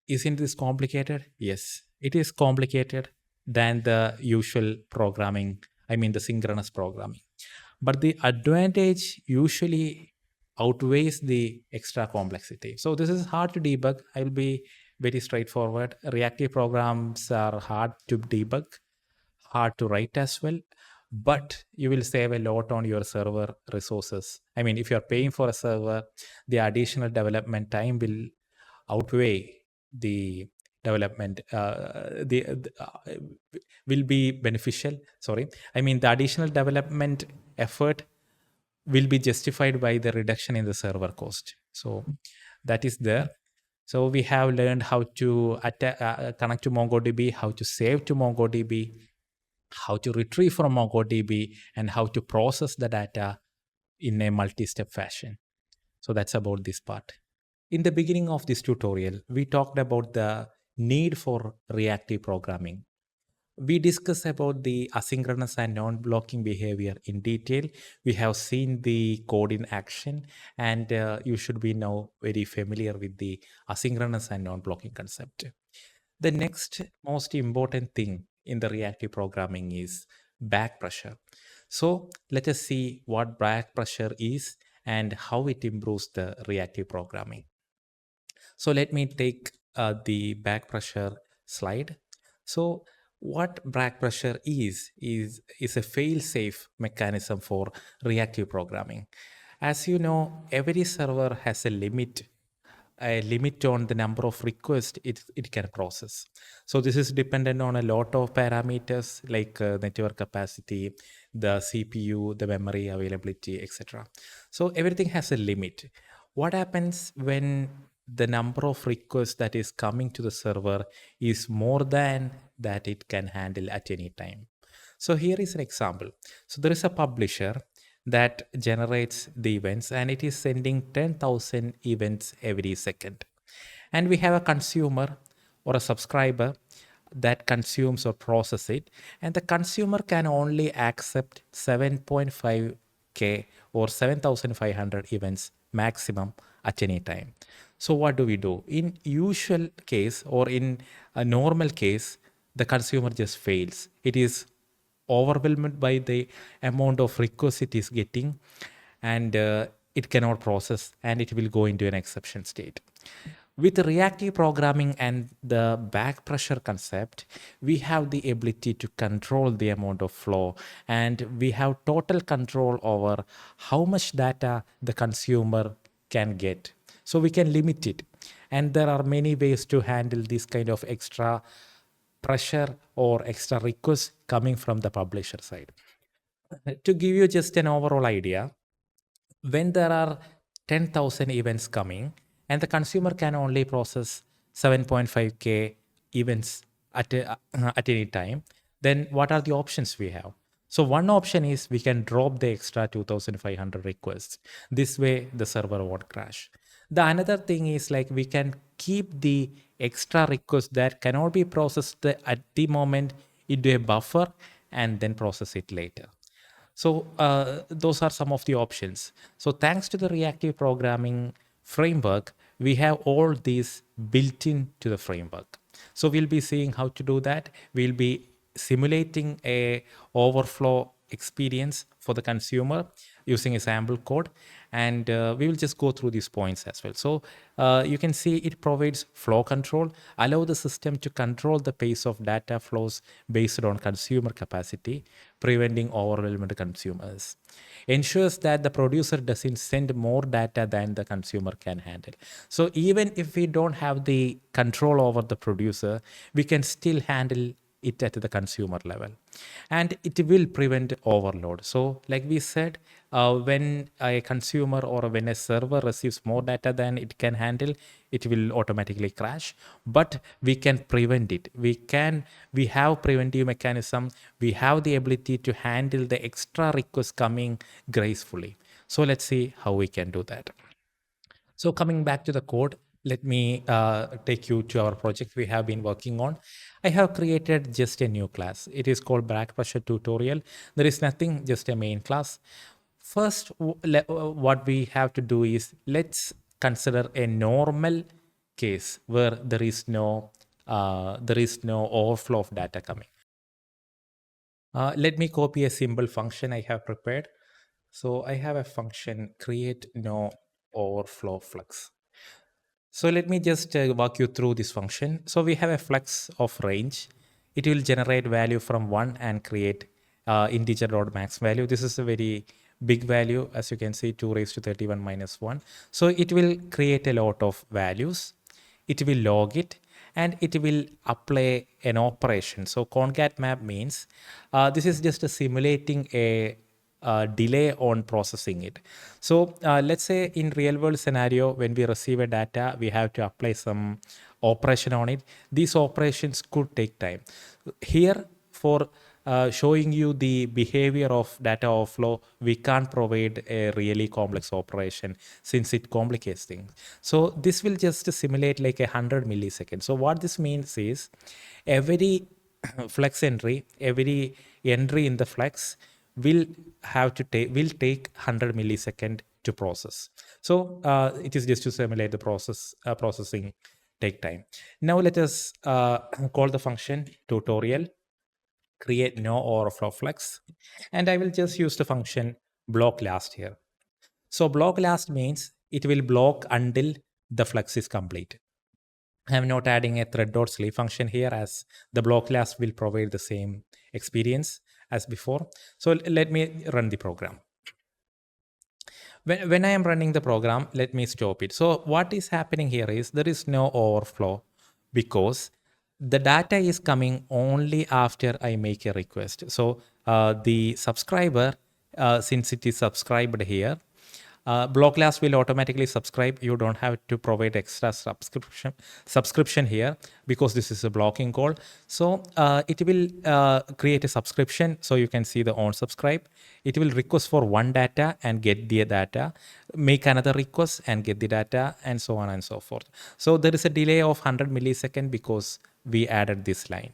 isn't this complicated? Yes, it is complicated than the usual programming, I mean the synchronous programming. But the advantage usually outweighs the extra complexity. So this is hard to debug. I will be very straightforward. Reactive programs are hard to debug, hard to write as well. but you will save a lot on your server resources. I mean, if you're paying for a server, the additional development time will outweigh the development will be beneficial. Sorry, I mean the additional development effort will be justified by the reduction in the server cost. So that is there. So we have learned how to connect to MongoDB, how to save to MongoDB, how to retrieve from MongoDB, and how to process the data in a multi-step fashion. So that's about this part. In the beginning of this tutorial, we talked about the need for reactive programming. We discussed about the asynchronous and non-blocking behavior in detail. We have seen the code in action, and you should be now very familiar with the asynchronous and non-blocking concept. The next most important thing in the reactive programming is backpressure. So let us see what backpressure is and how it improves the reactive programming. So let me take the backpressure slide. So what backpressure is a fail-safe mechanism for reactive programming. As you know, every server has a limit on the number of requests it can process. So this is dependent on a lot of parameters like network capacity, the CPU, the memory availability, etc. So everything has a limit. What happens when the number of requests that is coming to the server is more than that it can handle at any time? So here is an example. So there is a publisher that generates the events and it is sending 10,000 events every second. And we have a consumer or a subscriber that consumes or processes it, and the consumer can only accept 7.5k or 7,500 events maximum at any time. So what do we do? In usual case or in a normal case, the consumer just fails. It is overwhelmed by the amount of requests it is getting, and it cannot process and it will go into an exception state. With reactive programming and the backpressure concept, we have the ability to control the amount of flow, and we have total control over how much data the consumer can get. So we can limit it. And there are many ways to handle this kind of extra pressure or extra requests coming from the publisher side. To give you just an overall idea, when there are 10,000 events coming and the consumer can only process 7.5k events at any time, then what are the options we have? So one option is we can drop the extra 2,500 requests. This way the server won't crash. The another thing is like we can keep the extra requests that cannot be processed at the moment into a buffer and then process it later. So those are some of the options. So thanks to the reactive programming framework, we have all these built into the framework. So we'll be seeing how to do that. We'll be simulating a overflow experience for the consumer using a sample code, and we will just go through these points as well. So you can see it provides flow control, allow the system to control the pace of data flows based on consumer capacity, preventing overwhelmed consumers, ensures that the producer doesn't send more data than the consumer can handle. So even if we don't have the control over the producer, we can still handle it at the consumer level, and it will prevent overload. So like we said, when a consumer or when a server receives more data than it can handle, it will automatically crash, but we can prevent it. We have preventive mechanism. We have the ability to handle the extra requests coming gracefully. So let's see how we can do that. So coming back to the code, let me take you to our project we have been working on. I have created just a new class. It is called Backpressure Tutorial. There is nothing, just a main class. First, what we have to do is let's consider a normal case where there is no overflow of data coming. Let me copy a simple function I have prepared. So I have a function create no overflow flux. So let me just walk you through this function. So we have a flux of range. It will generate value from 1 and create integer.max value. This is a very big value, as you can see, 2 raised to 31 minus 1. So it will create a lot of values. It will log it, and it will apply an operation. So concat map means this is just a simulating a delay on processing it. So let's say in real world scenario, when we receive a data, we have to apply some operation on it. These operations could take time. Here, for showing you the behavior of data overflow, we can't provide a really complex operation since it complicates things. So this will just simulate like 100 milliseconds. So what this means is every Flux entry, every entry in the Flux will have to take 100 millisecond to process. So it is just to simulate the processing take time. Now let us call the function tutorial create no overflow Flux, and I will just use the function block last here. So block last means it will block until the Flux is complete. I'm not adding a thread.sleep function here, as the block last will provide the same experience as before. So let me run the program. When I am running the program, let me stop it. So what is happening here is there is no overflow because the data is coming only after I make a request. So the subscriber, since it is subscribed here, block last will automatically subscribe. You don't have to provide extra subscription here because this is a blocking call. So it will create a subscription. So you can see the on subscribe. It will request for one data and get the data, make another request and get the data, and so on and so forth. So there is a delay of 100 millisecond because we added this line.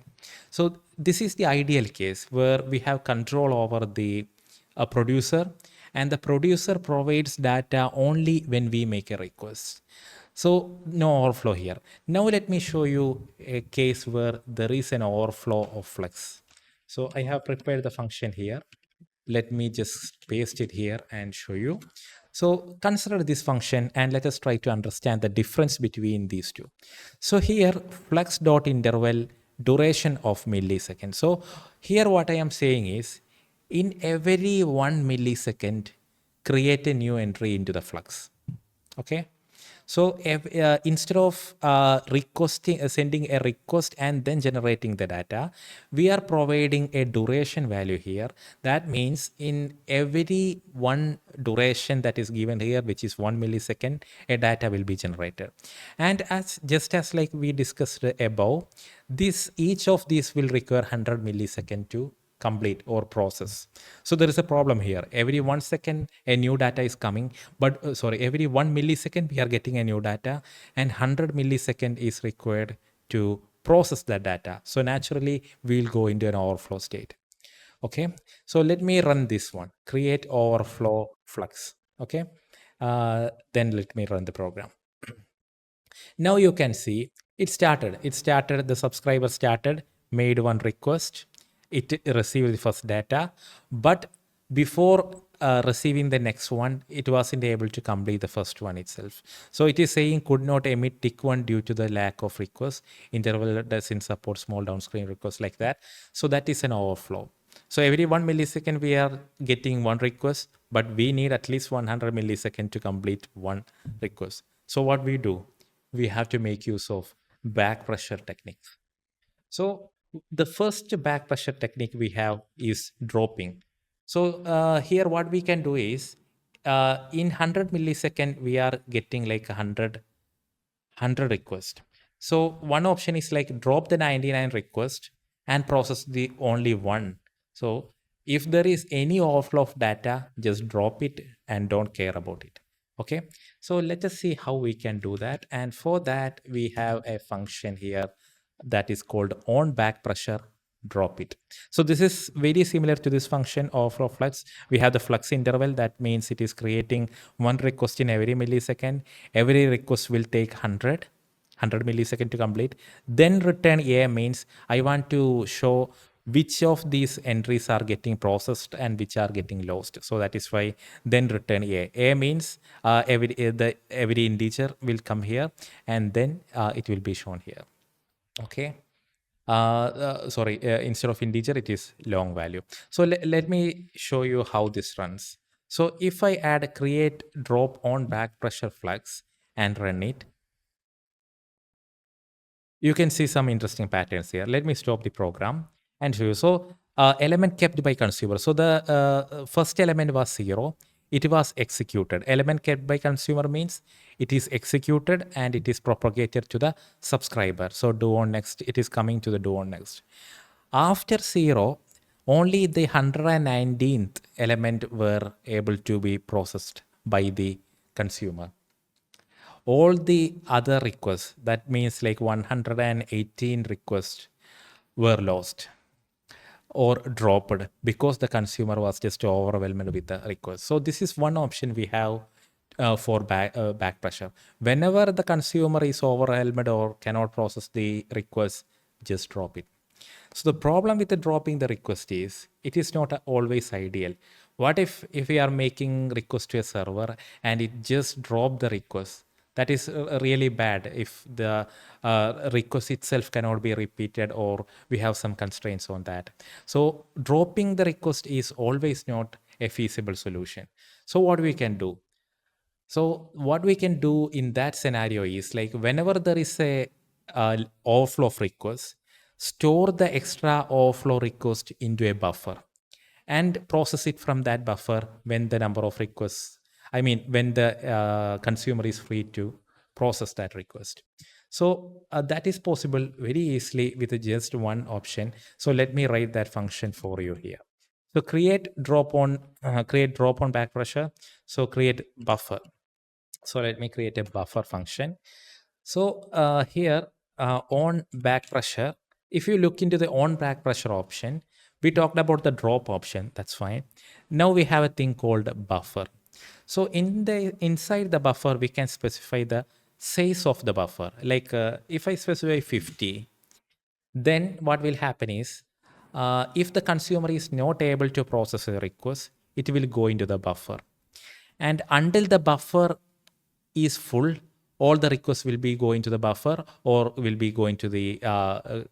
So this is the ideal case where we have control over the producer, and the producer provides data only when we make a request. So no overflow here. Now let me show you a case where there is an overflow of Flux. So I have prepared the function here. Let me just paste it here and show you. So consider this function and let us try to understand the difference between these two. So here flux.interval duration of millisecond. So here what I am saying is in every 1 millisecond, create a new entry into the Flux. Okay. So instead of sending a request and then generating the data, we are providing a duration value here. That means in every one duration that is given here, which is 1 millisecond, a data will be generated. And just as like we discussed above, each of these will require 100 millisecond to complete or process. So there is a problem here. Every 1 second a new data is coming, but every 1 millisecond we are getting a new data, and 100 millisecond is required to process that data. So naturally we will go into an overflow state. Okay, so let me run this one, create overflow Flux. Okay, then let me run the program. Now you can see it started. The subscriber started, made one request. It received the first data, but before receiving the next one, it wasn't able to complete the first one itself. So it is saying could not emit tick one due to the lack of requests. Interval doesn't support small downscreen requests like that. So that is an overflow. So every 1 millisecond we are getting one request, but we need at least 100 millisecond to complete one request. So what we do? We have to make use of backpressure techniques. So the first backpressure technique we have is dropping. So here what we can do is in 100 millisecond we are getting like 100 requests. So one option is like drop the 99 request and process the only one. So if there is any overflow of data, just drop it and don't care about it. Okay, so let us see how we can do that. And for that, we have a function here that is called on backpressure drop it. So this is very similar to this function of Flux. We have the Flux interval. That means it is creating one request in every millisecond. Every request will take 100 millisecond to complete. Then return A means I want to show which of these entries are getting processed and which are getting lost. So that is why then return A. A means every integer will come here, and then it will be shown here. Okay. Instead of integer, it is long value. So let me show you how this runs. So if I add create drop on Backpressure Flux and run it, you can see some interesting patterns here. Let me stop the program and show you. So element kept by consumer. So the first element was 0. It was executed. Element kept by consumer means it is executed and it is propagated to the subscriber. So doOnNext, it is coming to the doOnNext. After 0, only the 119th element were able to be processed by the consumer. All the other requests, that means like 118 requests, were lost or dropped because the consumer was just overwhelmed with the request. So this is one option we have for back pressure. Whenever the consumer is overwhelmed or cannot process the request, just drop it. So the problem with the dropping the request is it is not always ideal. What if we are making request to a server and it just drop the request? That is really bad if the request itself cannot be repeated or we have some constraints on that. So dropping the request is always not a feasible solution. So what we can do? So what we can do in that scenario is like whenever there is a overflow of requests, store the extra overflow request into a buffer and process it from that buffer when the number of requests, when the consumer is free to process that request. So that is possible very easily with just one option. So let me write that function for you here. So create drop on back pressure. So create buffer. So let me create a buffer function. So here on back pressure, if you look into the on back pressure option, we talked about the drop option. That's fine. Now we have a thing called buffer. So inside the buffer, we can specify the size of the buffer. Like if I specify 50, then what will happen is if the consumer is not able to process a request, it will go into the buffer. And until the buffer is full, all the requests will be going to the buffer or will be going to the,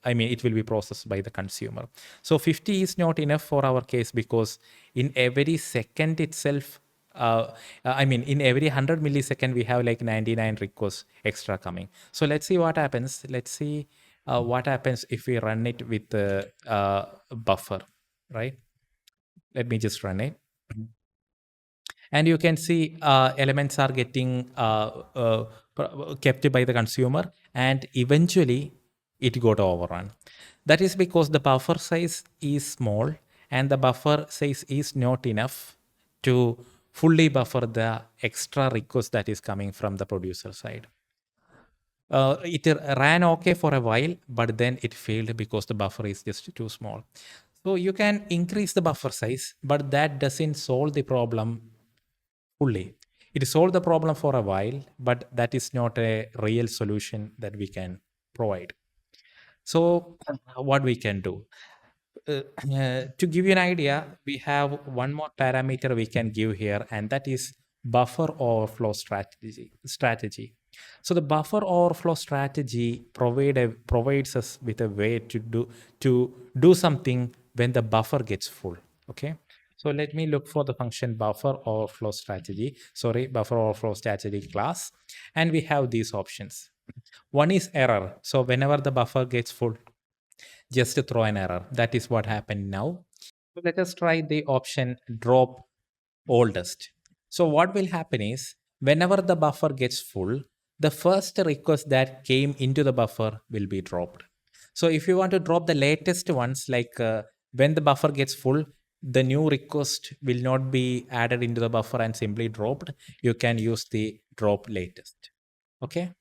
it will be processed by the consumer. So 50 is not enough for our case because in every second itself, in every 100 millisecond, we have like 99 requests extra coming. So let's see what happens. Let's see what happens if we run it with the buffer, right? Let me just run it. And you can see elements are getting kept by the consumer and eventually it got overrun. That is because the buffer size is small and the buffer size is not enough to fully buffer the extra request that is coming from the producer side. It ran okay for a while, but then it failed because the buffer is just too small. So you can increase the buffer size, but that doesn't solve the problem fully. It solved the problem for a while, but that is not a real solution that we can provide. So what we can do? To give you an idea, we have one more parameter we can give here, and that is buffer overflow strategy. So the buffer overflow strategy provides us with a way to do something when the buffer gets full. Okay. So let me look for the function buffer overflow strategy. Buffer overflow strategy class, and we have these options. One is error. So whenever the buffer gets full, just to throw an error. That is what happened now. So let us try the option drop oldest. So what will happen is whenever the buffer gets full, the first request that came into the buffer will be dropped. So if you want to drop the latest ones, like when the buffer gets full, the new request will not be added into the buffer and simply dropped. You can use the drop latest. Okay.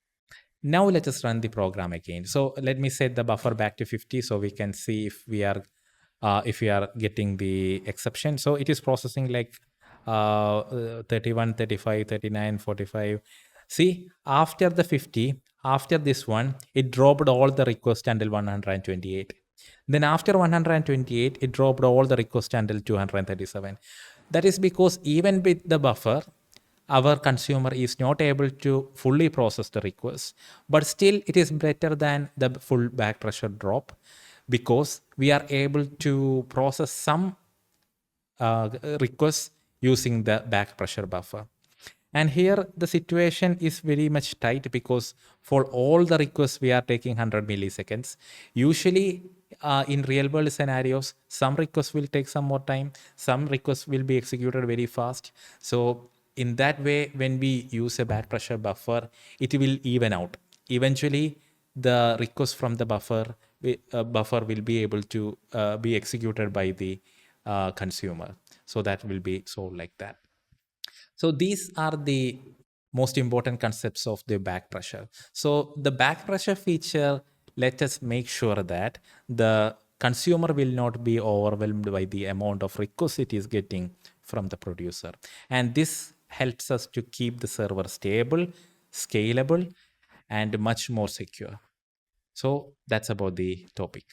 Now let us run the program again. So let me set the buffer back to 50 so we can see if we are getting the exception. So it is processing like 31, 35, 39, 45. See, after the 50, after this one, it dropped all the requests until 128. Then after 128, it dropped all the requests until 237. That is because even with the buffer, our consumer is not able to fully process the request, but still it is better than the full back pressure drop, because we are able to process some requests using the back pressure buffer. And here the situation is very much tight, because for all the requests we are taking 100 milliseconds. Usually in real world scenarios, some requests will take some more time, some requests will be executed very fast. So in that way, when we use a back pressure buffer, it will even out. Eventually, the request from the buffer will be able to be executed by the consumer. So that will be solved like that. So these are the most important concepts of the back pressure. So the back pressure feature, let us make sure that the consumer will not be overwhelmed by the amount of requests it is getting from the producer. And this helps us to keep the server stable, scalable, and much more secure. So that's about the topic.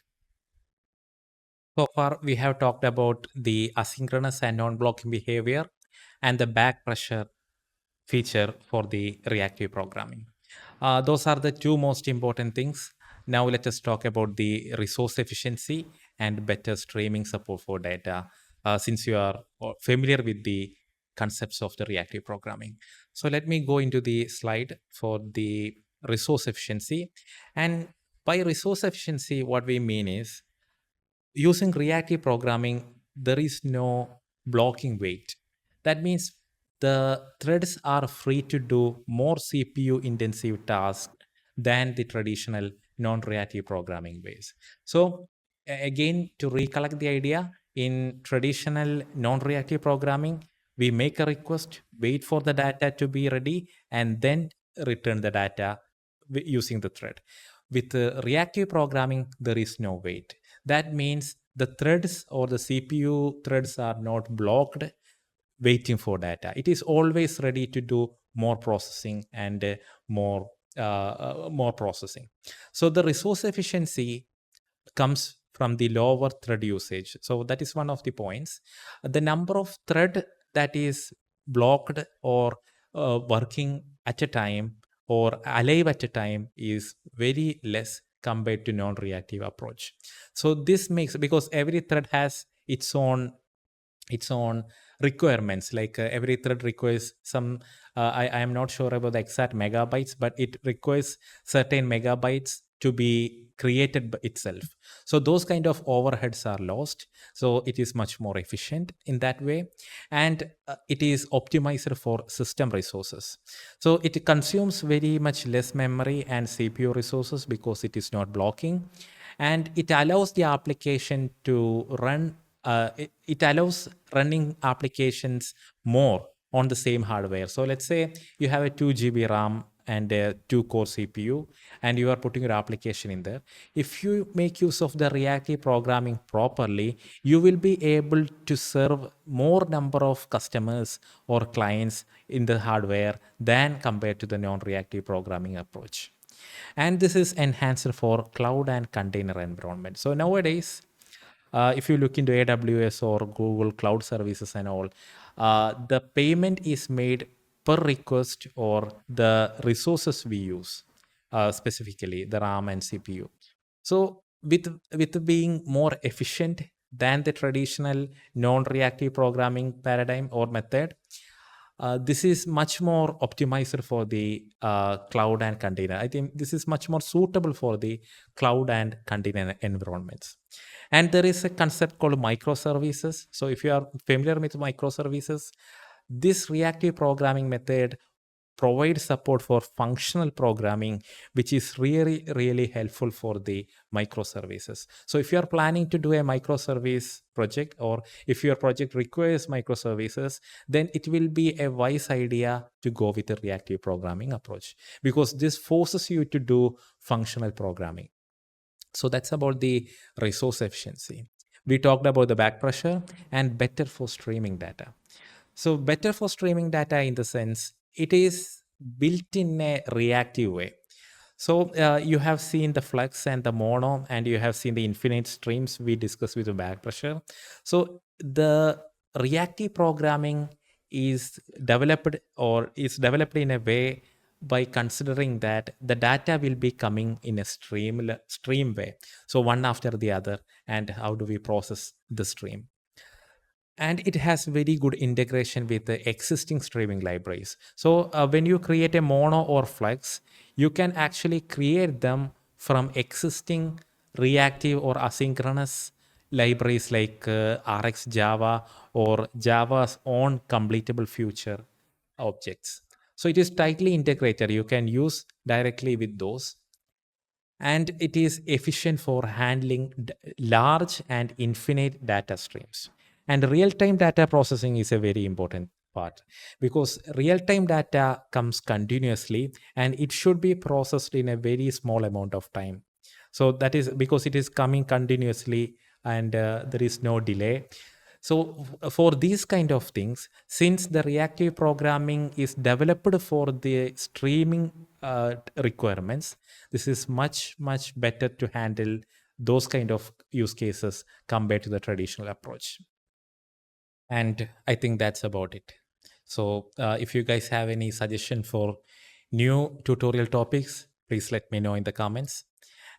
So far, we have talked about the asynchronous and non-blocking behavior and the back pressure feature for the reactive programming. Those are the two most important things. Now let us talk about the resource efficiency and better streaming support for data, since you are familiar with the concepts of the reactive programming. So let me go into the slide for the resource efficiency. And by resource efficiency, what we mean is, using reactive programming, there is no blocking wait. That means the threads are free to do more CPU intensive tasks than the traditional non-reactive programming ways. So again, to recollect the idea, in traditional non-reactive programming, we make a request, wait for the data to be ready, and then return the data using the thread. With reactive programming, there is no wait. That means the threads or the CPU threads are not blocked waiting for data. It is always ready to do more processing and more processing. So the resource efficiency comes from the lower thread usage. So that is one of the points. The number of thread that is blocked or working at a time or alive at a time is very less compared to non-reactive approach. So this makes, because every thread has its own requirements, like every thread requires some I am not sure about the exact megabytes, but it requires certain megabytes to be created by itself. So those kind of overheads are lost, so it is much more efficient in that way. And it is optimized for system resources, so it consumes very much less memory and CPU resources because it is not blocking. And it allows the application to run, it allows running applications more on the same hardware. So let's say you have a 2 GB RAM and a 2 core CPU, and you are putting your application in there. If you make use of the reactive programming properly, you will be able to serve more number of customers or clients in the hardware than compared to the non-reactive programming approach. And this is enhanced for cloud and container environment. So nowadays, if you look into AWS or Google Cloud Services and all, the payment is made per request or the resources we use, specifically the RAM and CPU. So with being more efficient than the traditional non-reactive programming paradigm or method, this is much more optimized for the cloud and container. I think this is much more suitable for the cloud and container environments. And there is a concept called microservices. So if you are familiar with microservices, this reactive programming method provides support for functional programming, which is really, really helpful for the microservices. So if you are planning to do a microservice project, or if your project requires microservices, then it will be a wise idea to go with a reactive programming approach, because this forces you to do functional programming. So that's about the resource efficiency. We talked about the back pressure and better for streaming data. So better for streaming data in the sense it is built in a reactive way. So you have seen the Flux and the mono, and you have seen the infinite streams we discussed with the back pressure. So the reactive programming is developed or is developed in a way by considering that the data will be coming in a stream way, so one after the other, and how do we process the stream. And it has very good integration with the existing streaming libraries. So when you create a mono or flux, you can actually create them from existing reactive or asynchronous libraries like RxJava or Java's own completable future objects. So it is tightly integrated. You can use directly with those, and it is efficient for handling large and infinite data streams. And real-time data processing is a very important part, because real-time data comes continuously and it should be processed in a very small amount of time. So that is because it is coming continuously, and there is no delay. So for these kind of things, since the reactive programming is developed for the streaming requirements, this is much better to handle those kind of use cases compared to the traditional approach. And I think that's about it. So if you guys have any suggestion for new tutorial topics, please let me know in the comments.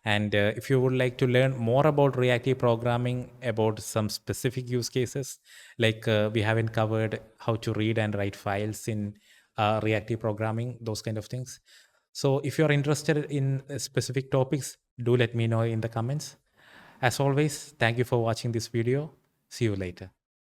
And if you would like to learn more about reactive programming, about some specific use cases, like we haven't covered how to read and write files in reactive programming, those kind of things. So if you're interested in specific topics, do let me know in the comments. As always, thank you for watching this video. See you later.